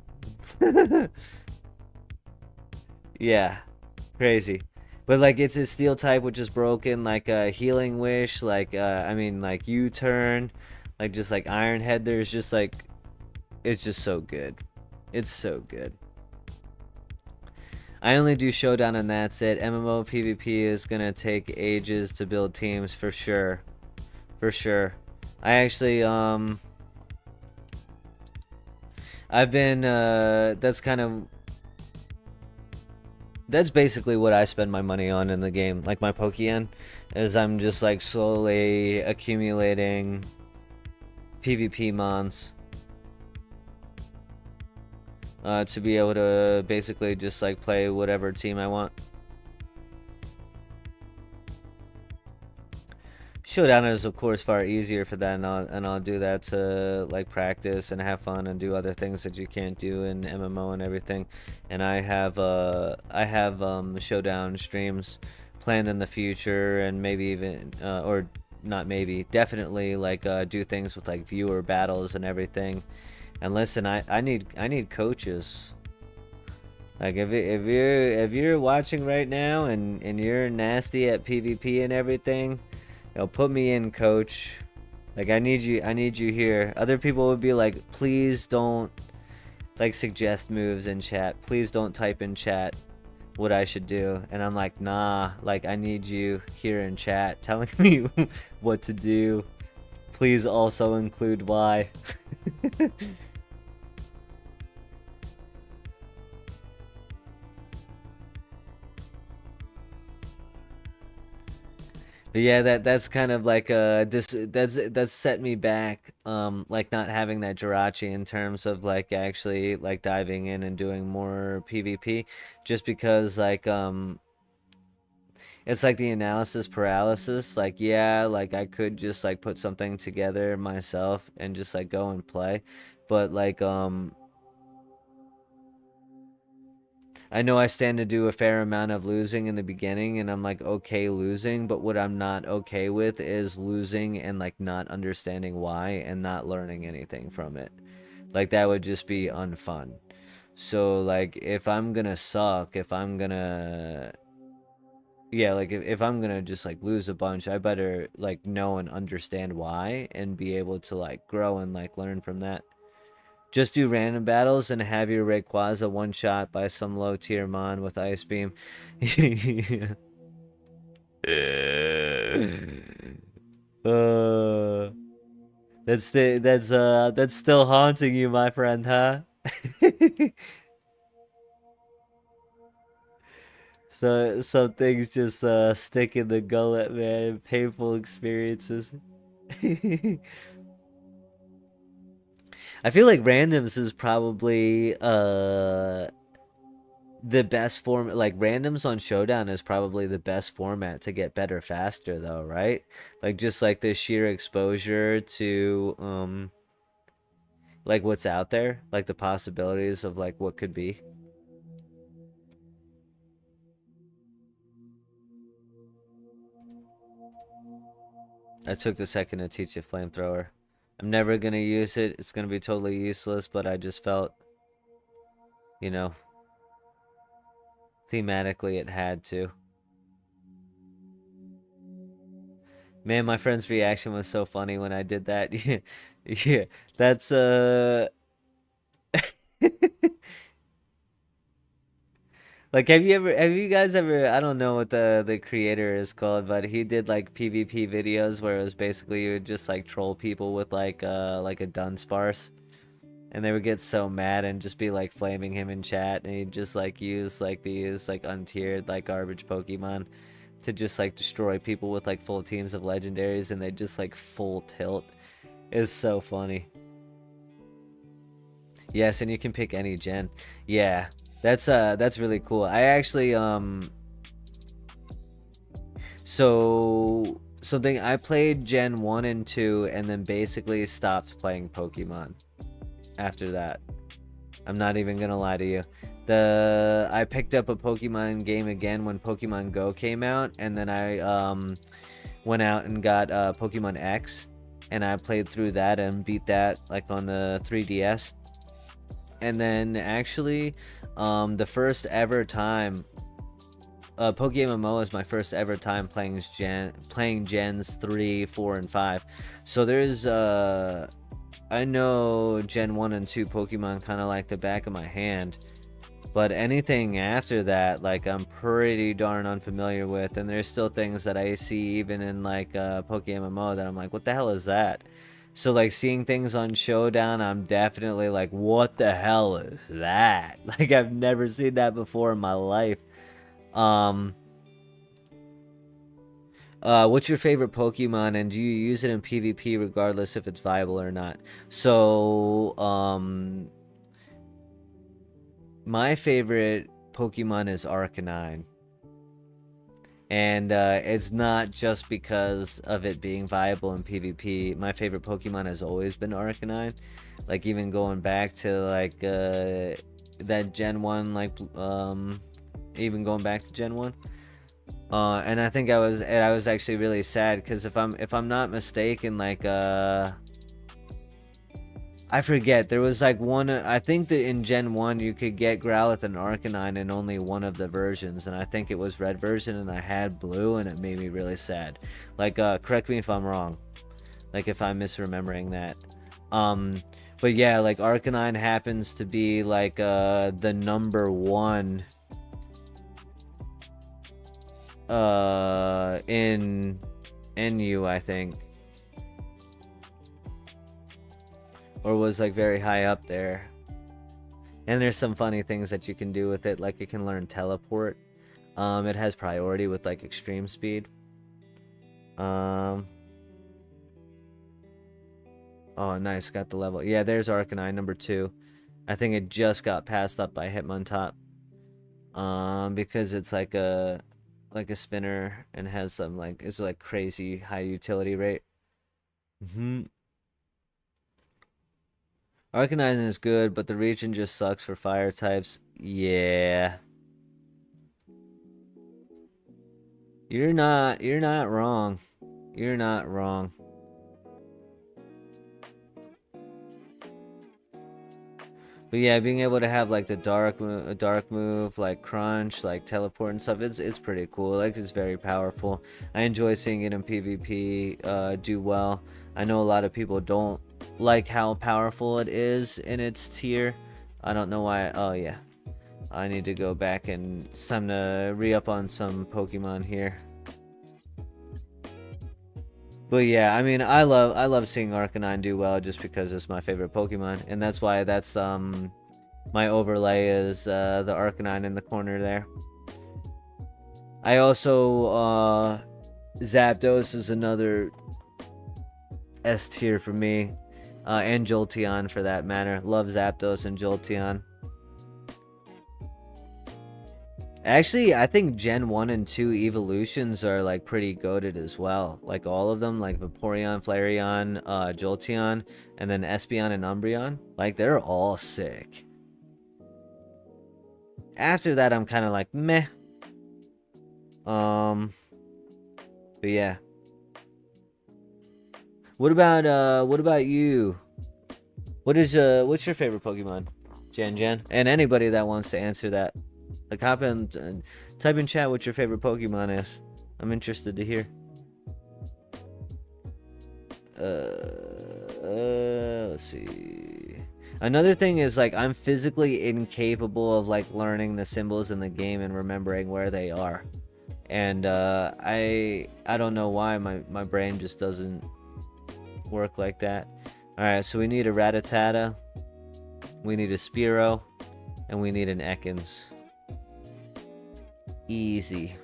Yeah, crazy. But like it's a steel type which is broken, like a healing wish, like I mean like U-turn, like just like Iron Head. There's just like it's just so good. It's so good. I only do Showdown and that's it. MMO PvP is gonna take ages to build teams for sure. For sure. I actually I've been that's basically what I spend my money on in the game. Like my Pokeyen is I'm just like slowly accumulating PvP mons. To be able to basically just like play whatever team I want. Showdown is of course far easier for that, and I'll do that to like practice and have fun and do other things that you can't do in MMO and everything. And I have Showdown streams planned in the future, and maybe even or not maybe, definitely like do things with like viewer battles and everything. And listen, I need coaches. Like if you're watching right now and you're nasty at PvP and everything, put me in, coach. Like I need you here. Other people would be like, please don't like suggest moves in chat. Please don't type in chat what I should do. And I'm like, nah, like I need you here in chat telling me what to do. Please also include why. But yeah, that's kind of like that's set me back, like not having that Jirachi in terms of like actually like diving in and doing more PvP, just because like it's like the analysis paralysis. Like yeah, like I could just like put something together myself and just like go and play, But like I know I stand to do a fair amount of losing in the beginning, and I'm like okay losing, but what I'm not okay with is losing and like not understanding why and not learning anything from it. Like that would just be unfun. So like if I'm gonna suck, if I'm gonna yeah, like if I'm gonna just like lose a bunch, I better like know and understand why and be able to like grow and like learn from that. Just do random battles and have your Rayquaza one shot by some low tier mon with Ice Beam. uh, that's still haunting you, my friend, huh? So some things just stick in the gullet, man. Painful experiences. I feel like randoms is probably the best form. Like randoms on Showdown is probably the best format to get better faster, though, right? Like just like the sheer exposure to like what's out there, like the possibilities of like what could be. I took the second to teach a flamethrower. I'm never gonna use it. It's gonna be totally useless, but I just felt, you know, thematically it had to. Man, my friend's reaction was so funny when I did that. Yeah, yeah. That's like have you guys ever I don't know what the creator is called, but he did like PvP videos where it was basically you would just like troll people with like a Dunsparce. And they would get so mad and just be like flaming him in chat, and he'd just like use like these like untiered like garbage Pokemon to just like destroy people with like full teams of legendaries, and they just like full tilt. It's so funny. Yes, and you can pick any gen. Yeah, that's really cool. I actually so something I played Gen 1 and 2 and then basically stopped playing Pokemon after that. I'm not even gonna lie to you. I picked up a Pokemon game again when Pokemon Go came out, and then I went out and got Pokemon X, and I played through that and beat that like on the 3DS. And then actually, the first ever time, PokéMMO is my first ever time playing gens 3, 4, and 5. So there's I know Gen 1 and 2 Pokemon kind of like the back of my hand. But anything after that, like, I'm pretty darn unfamiliar with. And there's still things that I see even in, like, PokéMMO that I'm like, what the hell is that? So, like, seeing things on Showdown, I'm definitely like, what the hell is that? Like, I've never seen that before in my life. Um, what's your favorite Pokemon, and do you use it in PvP regardless if it's viable or not? So, my favorite Pokemon is Arcanine. And it's not just because of it being viable in PvP. My favorite Pokemon has always been Arcanine. Like, even going back to, like, that Gen 1, like, even going back to Gen 1. And I think I was actually really sad because if I'm not mistaken, like I forget, there was like one, I think that in Gen 1 you could get Growlithe and Arcanine in only one of the versions, and I think it was red version, and I had blue, and it made me really sad. Like correct me if I'm wrong, like if I'm misremembering that. But yeah, like Arcanine happens to be like the number one in NU, I think, or was like very high up there. And there's some funny things that you can do with it, like it can learn teleport. It has priority with like extreme speed. Oh, nice, got the level. Yeah, there's Arcanine number 2. I think it just got passed up by Hitmontop. Because it's like a spinner and has some like it's like crazy high utility rate. Arcanine is good, but the region just sucks for fire types. Yeah. You're not wrong. You're not wrong. But yeah, being able to have like the dark move, like crunch, like teleport and stuff, it's pretty cool. Like it's very powerful. I enjoy seeing it in PvP do well. I know a lot of people don't like how powerful it is in its tier. I don't know why. Oh yeah, I need to go back and it's time to re-up on some Pokemon here. But yeah, I mean, I love seeing Arcanine do well just because it's my favorite Pokemon, and that's why that's my overlay is the Arcanine in the corner there. I also Zapdos is another S tier for me, and Jolteon for that matter. Love Zapdos and Jolteon. Actually, I think Gen 1 and 2 evolutions are like pretty goated as well. Like all of them, like Vaporeon, Flareon, Jolteon, and then Espeon and Umbreon. Like they're all sick. After that, I'm kind of like meh. But yeah. What about you? What's your favorite Pokemon? Jen? And anybody that wants to answer that. Like hop in and type in chat what your favorite Pokemon is. I'm interested to hear. Let's see. Another thing is like I'm physically incapable of like learning the symbols in the game and remembering where they are. And I don't know why my brain just doesn't work like that. Alright, so we need a Rattata, we need a Spearow, and we need an Ekans. Easy.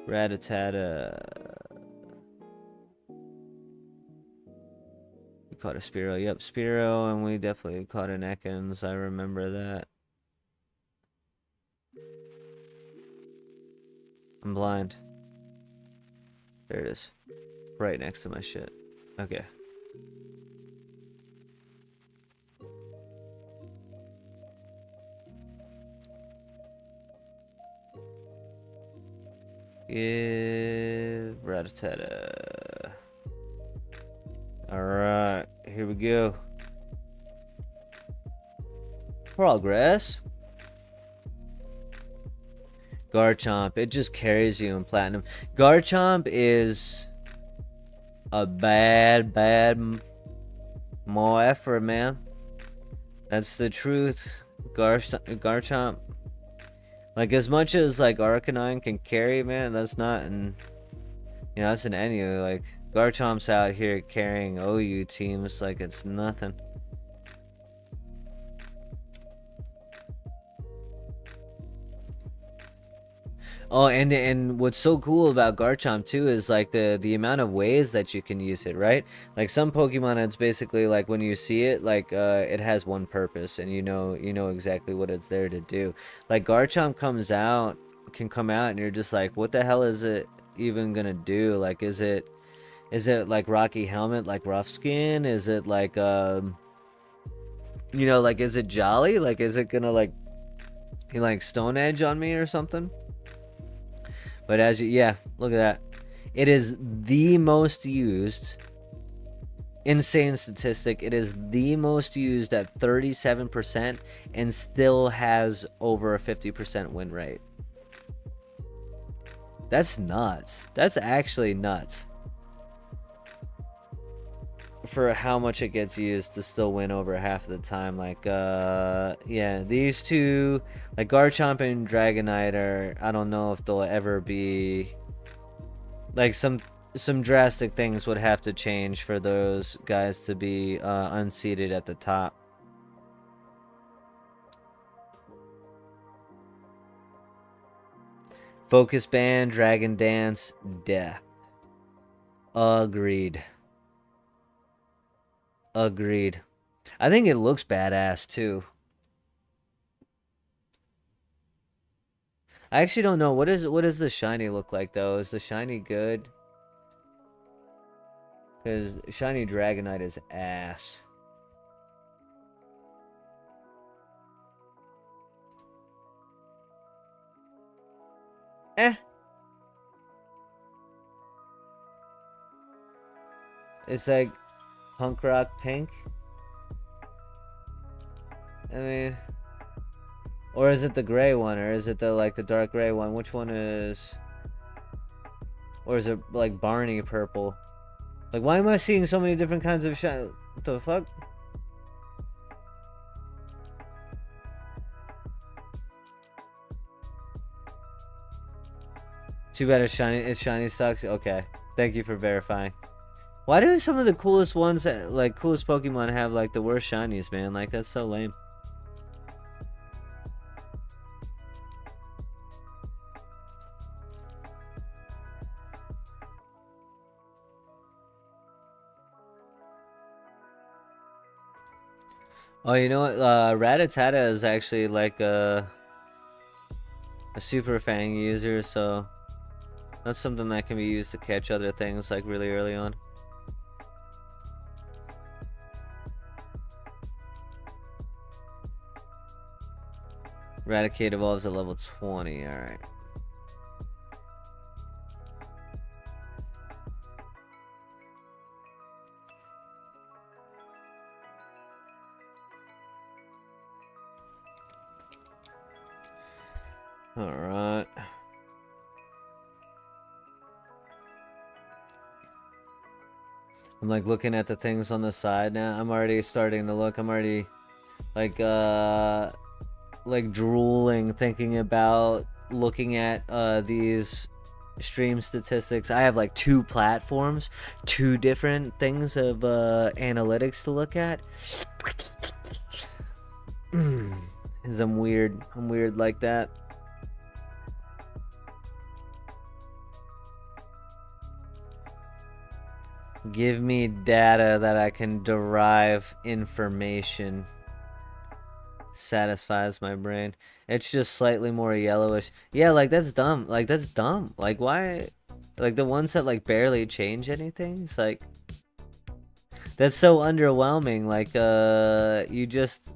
Rattata. We caught a Spearow. Yep, Spearow, and we definitely caught an Ekans. I remember that. I'm blind. There it is. Right next to my shit. Okay. Give Rattata. Alright, here we go. Progress. Garchomp, it just carries you in Platinum. Garchomp is a bad more effort, man. That's the truth. Garchomp, like as much as like Arcanine can carry, man, that's not an, you know, that's an NU. Like Garchomp's out here carrying OU teams like it's nothing. Oh, and what's so cool about Garchomp too is like the amount of ways that you can use it, right? Like some Pokemon, it's basically like when you see it, like it has one purpose, and you know exactly what it's there to do. Like Garchomp can come out, and you're just like, what the hell is it even gonna do? Like, is it like Rocky Helmet, like Rough Skin? Is it like you know, like is it Jolly? Like, is it gonna like Stone Edge on me or something? But as you, yeah, look at that. It is the most used. Insane statistic. It is the most used at 37% and still has over a 50% win rate. That's nuts. That's actually nuts. For how much it gets used to still win over half the time. Like yeah, these two, like Garchomp and Dragonite, are, I don't know if they'll ever be like, some drastic things would have to change for those guys to be unseated at the top. Focus Band, Dragon Dance, death. Agreed. I think it looks badass too. I actually don't know. What does the shiny look like though? Is the shiny good? Because shiny Dragonite is ass. Eh. It's like punk rock pink. I mean, or is it the gray one, or is it the like the dark gray one? Which one is? Or is it like Barney purple? Like, why am I seeing so many different kinds of shiny? What the fuck? Too bad it's shiny sucks. Okay, thank you for verifying. Why do some of the coolest ones, like coolest Pokemon, have like the worst shinies, man? Like, that's so lame. Oh, you know what? Rattata is actually like a Super Fang user, so that's something that can be used to catch other things like really early on. Raticate evolves at level 20, alright. Alright. I'm like looking at the things on the side now. I'm already starting to look. I'm already like drooling thinking about looking at these stream statistics. I have like 2 platforms, 2 different things of analytics to look at. Cause I'm weird like that. Give me data that I can derive information. Satisfies my brain. It's just slightly more yellowish. Yeah, like that's dumb. Like that's dumb. Like why? Like the ones that like barely change anything. It's like that's so underwhelming. Like you just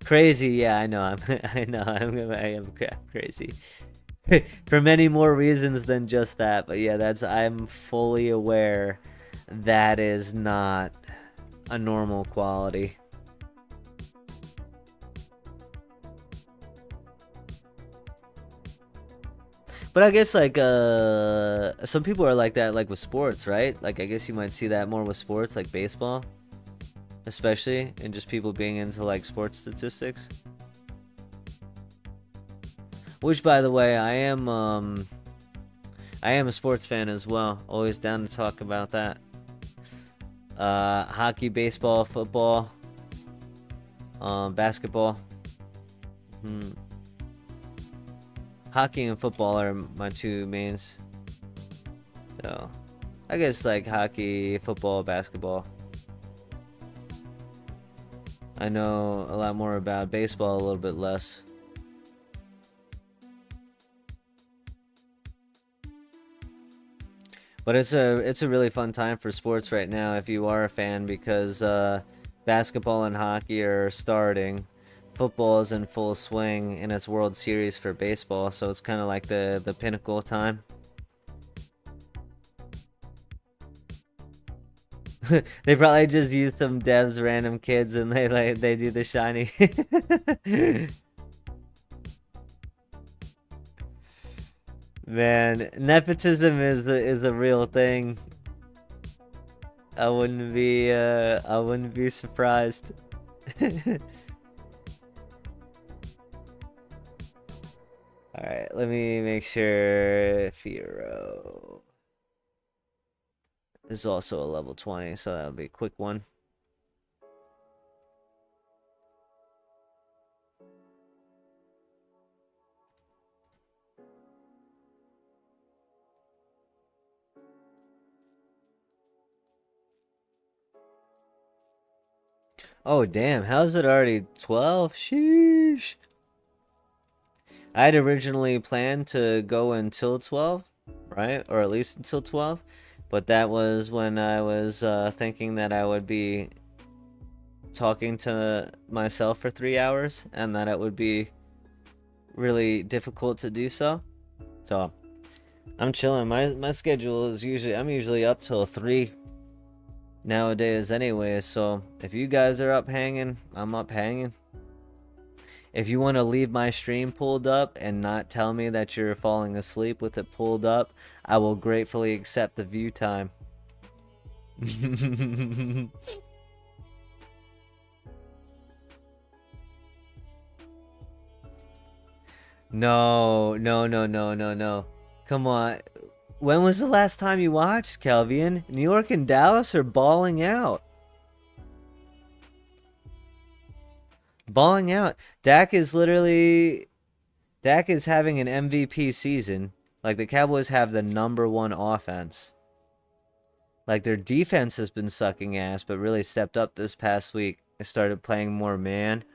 crazy. Yeah, I know. I know. I am crazy. For many more reasons than just that, but yeah, I'm fully aware that is not a normal quality. But I guess like some people are like that like with sports, right? Like I guess you might see that more with sports like baseball, especially, and just people being into like sports statistics. Which, by the way, I am a sports fan as well. Always down to talk about that. Hockey, baseball, football, basketball. Hockey and football are my 2 mains. So, I guess like hockey, football, basketball. I know a lot more about baseball, a little bit less. But it's a really fun time for sports right now if you are a fan, because basketball and hockey are starting. Football is in full swing in its World Series for baseball, so it's kind of like the pinnacle time. They probably just use some devs, random kids, and they do the shiny. Man, nepotism is a real thing. I wouldn't be surprised. Alright, let me make sure Fiero is also a level 20, so that'll be a quick one. Oh damn, how's it already 12? Sheesh. I had originally planned to go until 12, right? Or at least until 12. But that was when I was thinking that I would be talking to myself for 3 hours and that it would be really difficult to do so. So I'm chilling. My schedule is I'm usually up till 3 nowadays anyway. So if you guys are up hanging, I'm up hanging. If you want to leave my stream pulled up and not tell me that you're falling asleep with it pulled up, I will gratefully accept the view time. No, no, no, no, no, no. Come on. When was the last time you watched, Kelvian? New York and Dallas are balling out. Balling out. Dak is having an MVP season. Like, the Cowboys have the #1 offense. Like, their defense has been sucking ass, but really stepped up this past week. They started playing more man,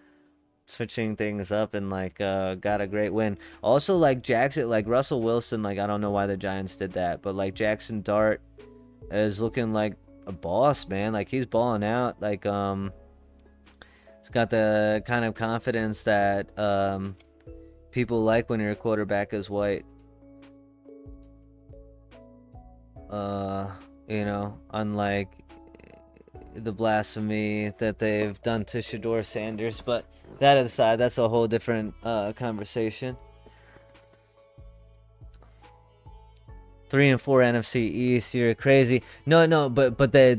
switching things up, and like got a great win. Also, like Russell Wilson, like I don't know why the Giants did that, but like Jackson Dart is looking like a boss, man. Like he's balling out. Like he's got the kind of confidence that people like when your quarterback is white. You know, unlike the blasphemy that they've done to Shador Sanders, but that aside, that's a whole different conversation. 3 and 4 NFC East, you're crazy. No, but the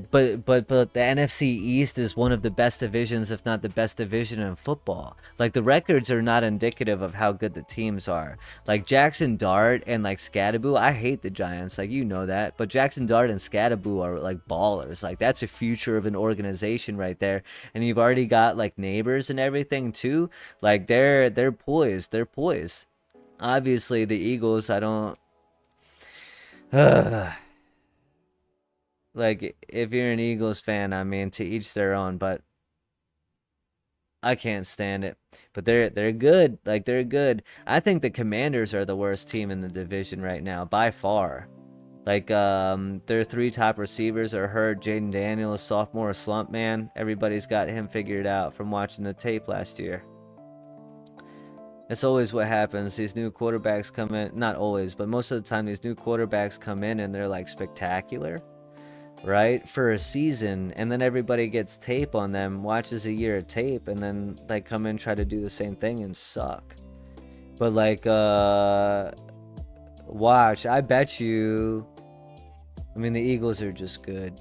NFC East is one of the best divisions, if not the best division in football. Like the records are not indicative of how good the teams are. Like Jackson Dart and like Scadaboo, I hate the Giants, like you know that, but Jackson Dart and Scadaboo are like ballers. Like that's a future of an organization right there. And you've already got like neighbors and everything too. Like they're poised. They're poised. Obviously the Eagles, I don't. Like, if you're an Eagles fan, I mean, to each their own, but I can't stand it. But they're good. Like, they're good. I think the Commanders are the worst team in the division right now, by far. Like, their 3 top receivers are hurt. Jaden Daniels, sophomore slump, man. Everybody's got him figured out from watching the tape last year. It's always what happens. These new quarterbacks come in, not always, but most of the time these new quarterbacks come in and they're like spectacular, right? For a season, and then everybody gets tape on them, watches a year of tape, and then they come in, try to do the same thing and suck. But like, watch, I bet you, I mean, the Eagles are just good.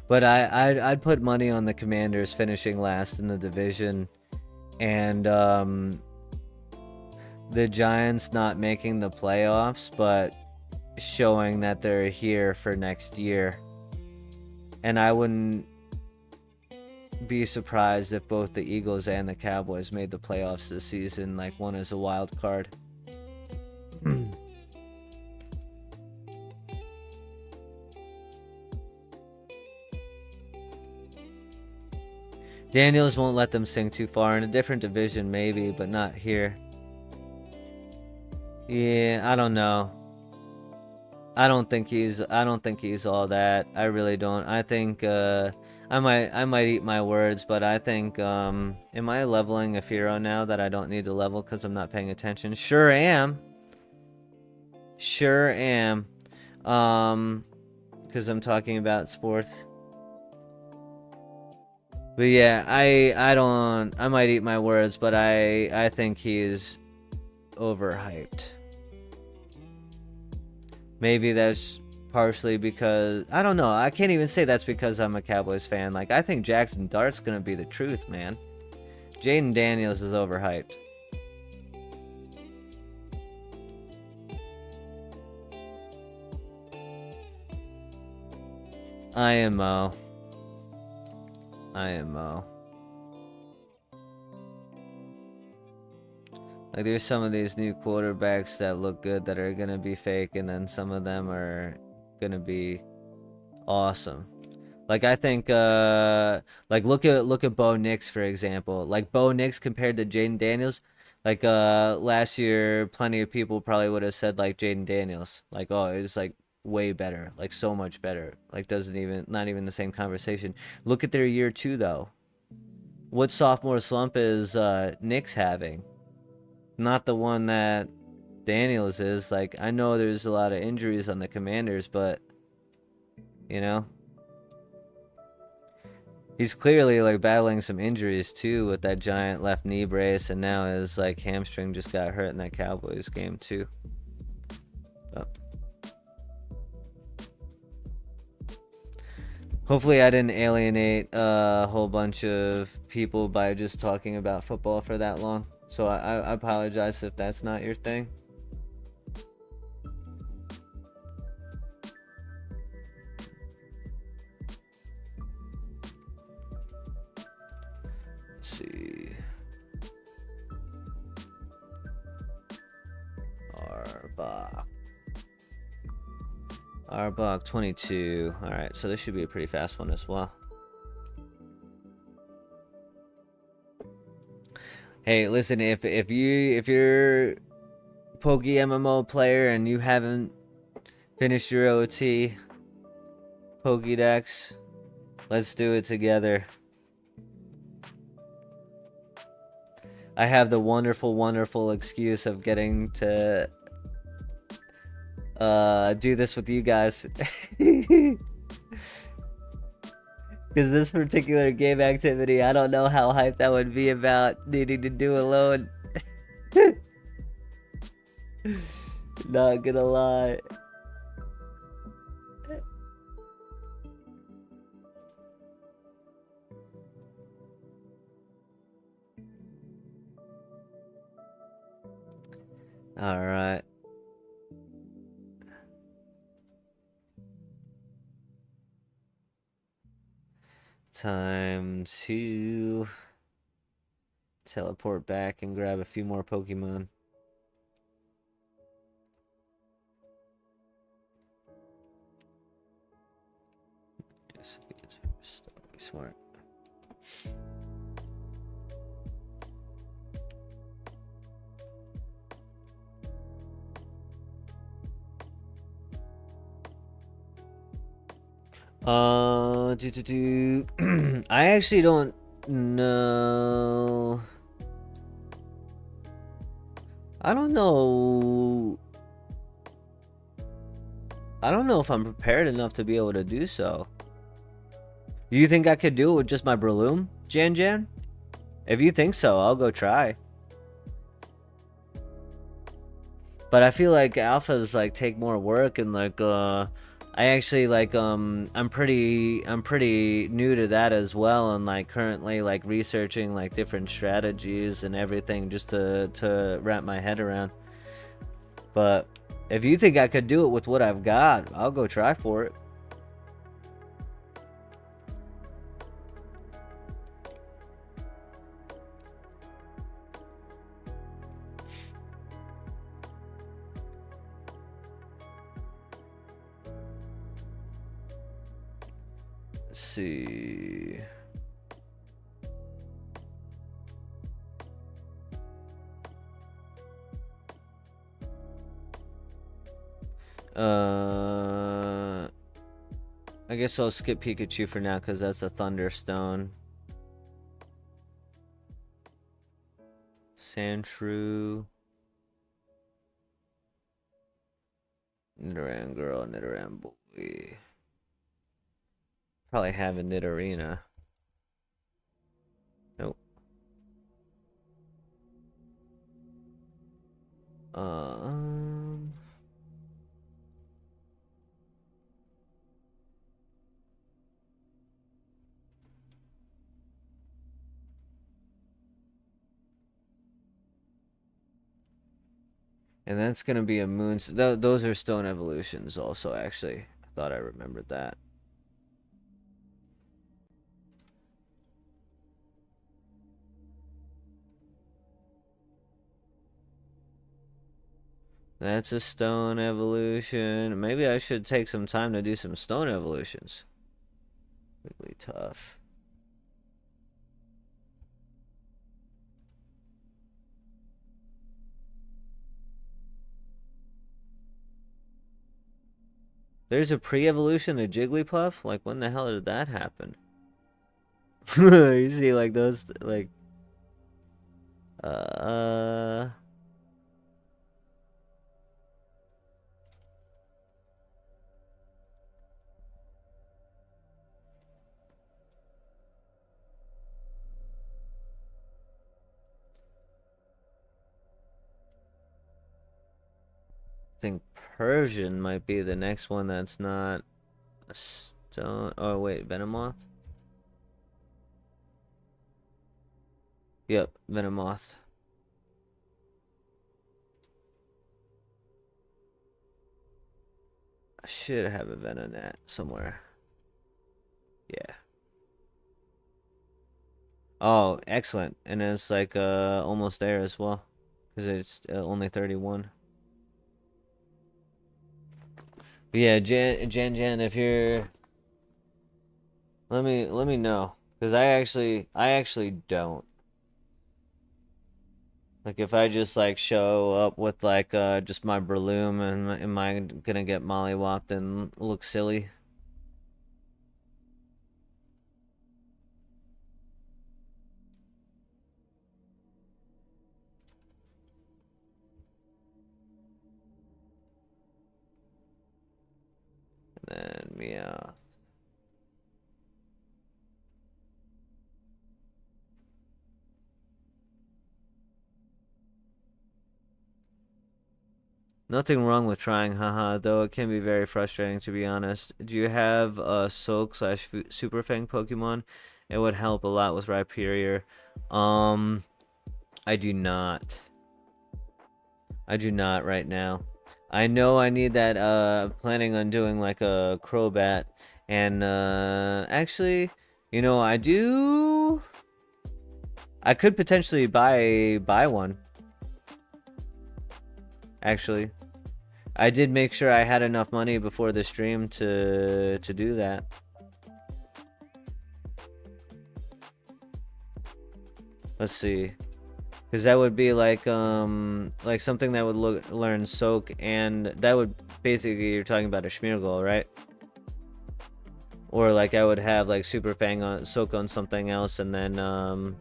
But I'd put money on the Commanders finishing last in the division, and the Giants not making the playoffs, but showing that they're here for next year. And I wouldn't be surprised if both the Eagles and the Cowboys made the playoffs this season, like one as a wild card. Daniels won't let them sink too far. In a different division, maybe, but not here. Yeah, I don't know. I don't think he's all that. I really don't. I think I might eat my words, but I think am I leveling a Firo now that I don't need to level because I'm not paying attention? Sure am. Sure am. Because I'm talking about sports. But yeah, I might eat my words, but I think he's overhyped. Maybe that's partially because, I don't know, I can't even say that's because I'm a Cowboys fan. Like, I think Jackson Dart's gonna be the truth, man. Jaden Daniels is overhyped. IMO. Like, there's some of these new quarterbacks that look good that are gonna be fake, and then some of them are gonna be awesome. Like, I think, like, look at Bo Nix, for example. Like, Bo Nix compared to Jaden Daniels. Like last year, plenty of people probably would have said like Jaden Daniels, like oh it's like way better, like so much better, like doesn't even not even the same conversation. Look at their year two though. What sophomore slump is Nick's having? Not the one that Daniels is. Like I know there's a lot of injuries on the Commanders, but you know. He's clearly like battling some injuries too with that giant left knee brace, and now his like hamstring just got hurt in that Cowboys game too. Oh. Hopefully I didn't alienate a whole bunch of people by just talking about football for that long. So I apologize if that's not your thing. Let's see. Arbok 22. Alright, so this should be a pretty fast one as well. Hey, listen, if you're PokéMMO player and you haven't finished your OT Pokédex, let's do it together. I have the wonderful excuse of getting to do this with you guys. Because this particular game activity, I don't know how hyped I would be about needing to do alone. Not gonna lie. Alright. Time to teleport back and grab a few more Pokemon. Yes, it's smart. I actually don't know. I don't know. I don't know if I'm prepared enough to be able to do so. Do you think I could do it with just my Breloom, Jan? If you think so, I'll go try. But I feel like alphas like take more work, and like I actually like I'm pretty new to that as well, and like currently like researching like different strategies and everything just to wrap my head around. But if you think I could do it with what I've got, I'll go try for it. Let's see. I guess I'll skip Pikachu for now because that's a Thunderstone. Sandshrew. Nidoran girl, Nidoran boy. Probably have a Nidorina. Nope. And that's gonna be a moon. Those are stone evolutions, also. Actually, I thought I remembered that. That's a stone evolution. Maybe I should take some time to do some stone evolutions. Really tough. There's a pre-evolution of Jigglypuff? Like, when the hell did that happen? You see, like, those, like... Uh... I think Persian might be the next one that's not a stone. Oh, wait, Venomoth? Yep, Venomoth. I should have a Venonat somewhere. Yeah. Oh, excellent. And it's like almost there as well. Because it's only 31. But yeah, Jan, if you're... Let me know. Because I actually don't. Like, if I just, like, show up with, like, just my Breloom, and am I gonna get mollywopped and look silly? And then Meowth. Nothing wrong with trying, haha, though it can be very frustrating, to be honest. Do you have a Soak slash Super Fang Pokemon? It would help a lot with Rhyperior. I do not. I do not right now. I know I need that, planning on doing like a Crobat. And, actually, you know, I could potentially buy one. Actually. I did make sure I had enough money before the stream to do that. Let's see. Because that would be like something that would learn Soak, and that would basically, you're talking about a Schmeargle, right? Or like I would have like Super Fang on Soak on something else, and then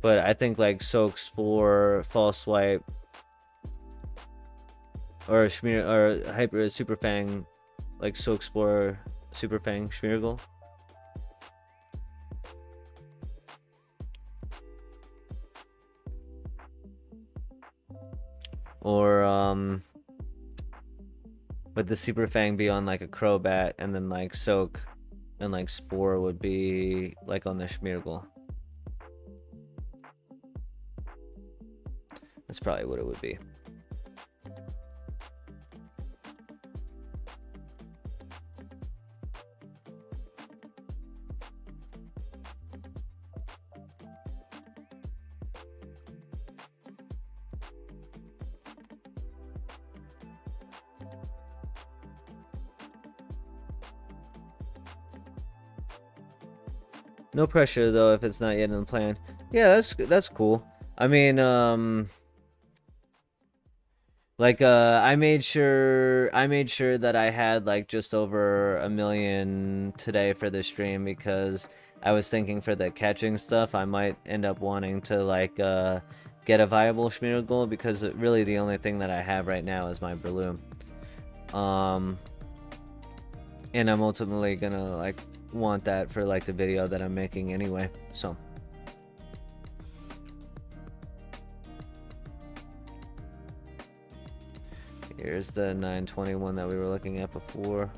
but I think like Soak, Spore, False Swipe, or Hyper Super Fang, like Soak, Spore, Super Fang, Schmeargle. Or would the Super Fang be on like a Crobat, and then like Soak and like Spore would be like on the Schmeargle? That's probably what it would be. No pressure though if it's not yet in the plan. Yeah, that's cool. I mean, like I made sure that I had like just over 1 million today for the stream, because I was thinking for the catching stuff I might end up wanting to like get a viable Schmeargle, because really the only thing that I have right now is my Breloom. And I'm ultimately gonna like want that for like the video that I'm making anyway, so. Here's the 921 that we were looking at before.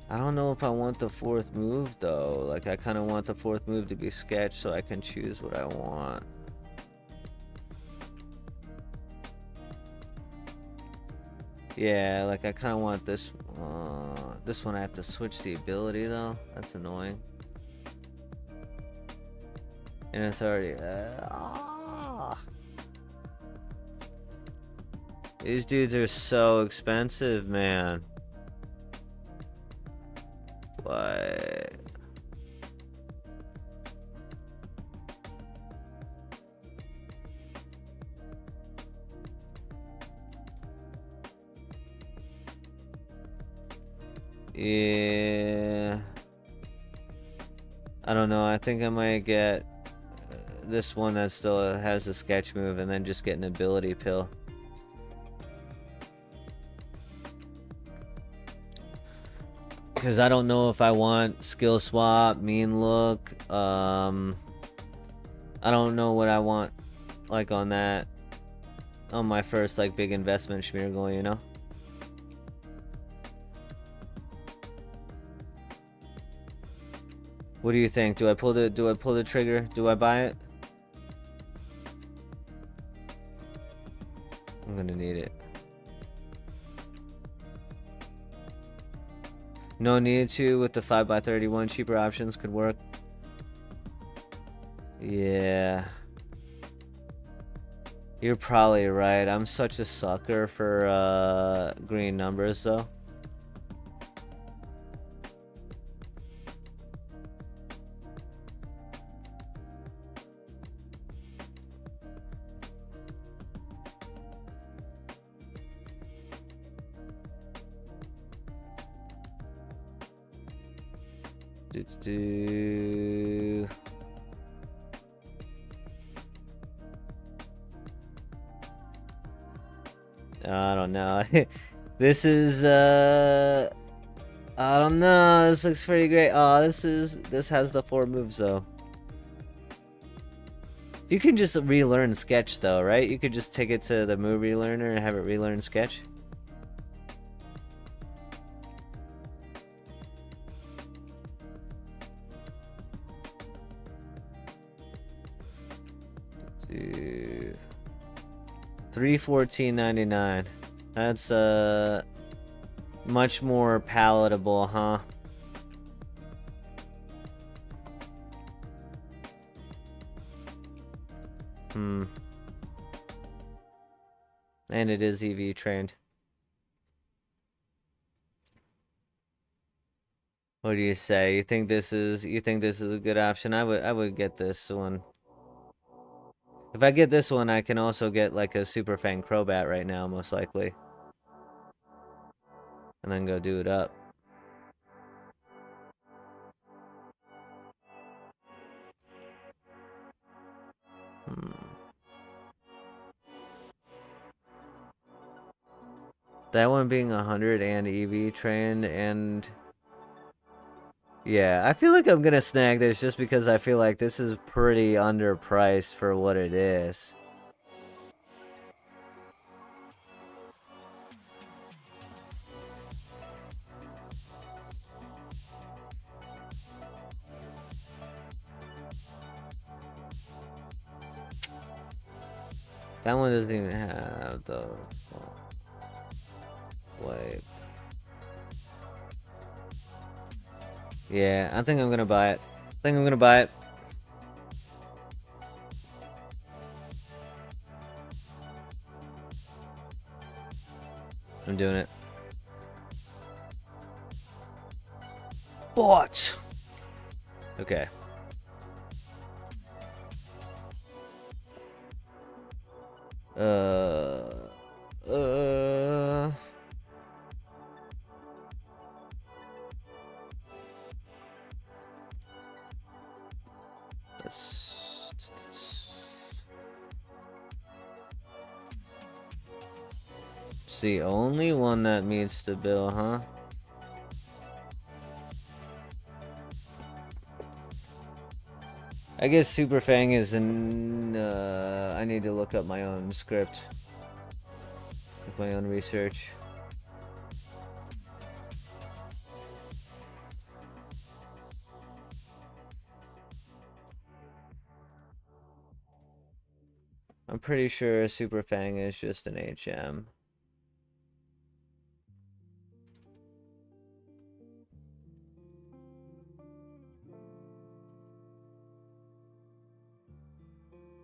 I don't know if I want the 4th move though. Like, I kind of want the 4th move to be sketch so I can choose what I want. Yeah, like I kind of want this one. I have to switch the ability though. That's annoying. And it's already These dudes are so expensive, man. What? Yeah. I don't know. I think I might get this one that still has a sketch move and then just get an ability pill. Because I don't know if I want skill swap, mean look. I don't know what I want like on that. On my first like big investment Shmeaty goal, you know? What do you think? Do I pull the trigger? Do I buy it? I'm gonna need it. No need to with the 5x31. Cheaper options could work. Yeah. You're probably right. I'm such a sucker for green numbers though. I don't know. This is I don't know. This looks pretty great. Oh, this has the 4 moves though. You can just relearn sketch though, right? You could just take it to the move relearner and have it relearn sketch. Dude. $314.99. That's much more palatable, huh? And it is EV trained. What do you say? You think this is a good option? I would get this one. If I get this one, I can also get like a Super Fang Crobat right now, most likely. And then go do it up. That one being 100 and EV trained and... Yeah, I feel like I'm gonna snag this just because I feel like this is pretty underpriced for what it is. That one doesn't even have the... Wait. Yeah, I think I'm gonna buy it. I'm doing it. Bought! Okay. It's the only one that meets the bill, huh? I guess Super Fang is in, I need to look up my own script. Like my own research. I'm pretty sure Super Fang is just an HM.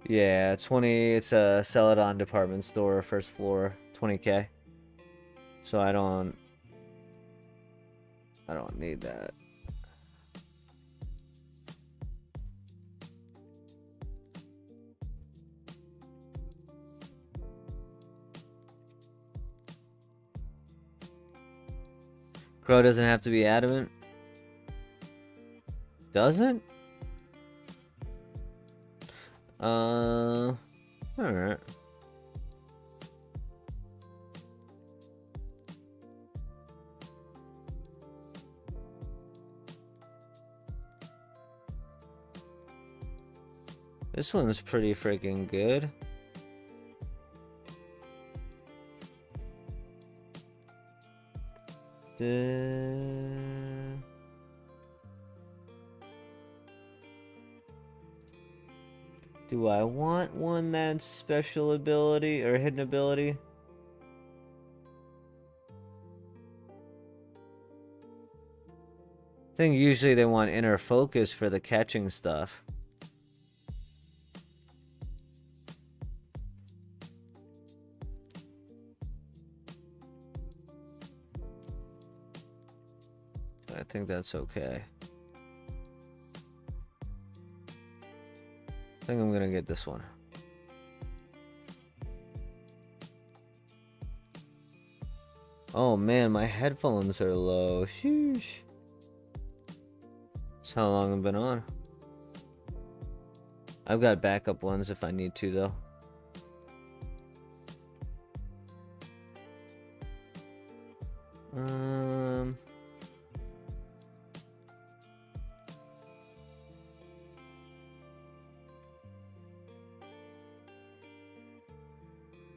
Yeah, 20, it's a Celadon department store, first floor, 20K. So I don't need that. Crow doesn't have to be adamant. Doesn't? Alright. This one's pretty freaking good. Do I want one that's special ability or hidden ability? I think usually they want inner focus for the catching stuff. I think that's okay. I think I'm gonna get this one. Oh man, my headphones are low. Sheesh. That's how long I've been on. I've got backup ones if I need to, though.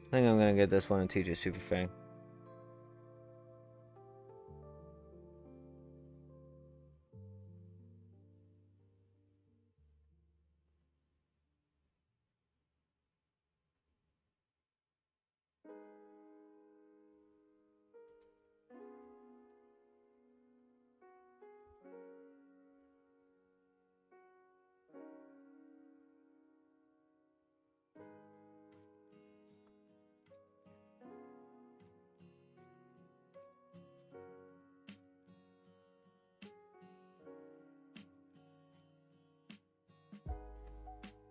I think I'm gonna get this one and teach it Super Fang.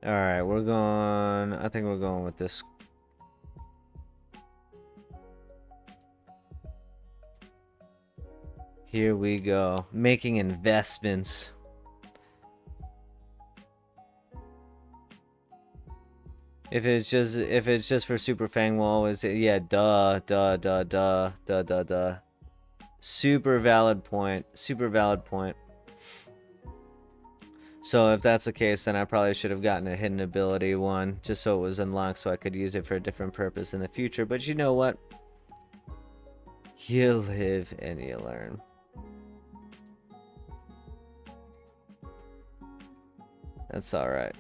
Alright, we're going... I think we're going with this. Here we go. Making investments. If it's just for Super Fang, we'll always say, yeah, duh. Super valid point. Super valid point. So if that's the case, then I probably should have gotten a hidden ability one, just so it was unlocked so I could use it for a different purpose in the future. But you know what? You live and you learn. That's alright.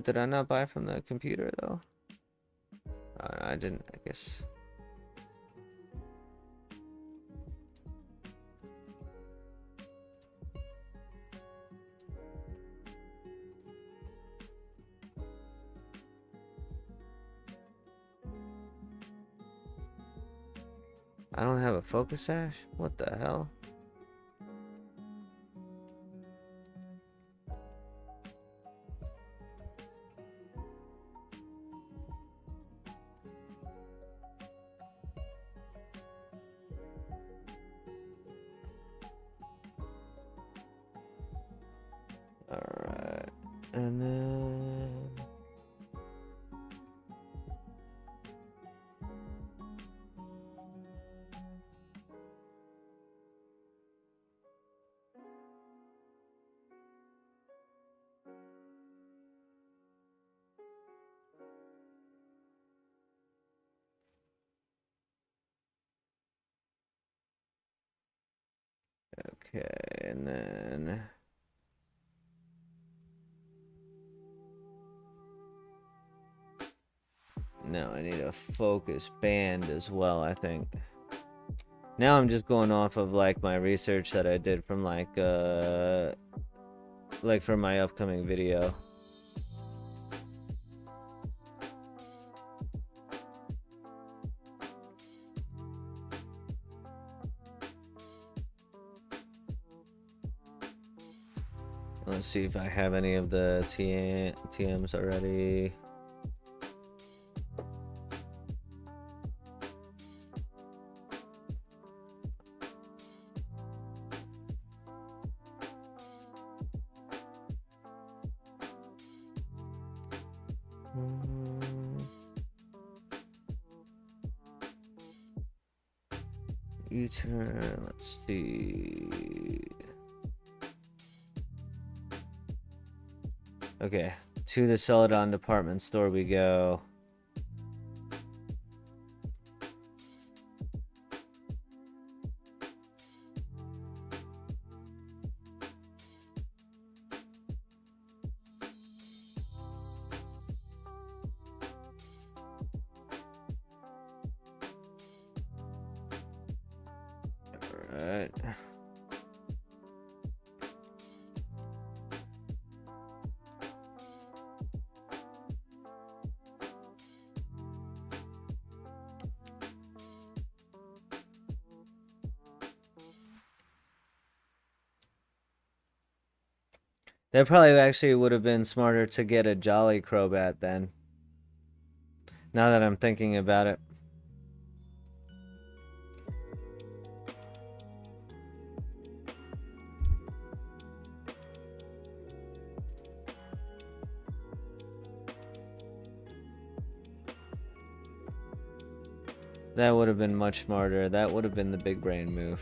Did I not buy from the computer though? I didn't, I guess. I don't have a focus sash? What the hell? Alright. And then... Okay, and then... Now I need a focus band as well, I think. Now I'm just going off of like my research that I did from like for my upcoming video. Let's see if I have any of the TMs already. U-turn, let's see. Okay, to the Celadon department store we go. Alright. That probably actually would have been smarter to get a Jolly Crobat then. Now that I'm thinking about it. That would have been much smarter. That would have been the big brain move.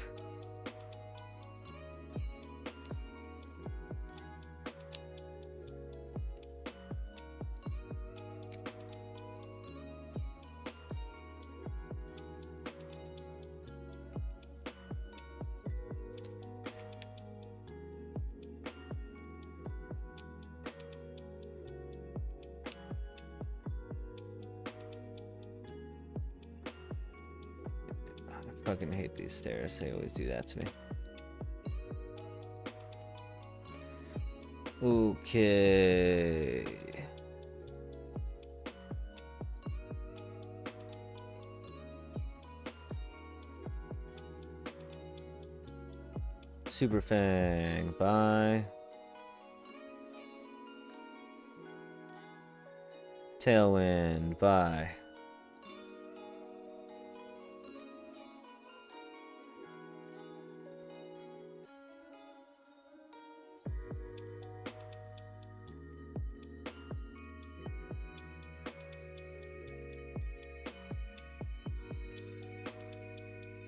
I fucking hate these stairs. They always do that to me. Okay. Super Fang, bye. Tailwind, bye.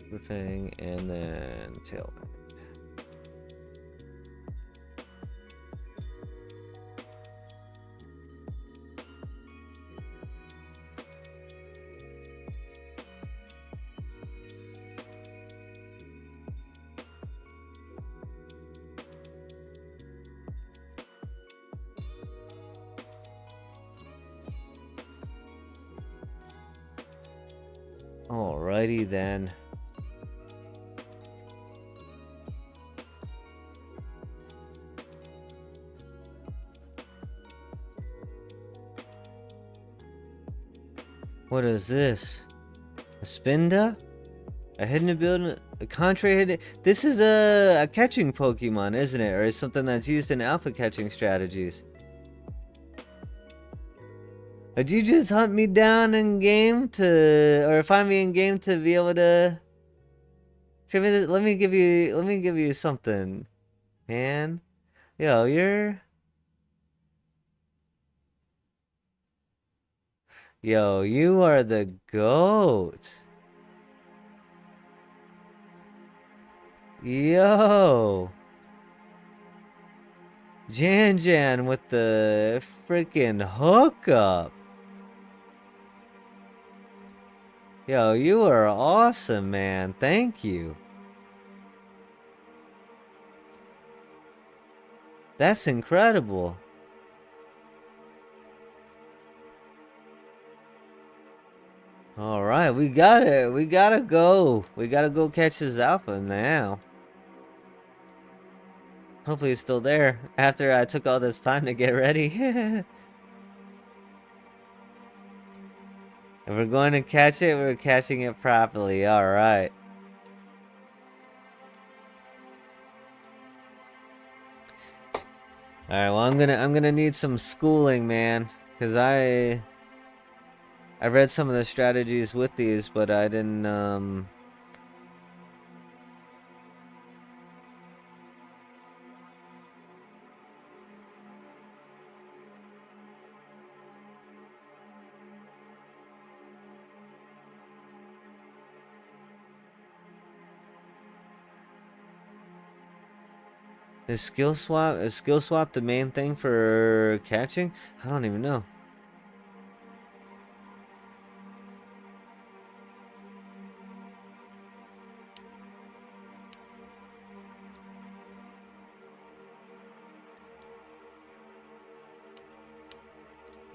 Super Fang, and then Tailwind. Alrighty then. What is this? A Spinda? A hidden ability? A contrary hidden? This is a catching Pokemon, isn't it? Or is something that's used in alpha catching strategies? Would you just hunt me down in game to, or find me in game to be able to? Let me give you something, man. Yo, you are the GOAT. Yo. Jan with the freaking hookup. Yo, you are awesome, man. Thank you. That's incredible. Alright, we gotta go. We gotta go catch his alpha now. Hopefully it's still there after I took all this time to get ready. If we're going to catch it, we're catching it properly. Alright. Alright, well I'm gonna need some schooling, man. Cause I read some of the strategies with these, but I didn't Is skill swap the main thing for catching? I don't even know.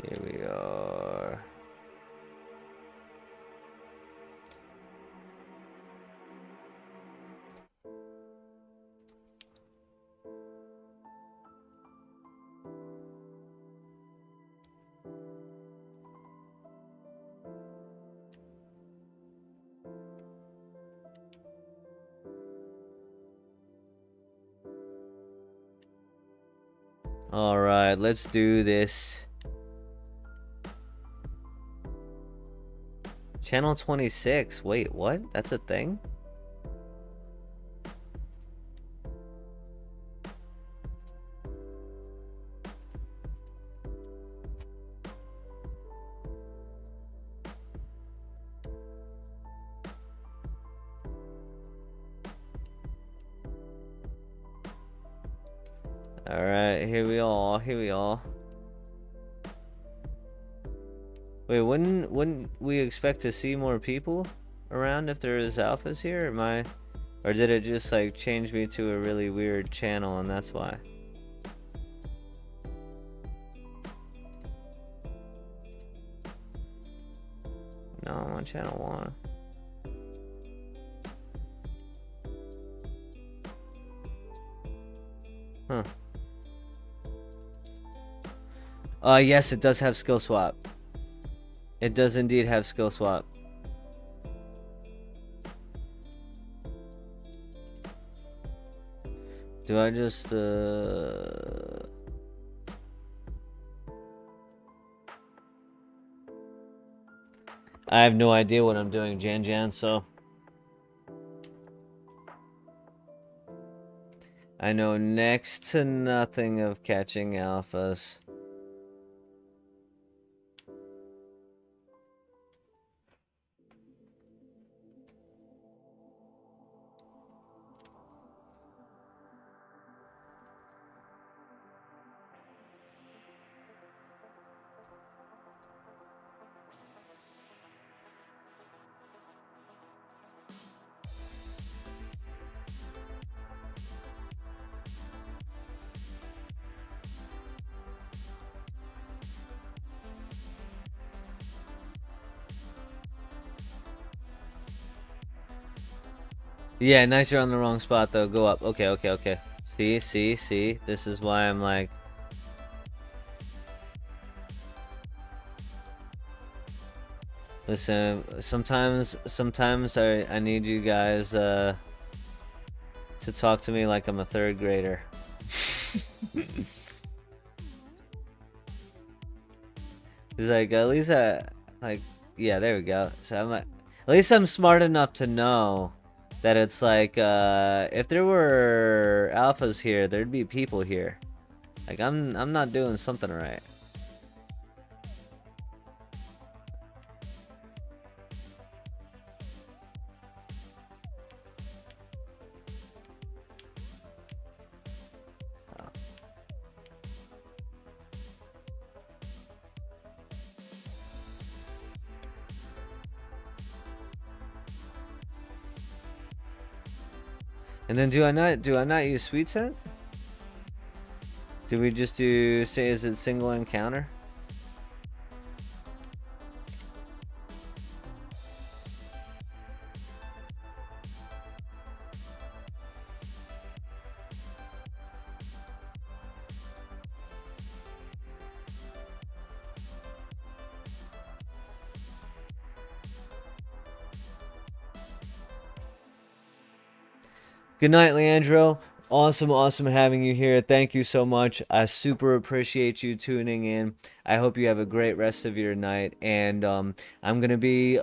Here we are. Alright, let's do this. Channel 26. Wait, what? That's a thing? Alright, here we are. Wait, wouldn't we expect to see more people around if there is alphas here? Or did it just like change me to a really weird channel and that's why? No, I'm on channel 1. Huh. Yes, it does have skill swap. It does indeed have skill swap. Do I just, I have no idea what I'm doing, Jan, so... I know next to nothing of catching alphas. Yeah, nice, you're on the wrong spot though. Go up. Okay. See? This is why I'm like... Listen, sometimes I need you guys to talk to me like I'm a 3rd grader. He's like, at least yeah, there we go. So I'm like, at least I'm smart enough to know that it's like, if there were alphas here, there'd be people here. Like, I'm not doing something right. And then do I not use sweet scent? Do we just do, say, is it single encounter? Good night, Leandro. Awesome having you here. Thank you so much. I super appreciate you tuning in. I hope you have a great rest of your night. And I'm gonna be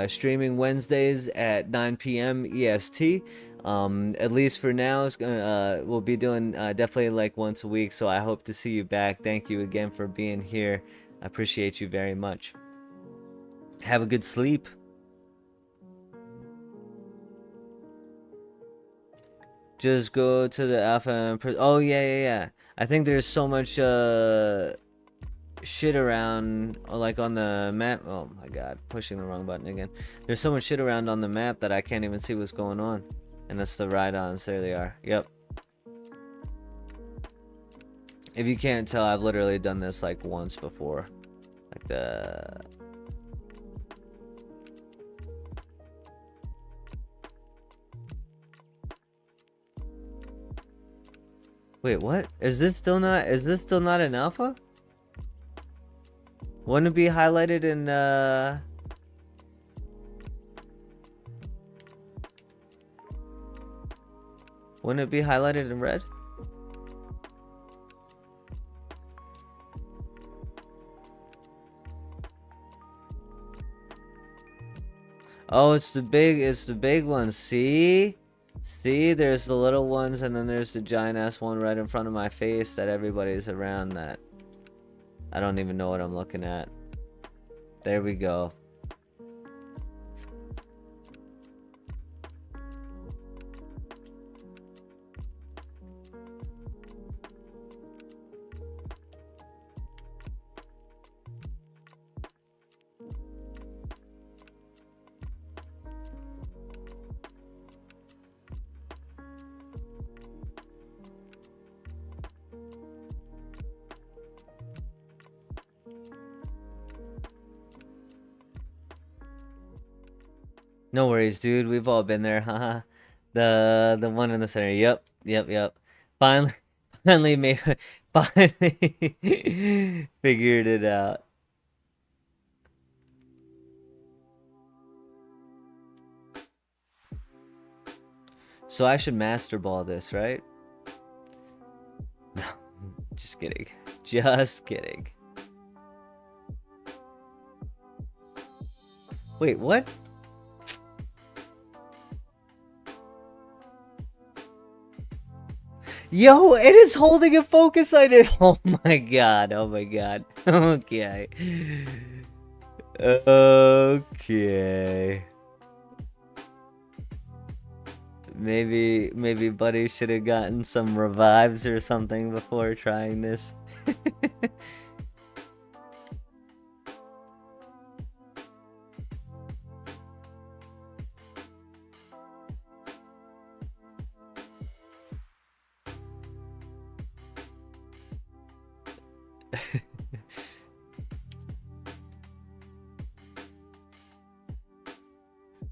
streaming Wednesdays at 9 p.m. EST. At least for now, it's gonna we'll be doing definitely like once a week. So I hope to see you back. Thank you again for being here. I appreciate you very much. Have a good sleep. Just go to the alpha and oh yeah. I think there's so much shit around like on the map. Oh my god, pushing the wrong button again. There's so much shit around on the map that I can't even see what's going on. And that's the ride-ons. There they are. Yep. If you can't tell, I've literally done this like once before. Like the Wait, what? Is this still not an alpha? Wouldn't it be highlighted in Wouldn't it be highlighted in red? Oh, it's the big one. See? See, there's the little ones, and then there's the giant ass one right in front of my face that everybody's around that. I don't even know what I'm looking at. There we go. No worries, dude. We've all been there, haha. The one in the center. Yep. Finally, finally made, finally figured it out. So I should master ball this, right? No, just kidding. Just kidding. Wait, what? Yo, it is holding a focus item. Oh my god. Okay. Okay. Maybe Buddy should have gotten some revives or something before trying this.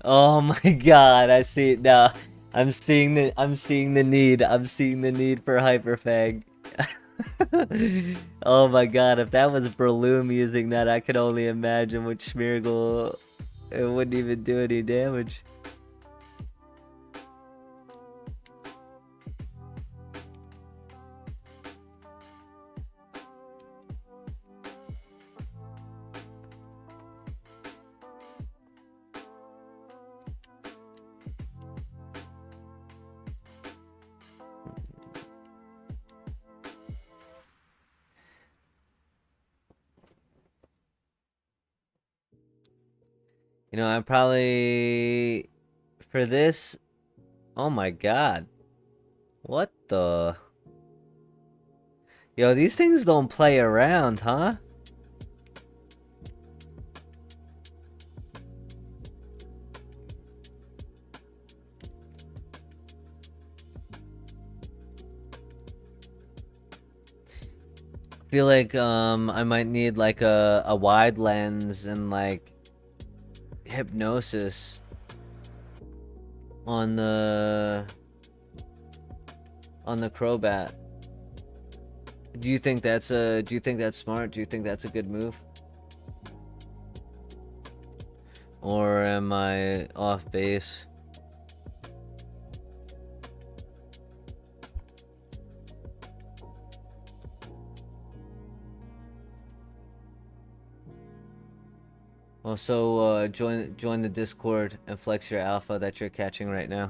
Oh my god, I see it now. I'm seeing the need. I'm seeing the need for Hyperfang. Oh my god, if that was Breloom using that, I could only imagine with Smeargle, it wouldn't even do any damage. You know, I probably for this. Oh my god. What the? Yo, these things don't play around, huh? Feel like I might need like a wide lens and like hypnosis on the Crobat. Do you think that's smart? Do you think that's a good move? Or am I off base? Also, join the Discord and flex your alpha that you're catching right now.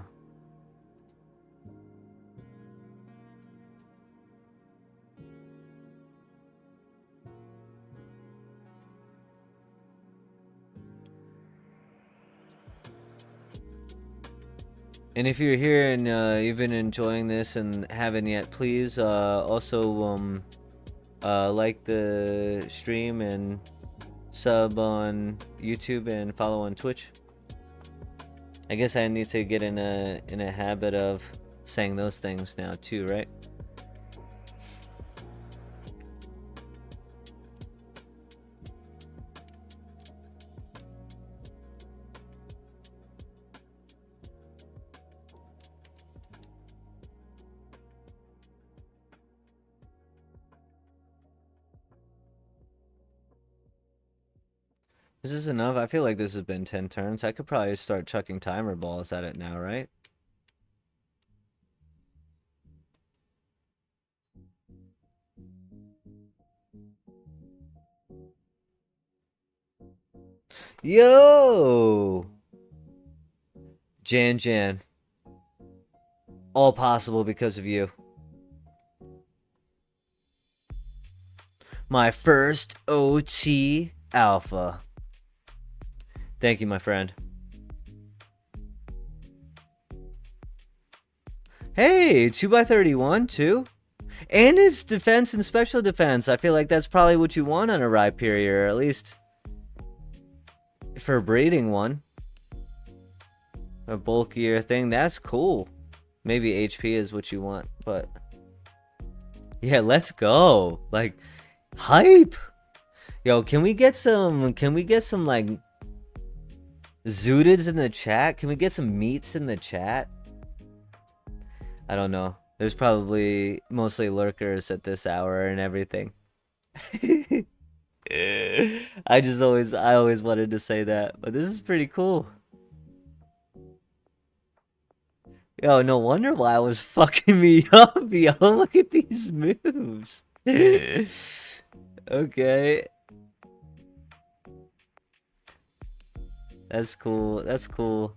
And if you're here and you've been enjoying this and haven't yet, please also like the stream and sub on YouTube and follow on Twitch. I guess I need to get in a habit of saying those things now too, right? Is this enough? I feel like this has been 10 turns. I could probably start chucking timer balls at it now, right? Yo! Jan. All possible because of you. My first OT alpha. Thank you, my friend. Hey, 2x31 too? And it's defense and special defense. I feel like that's probably what you want on a Rhyperior, or at least for a breeding one. A bulkier thing, that's cool. Maybe HP is what you want, but yeah, let's go. Like, hype. Yo, can we get some like Zooteds in the chat? Can we get some meats in the chat? I don't know. There's probably mostly lurkers at this hour and everything. I always wanted to say that, but this is pretty cool. Yo, no wonder why I was fucking me up, yo. Look at these moves. Okay. That's cool. That's cool.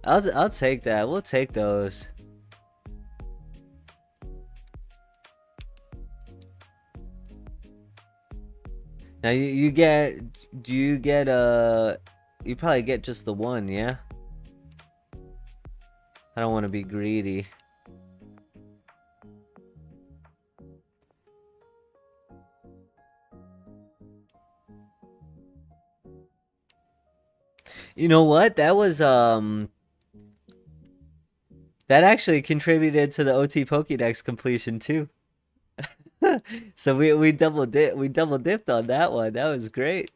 I'll take that. We'll take those. Now you get, do you get you probably get just the one, yeah? I don't want to be greedy. You know what? That was that actually contributed to the OT Pokédex completion too. So we double dipped on that one. That was great.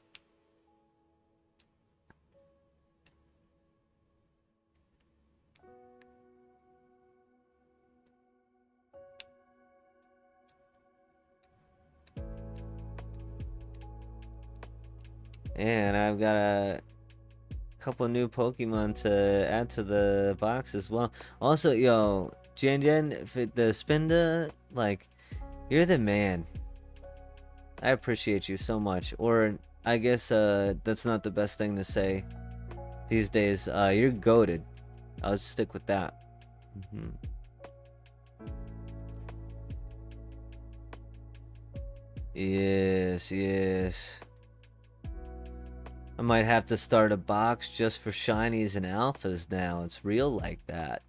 And I've got a couple new Pokemon to add to the box as well. Also, yo, Jan, the Spinda, like, you're the man. I appreciate you so much. Or I guess that's not the best thing to say these days. You're goated. I'll just stick with that. Yes. I might have to start a box just for shinies and alphas now. It's real like that.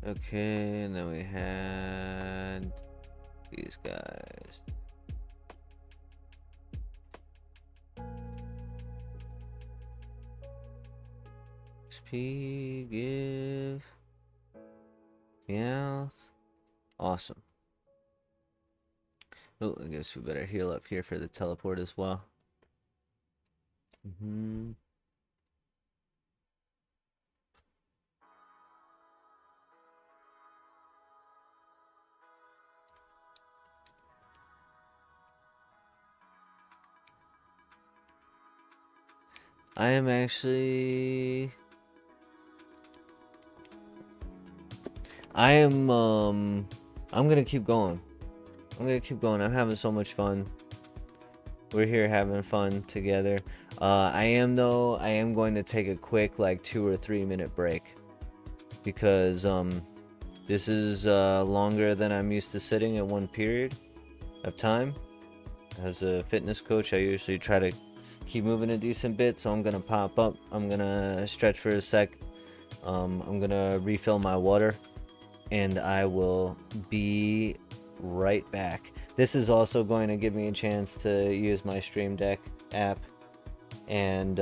Okay, and then we had these guys. XP, give, Meowth. Awesome. Oh, I guess we better heal up here for the teleport as well. I am actually... I'm gonna keep going. I'm having so much fun. We're here having fun together. I am going to take a quick like 2 or 3 minute break because this is longer than I'm used to sitting at one period of time. As a fitness coach, I usually try to keep moving a decent bit, so I'm gonna pop up. I'm gonna stretch for a sec. I'm gonna refill my water, and I will be right back. This is also going to give me a chance to use my Stream Deck app and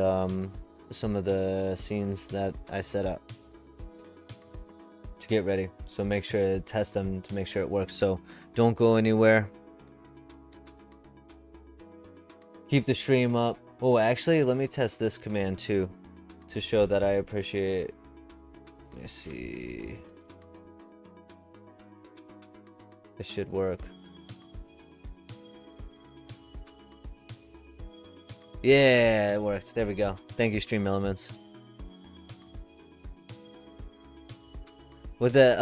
some of the scenes that I set up to get ready. So make sure to test them to make sure it works. So don't go anywhere. Keep the stream up. Oh, actually, let me test this command too to show that I appreciate. Let me see. This should work. Yeah, it worked. There we go. Thank you, Stream Elements. With the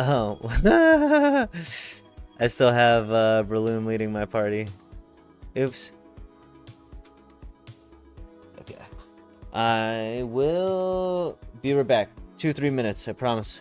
I still have Breloom leading my party. Oops. Okay. I will be right back. 2-3 minutes, I promise.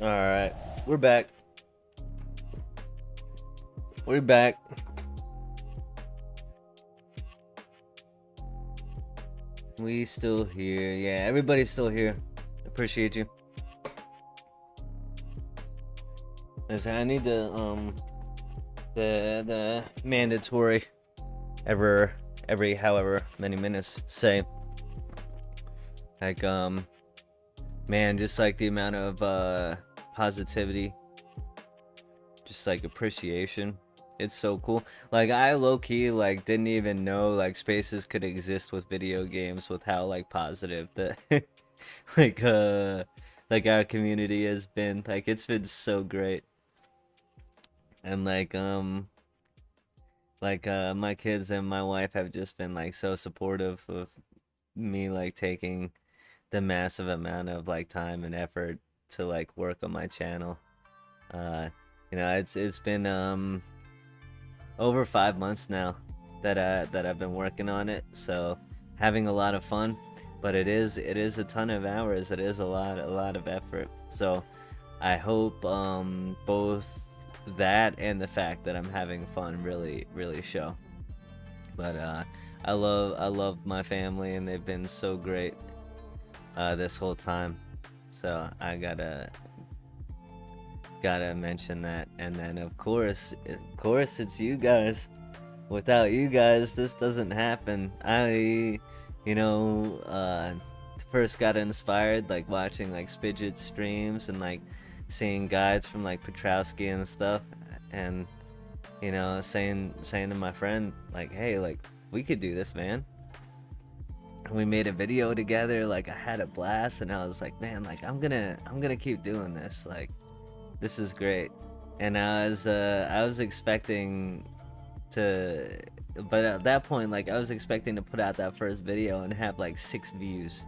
Alright, we're back. We're back. We still here. Yeah, everybody's still here. Appreciate you. I need the mandatory every however many minutes say, like, man, just like the amount of positivity, just like appreciation. It's so cool. Like, I low-key like didn't even know like spaces could exist with video games, with how like positive the like our community has been. Like, it's been so great. And my kids and my wife have just been like so supportive of me like taking the massive amount of like time and effort to like work on my channel. It's been over 5 months now that I've been working on it, so having a lot of fun, but it is a ton of hours. It is a lot of effort. So I hope both that and the fact that I'm having fun really show. But I love my family, and they've been so great this whole time. So I gotta mention that. And then of course it's you guys. Without you guys, this doesn't happen. I first got inspired like watching like Spidget streams and like seeing guides from like Petrowski and stuff, and saying to my friend like, hey, like, we could do this, man. We made a video together. Like, I had a blast, and I was like, man, like, I'm gonna keep doing this. Like, this is great. And I was expecting to, but at that point, like, I was expecting to put out that first video and have like 6 views,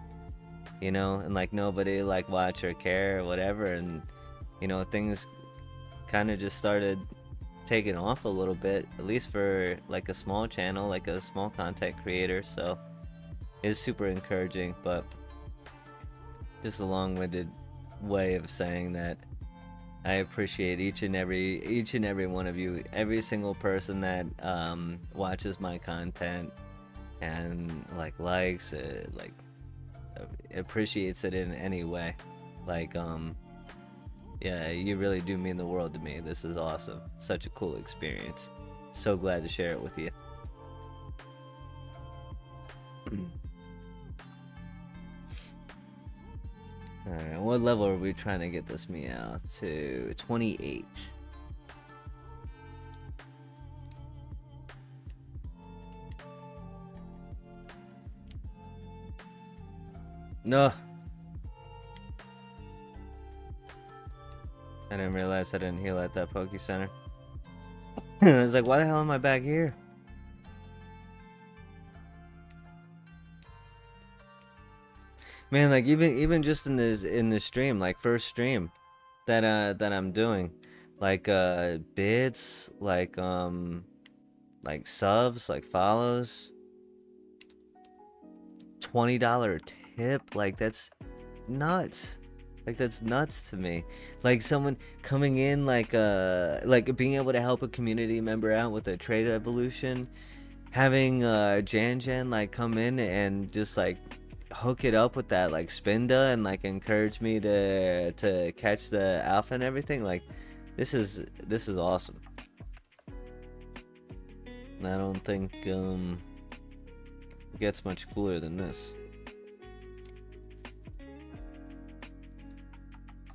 and like nobody like watch or care or whatever. And things kind of just started taking off a little bit, at least for like a small channel, like a small content creator. So it's super encouraging. But just a long-winded way of saying that I appreciate each and every one of you, every single person that watches my content and like likes it, like appreciates it in any way. Like, yeah, you really do mean the world to me. This is awesome. Such a cool experience. So glad to share it with you. Alright, what level are we trying to get this meow to? 28. No. I didn't realize I didn't heal at that Poke Center. I was like, why the hell am I back here? Man, like even just in this stream, like first stream that I'm doing, like bids, like subs, like follows, $20 tip, like that's nuts. Like, that's nuts to me. Like, someone coming in, like being able to help a community member out with a trade evolution, having Jan like come in and just like hook it up with that like Spinda and like encourage me to catch the alpha and everything. Like, this is awesome. I don't think it gets much cooler than this.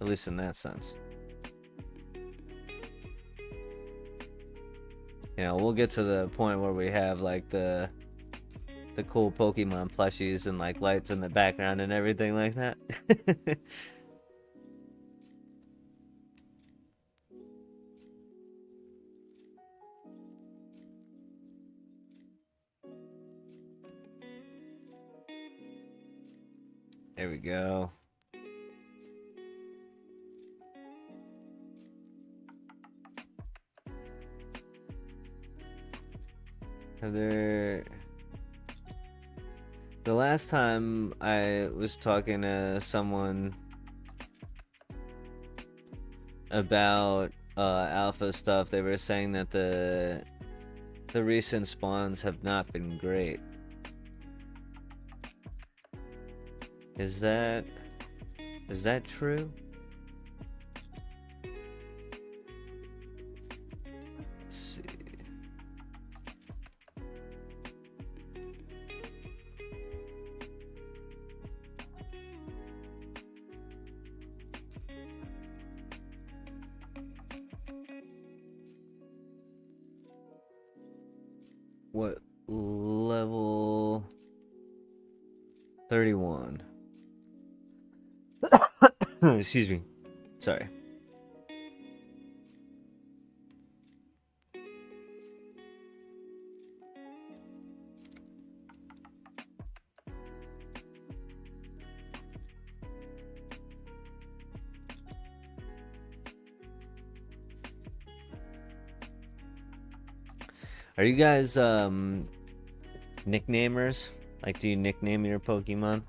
At least in that sense. We'll get to the point where we have like the cool Pokemon plushies and like lights in the background and everything like that. There we go. The last time I was talking to someone about alpha stuff, they were saying that the recent spawns have not been great. Is that true? Let's see. What level? 31. Excuse me. Sorry. Are you guys nicknamers? Like, do you nickname your Pokemon?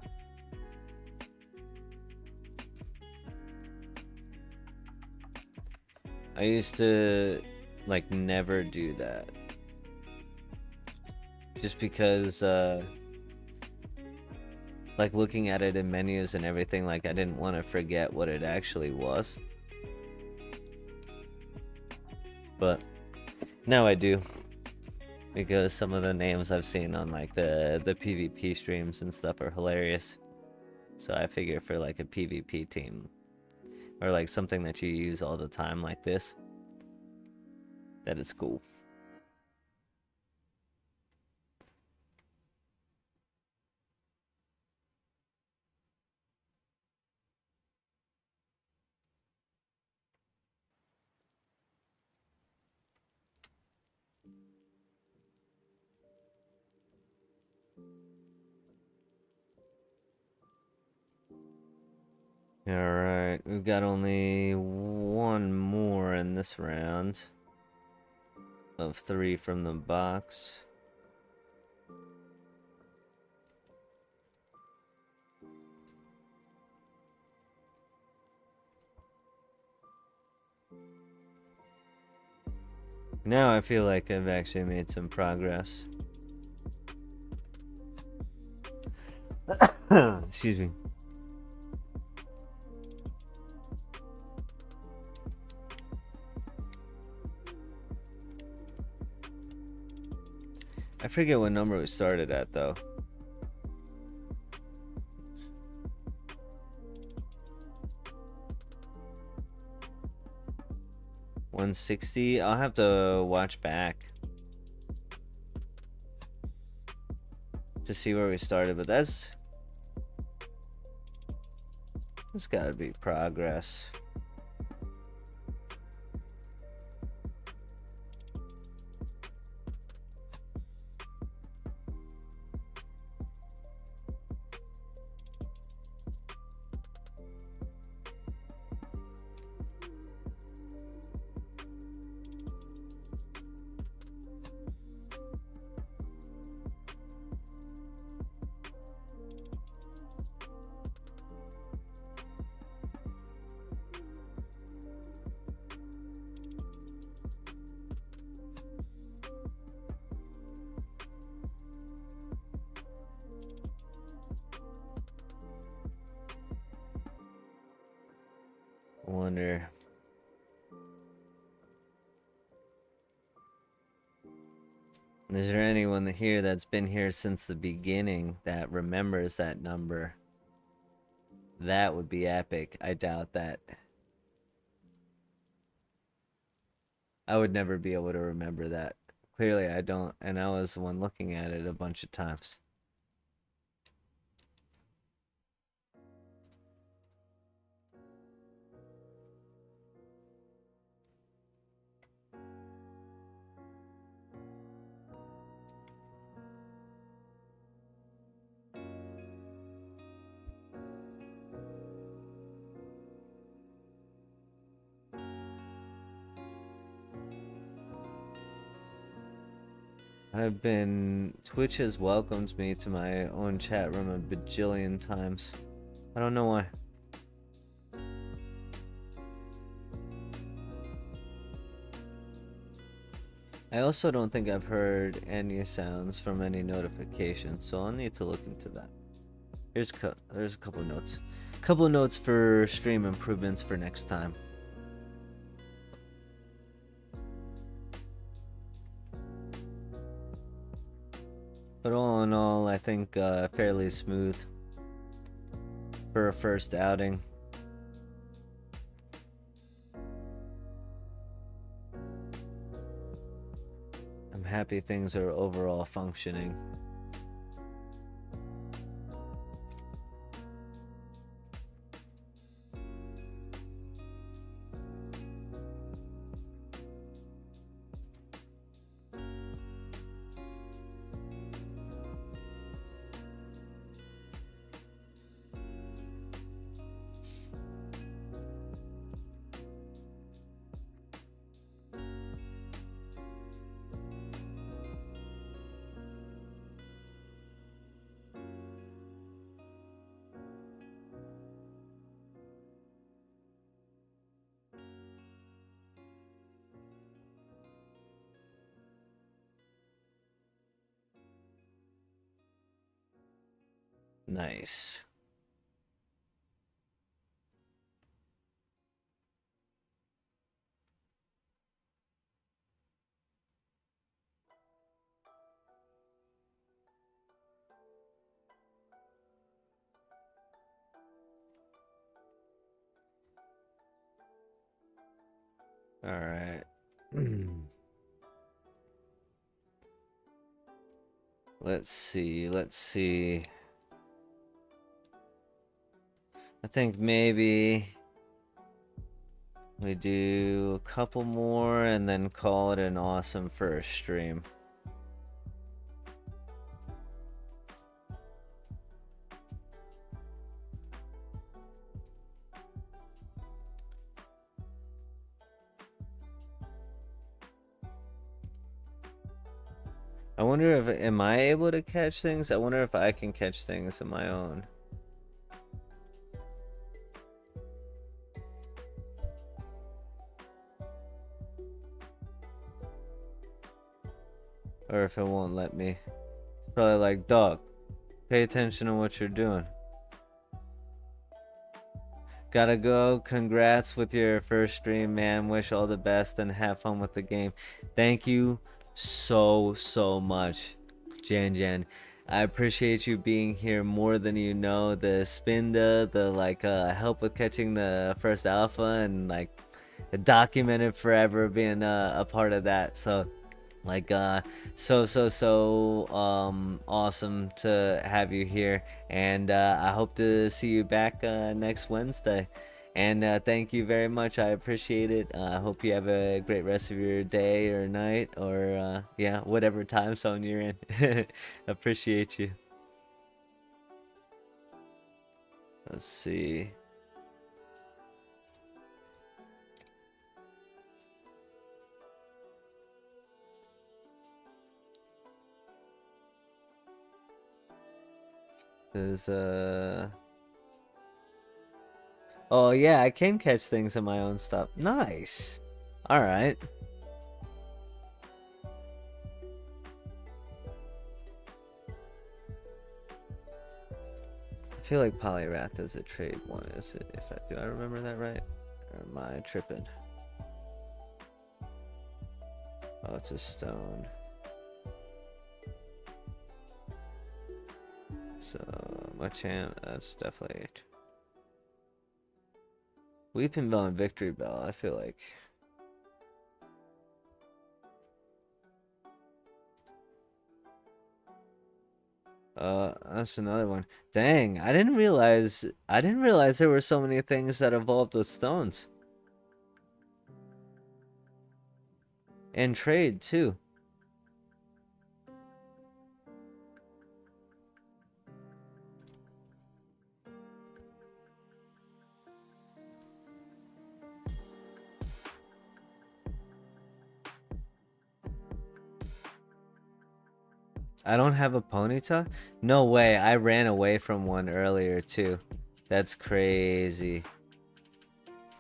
I used to like never do that. Just because like looking at it in menus and everything, like I didn't want to forget what it actually was. But now I do. Because some of the names I've seen on like the PvP streams and stuff are hilarious. So I figure for like a PvP team, or like something that you use all the time like this, that it's cool. Alright, we've got only one more in this round of 3 from the box. Now I feel like I've actually made some progress. Excuse me. I forget what number we started at though. $160. I'll have to watch back to see where we started, but that's gotta be progress. I wonder. Is there anyone here that's been here since the beginning that remembers that number? That would be epic. I doubt that. I would never be able to remember that. Clearly I don't, and I was the one looking at it a bunch of times. Twitch has welcomed me to my own chat room a bajillion times. I don't know why. I also don't think I've heard any sounds from any notifications, so I'll need to look into that. There's a couple notes. Couple notes for stream improvements for next time. But all in all, I think fairly smooth for a first outing. I'm happy things are overall functioning. Nice. All right. Let's see. I think maybe we do a couple more and then call it an awesome first stream. I wonder if, am I able to catch things? I wonder if I can catch things on my own. Or if it won't let me. It's probably like, dog, pay attention to what you're doing. Gotta go. Congrats with your first stream, man. Wish all the best and have fun with the game. Thank you so much, Jan. I appreciate you being here more than you know. The spinda, the like help with catching the first alpha, and like documented forever being a part of that. So like so awesome to have you here, and I hope to see you back next Wednesday. And thank you very much. I appreciate it. I hope you have a great rest of your day or night, or yeah, whatever time zone you're in. Appreciate you. Let's see. There's oh yeah, I can catch things in my own stuff. Nice. All right. I feel like Polyrath is a trade one, is it? If I do, I remember that right? Or am I tripping? Oh, it's a stone. So Machamp, that's definitely it. Weeping Bell and Victory Bell, I feel like. That's another one. Dang, I didn't realize there were so many things that evolved with stones. And trade too. I don't have a Ponyta? No way, I ran away from one earlier too. That's crazy.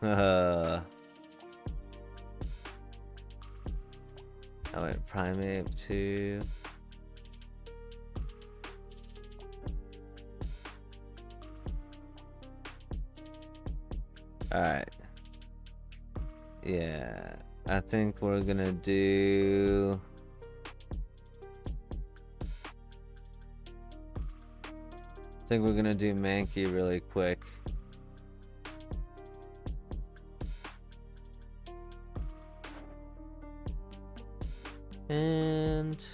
I Oh wait, Primate 2. Alright. Yeah, I think we're gonna do... I think we're gonna do Mankey really quick. And...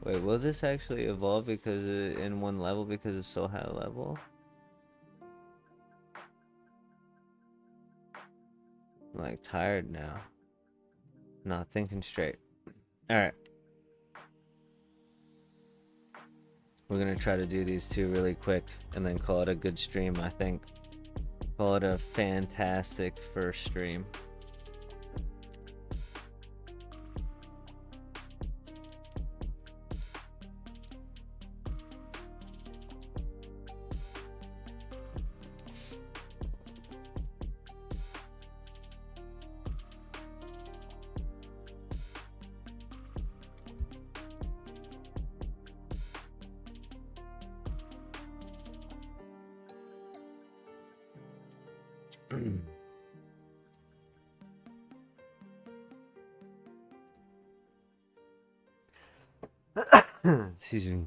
wait, will this actually evolve because in one level because it's so high level? I'm like tired now. Not thinking straight. Alright. We're gonna try to do these two really quick and then call it a good stream, I think. Call it a fantastic first stream. Excuse me.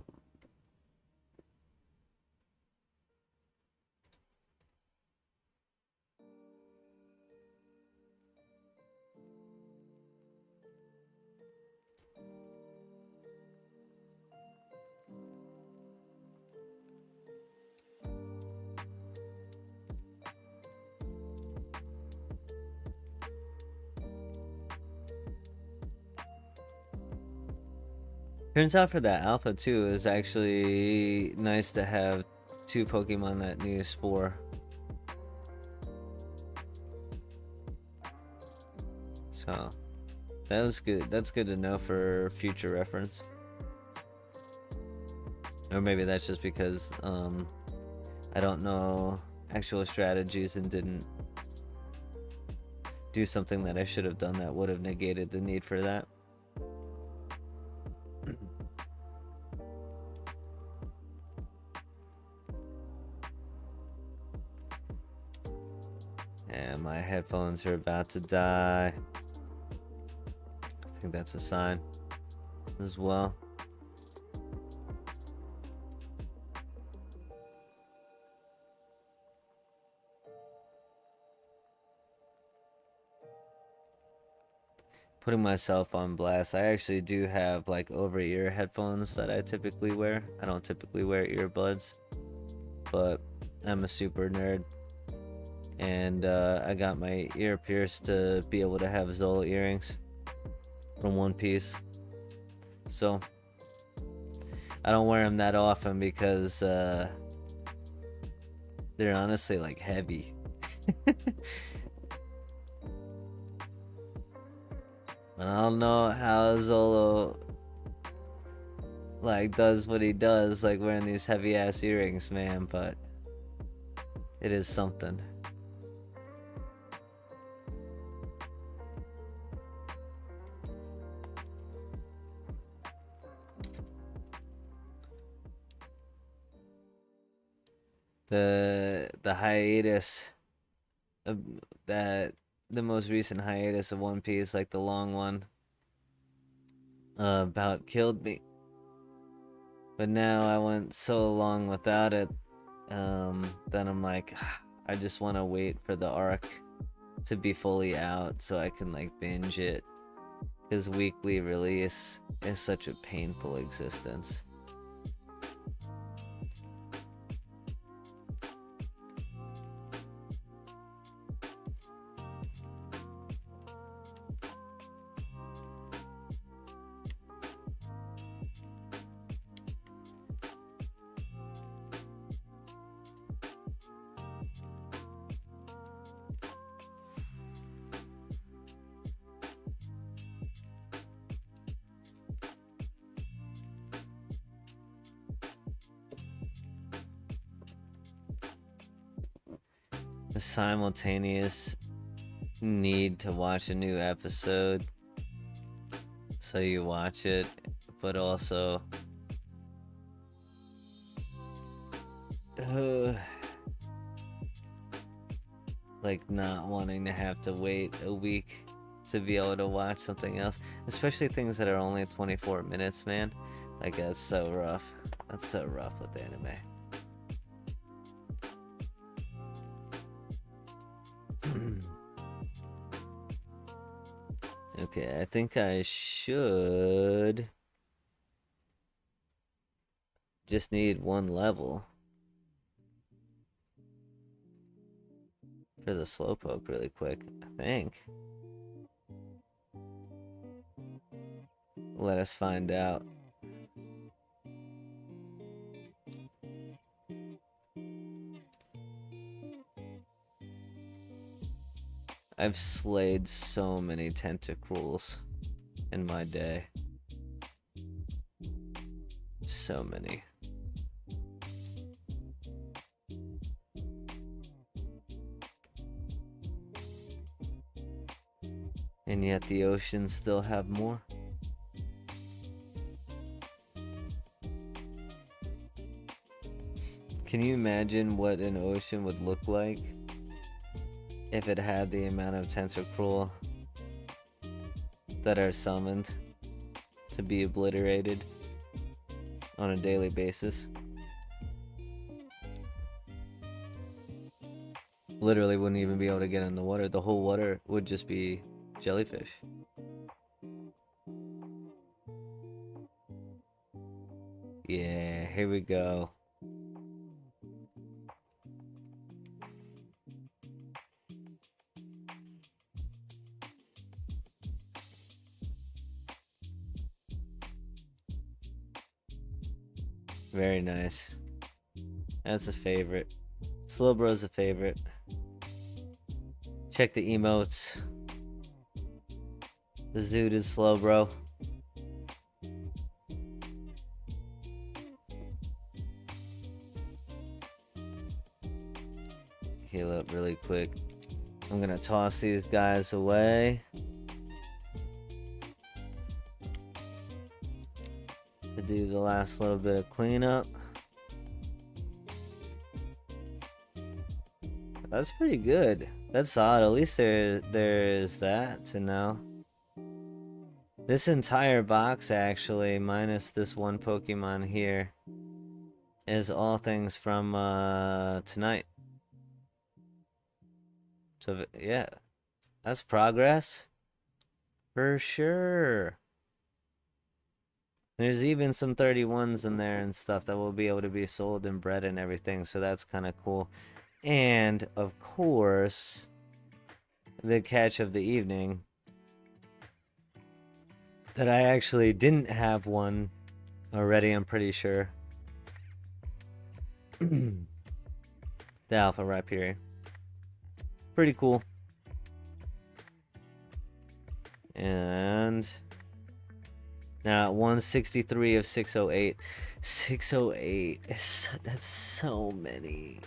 Turns out for that alpha too, it was actually nice to have 2 Pokemon that knew Spore. So that was good. That's good to know for future reference. Or maybe that's just because I don't know actual strategies and didn't do something that I should have done that would have negated the need for that. And my headphones are about to die. I think that's a sign as well. Putting myself on blast. I actually do have like over-ear headphones that I typically wear. I don't typically wear earbuds, but I'm a super nerd. And I got my ear pierced to be able to have Zola earrings from One Piece. So I don't wear them that often because they're honestly like heavy. I don't know how Zolo like does what he does, like wearing these heavy ass earrings, man, but it is something. The hiatus of that, the most recent hiatus of One Piece, like the long one, about killed me. But now I went so long without it, that I'm like, I just want to wait for the arc to be fully out so I can like binge it, because weekly release is such a painful existence. a simultaneous need to watch a new episode, so you watch it, but also like not wanting to have to wait a week to be able to watch something else, especially things that are only 24 minutes, man. Like, that's so rough. That's so rough with anime. Okay, I think I should just need one level for the Slowpoke really quick, I think. Let us find out. I've slayed so many tentacruels in my day. So many. And yet the oceans still have more. Can you imagine what an ocean would look like if it had the amount of tentacruel that are summoned to be obliterated on a daily basis? Literally wouldn't even be able to get in the water. The whole water would just be jellyfish. Yeah, here we go. Very nice. That's a favorite. Slowbro's a favorite. Check the emotes. This dude is Slowbro. Heal up really quick. I'm gonna toss these guys away to do the last little bit of cleanup. That's pretty good. That's odd. At least there is that to know. This entire box, actually, minus this one Pokemon here, is all things from tonight. So yeah, that's progress for sure. There's even some 31s in there and stuff that will be able to be sold and bred and everything, so that's kind of cool. And of course, the catch of the evening, that I actually didn't have one already, I'm pretty sure. The Alpha Rhyperior. Pretty cool. And now 163 of 608. 608. That's so many.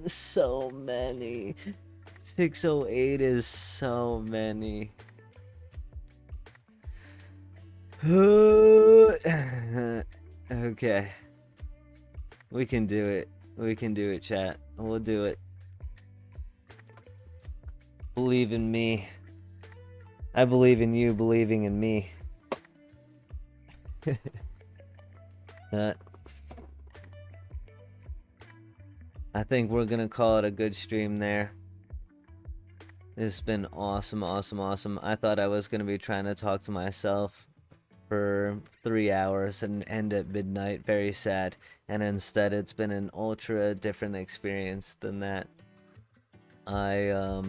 So many. 608 is so many. Okay. We can do it. We can do it, chat. We'll do it. Believe in me. I believe in you believing in me. I think we're gonna call it a good stream there. This has been awesome, awesome, awesome. I thought I was gonna be trying to talk to myself for 3 hours and end at midnight. Very sad. And instead it's been an ultra different experience than that. I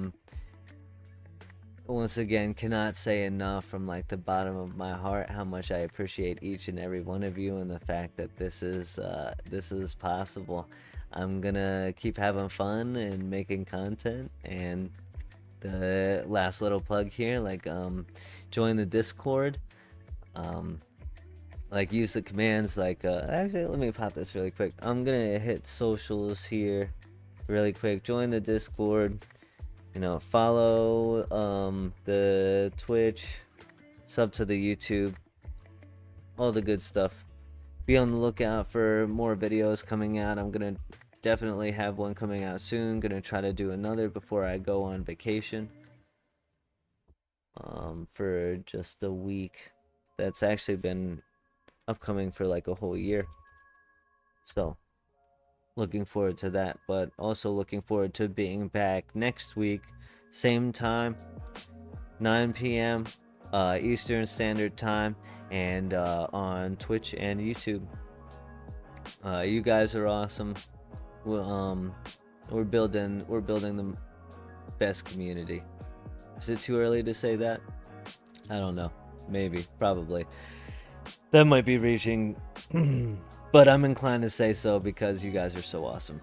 once again cannot say enough from like the bottom of my heart how much I appreciate each and every one of you and the fact that this is possible. I'm gonna keep having fun and making content, and the last little plug here, like join the Discord, like use the commands like actually let me pop this really quick. I'm gonna hit socials here really quick, join the Discord, you know, follow the Twitch, sub to the YouTube, all the good stuff. Be on the lookout for more videos coming out. I'm gonna definitely have one coming out soon. Gonna try to do another before I go on vacation for just a week. That's actually been upcoming for like a whole year, so looking forward to that. But also looking forward to being back next week, same time, 9 p.m. Eastern Standard Time, and on Twitch and YouTube. You guys are awesome. We're building the best community. Is it too early to say that? I don't know. Maybe, probably. That might be reaching, but I'm inclined to say so because you guys are so awesome.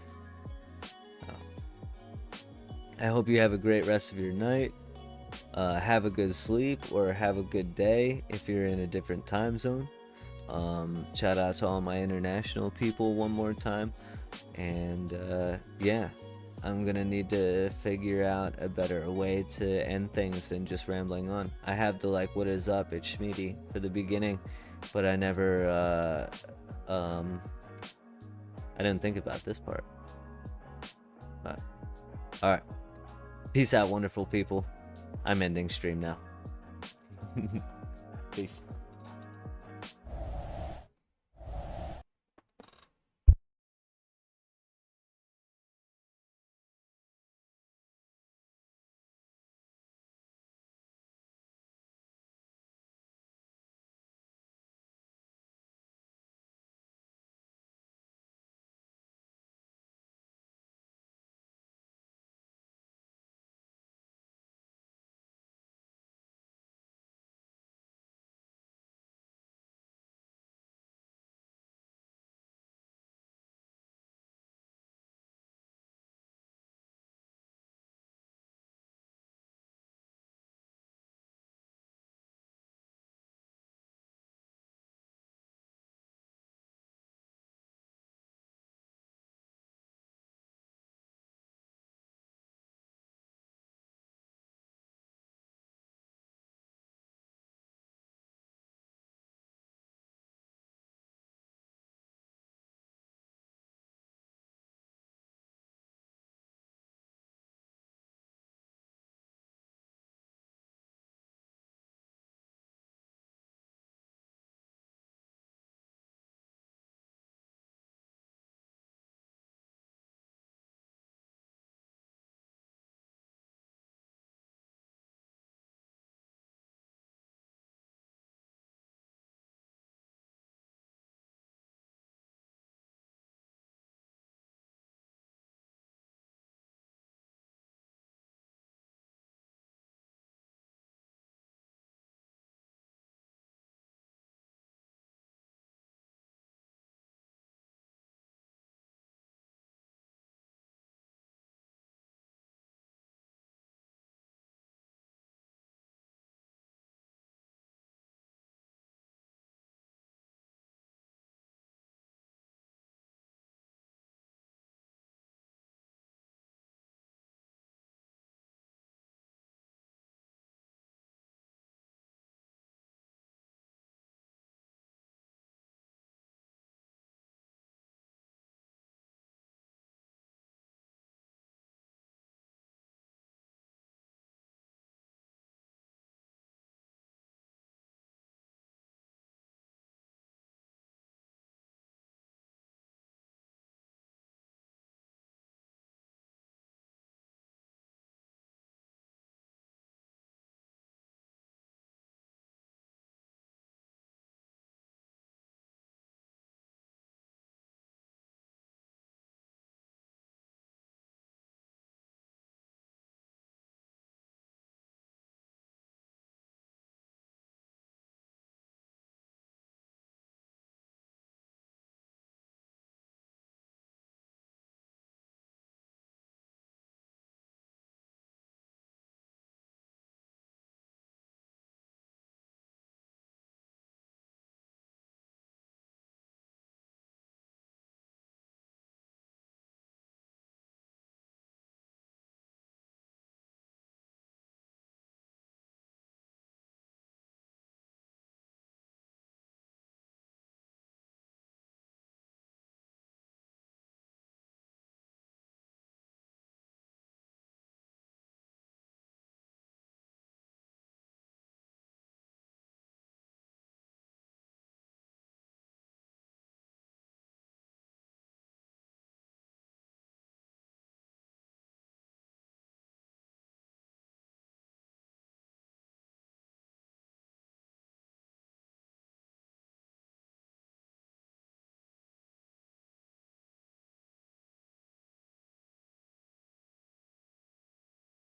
I hope you have a great rest of your night. Have a good sleep or have a good day if you're in a different time zone. Shout out to all my international people one more time. And yeah, I'm gonna need to figure out a better way to end things than just rambling on. I have the like what is up, it's Shmeaty for the beginning, but I never I didn't think about this part. But alright, peace out, wonderful people. I'm ending stream now. Peace.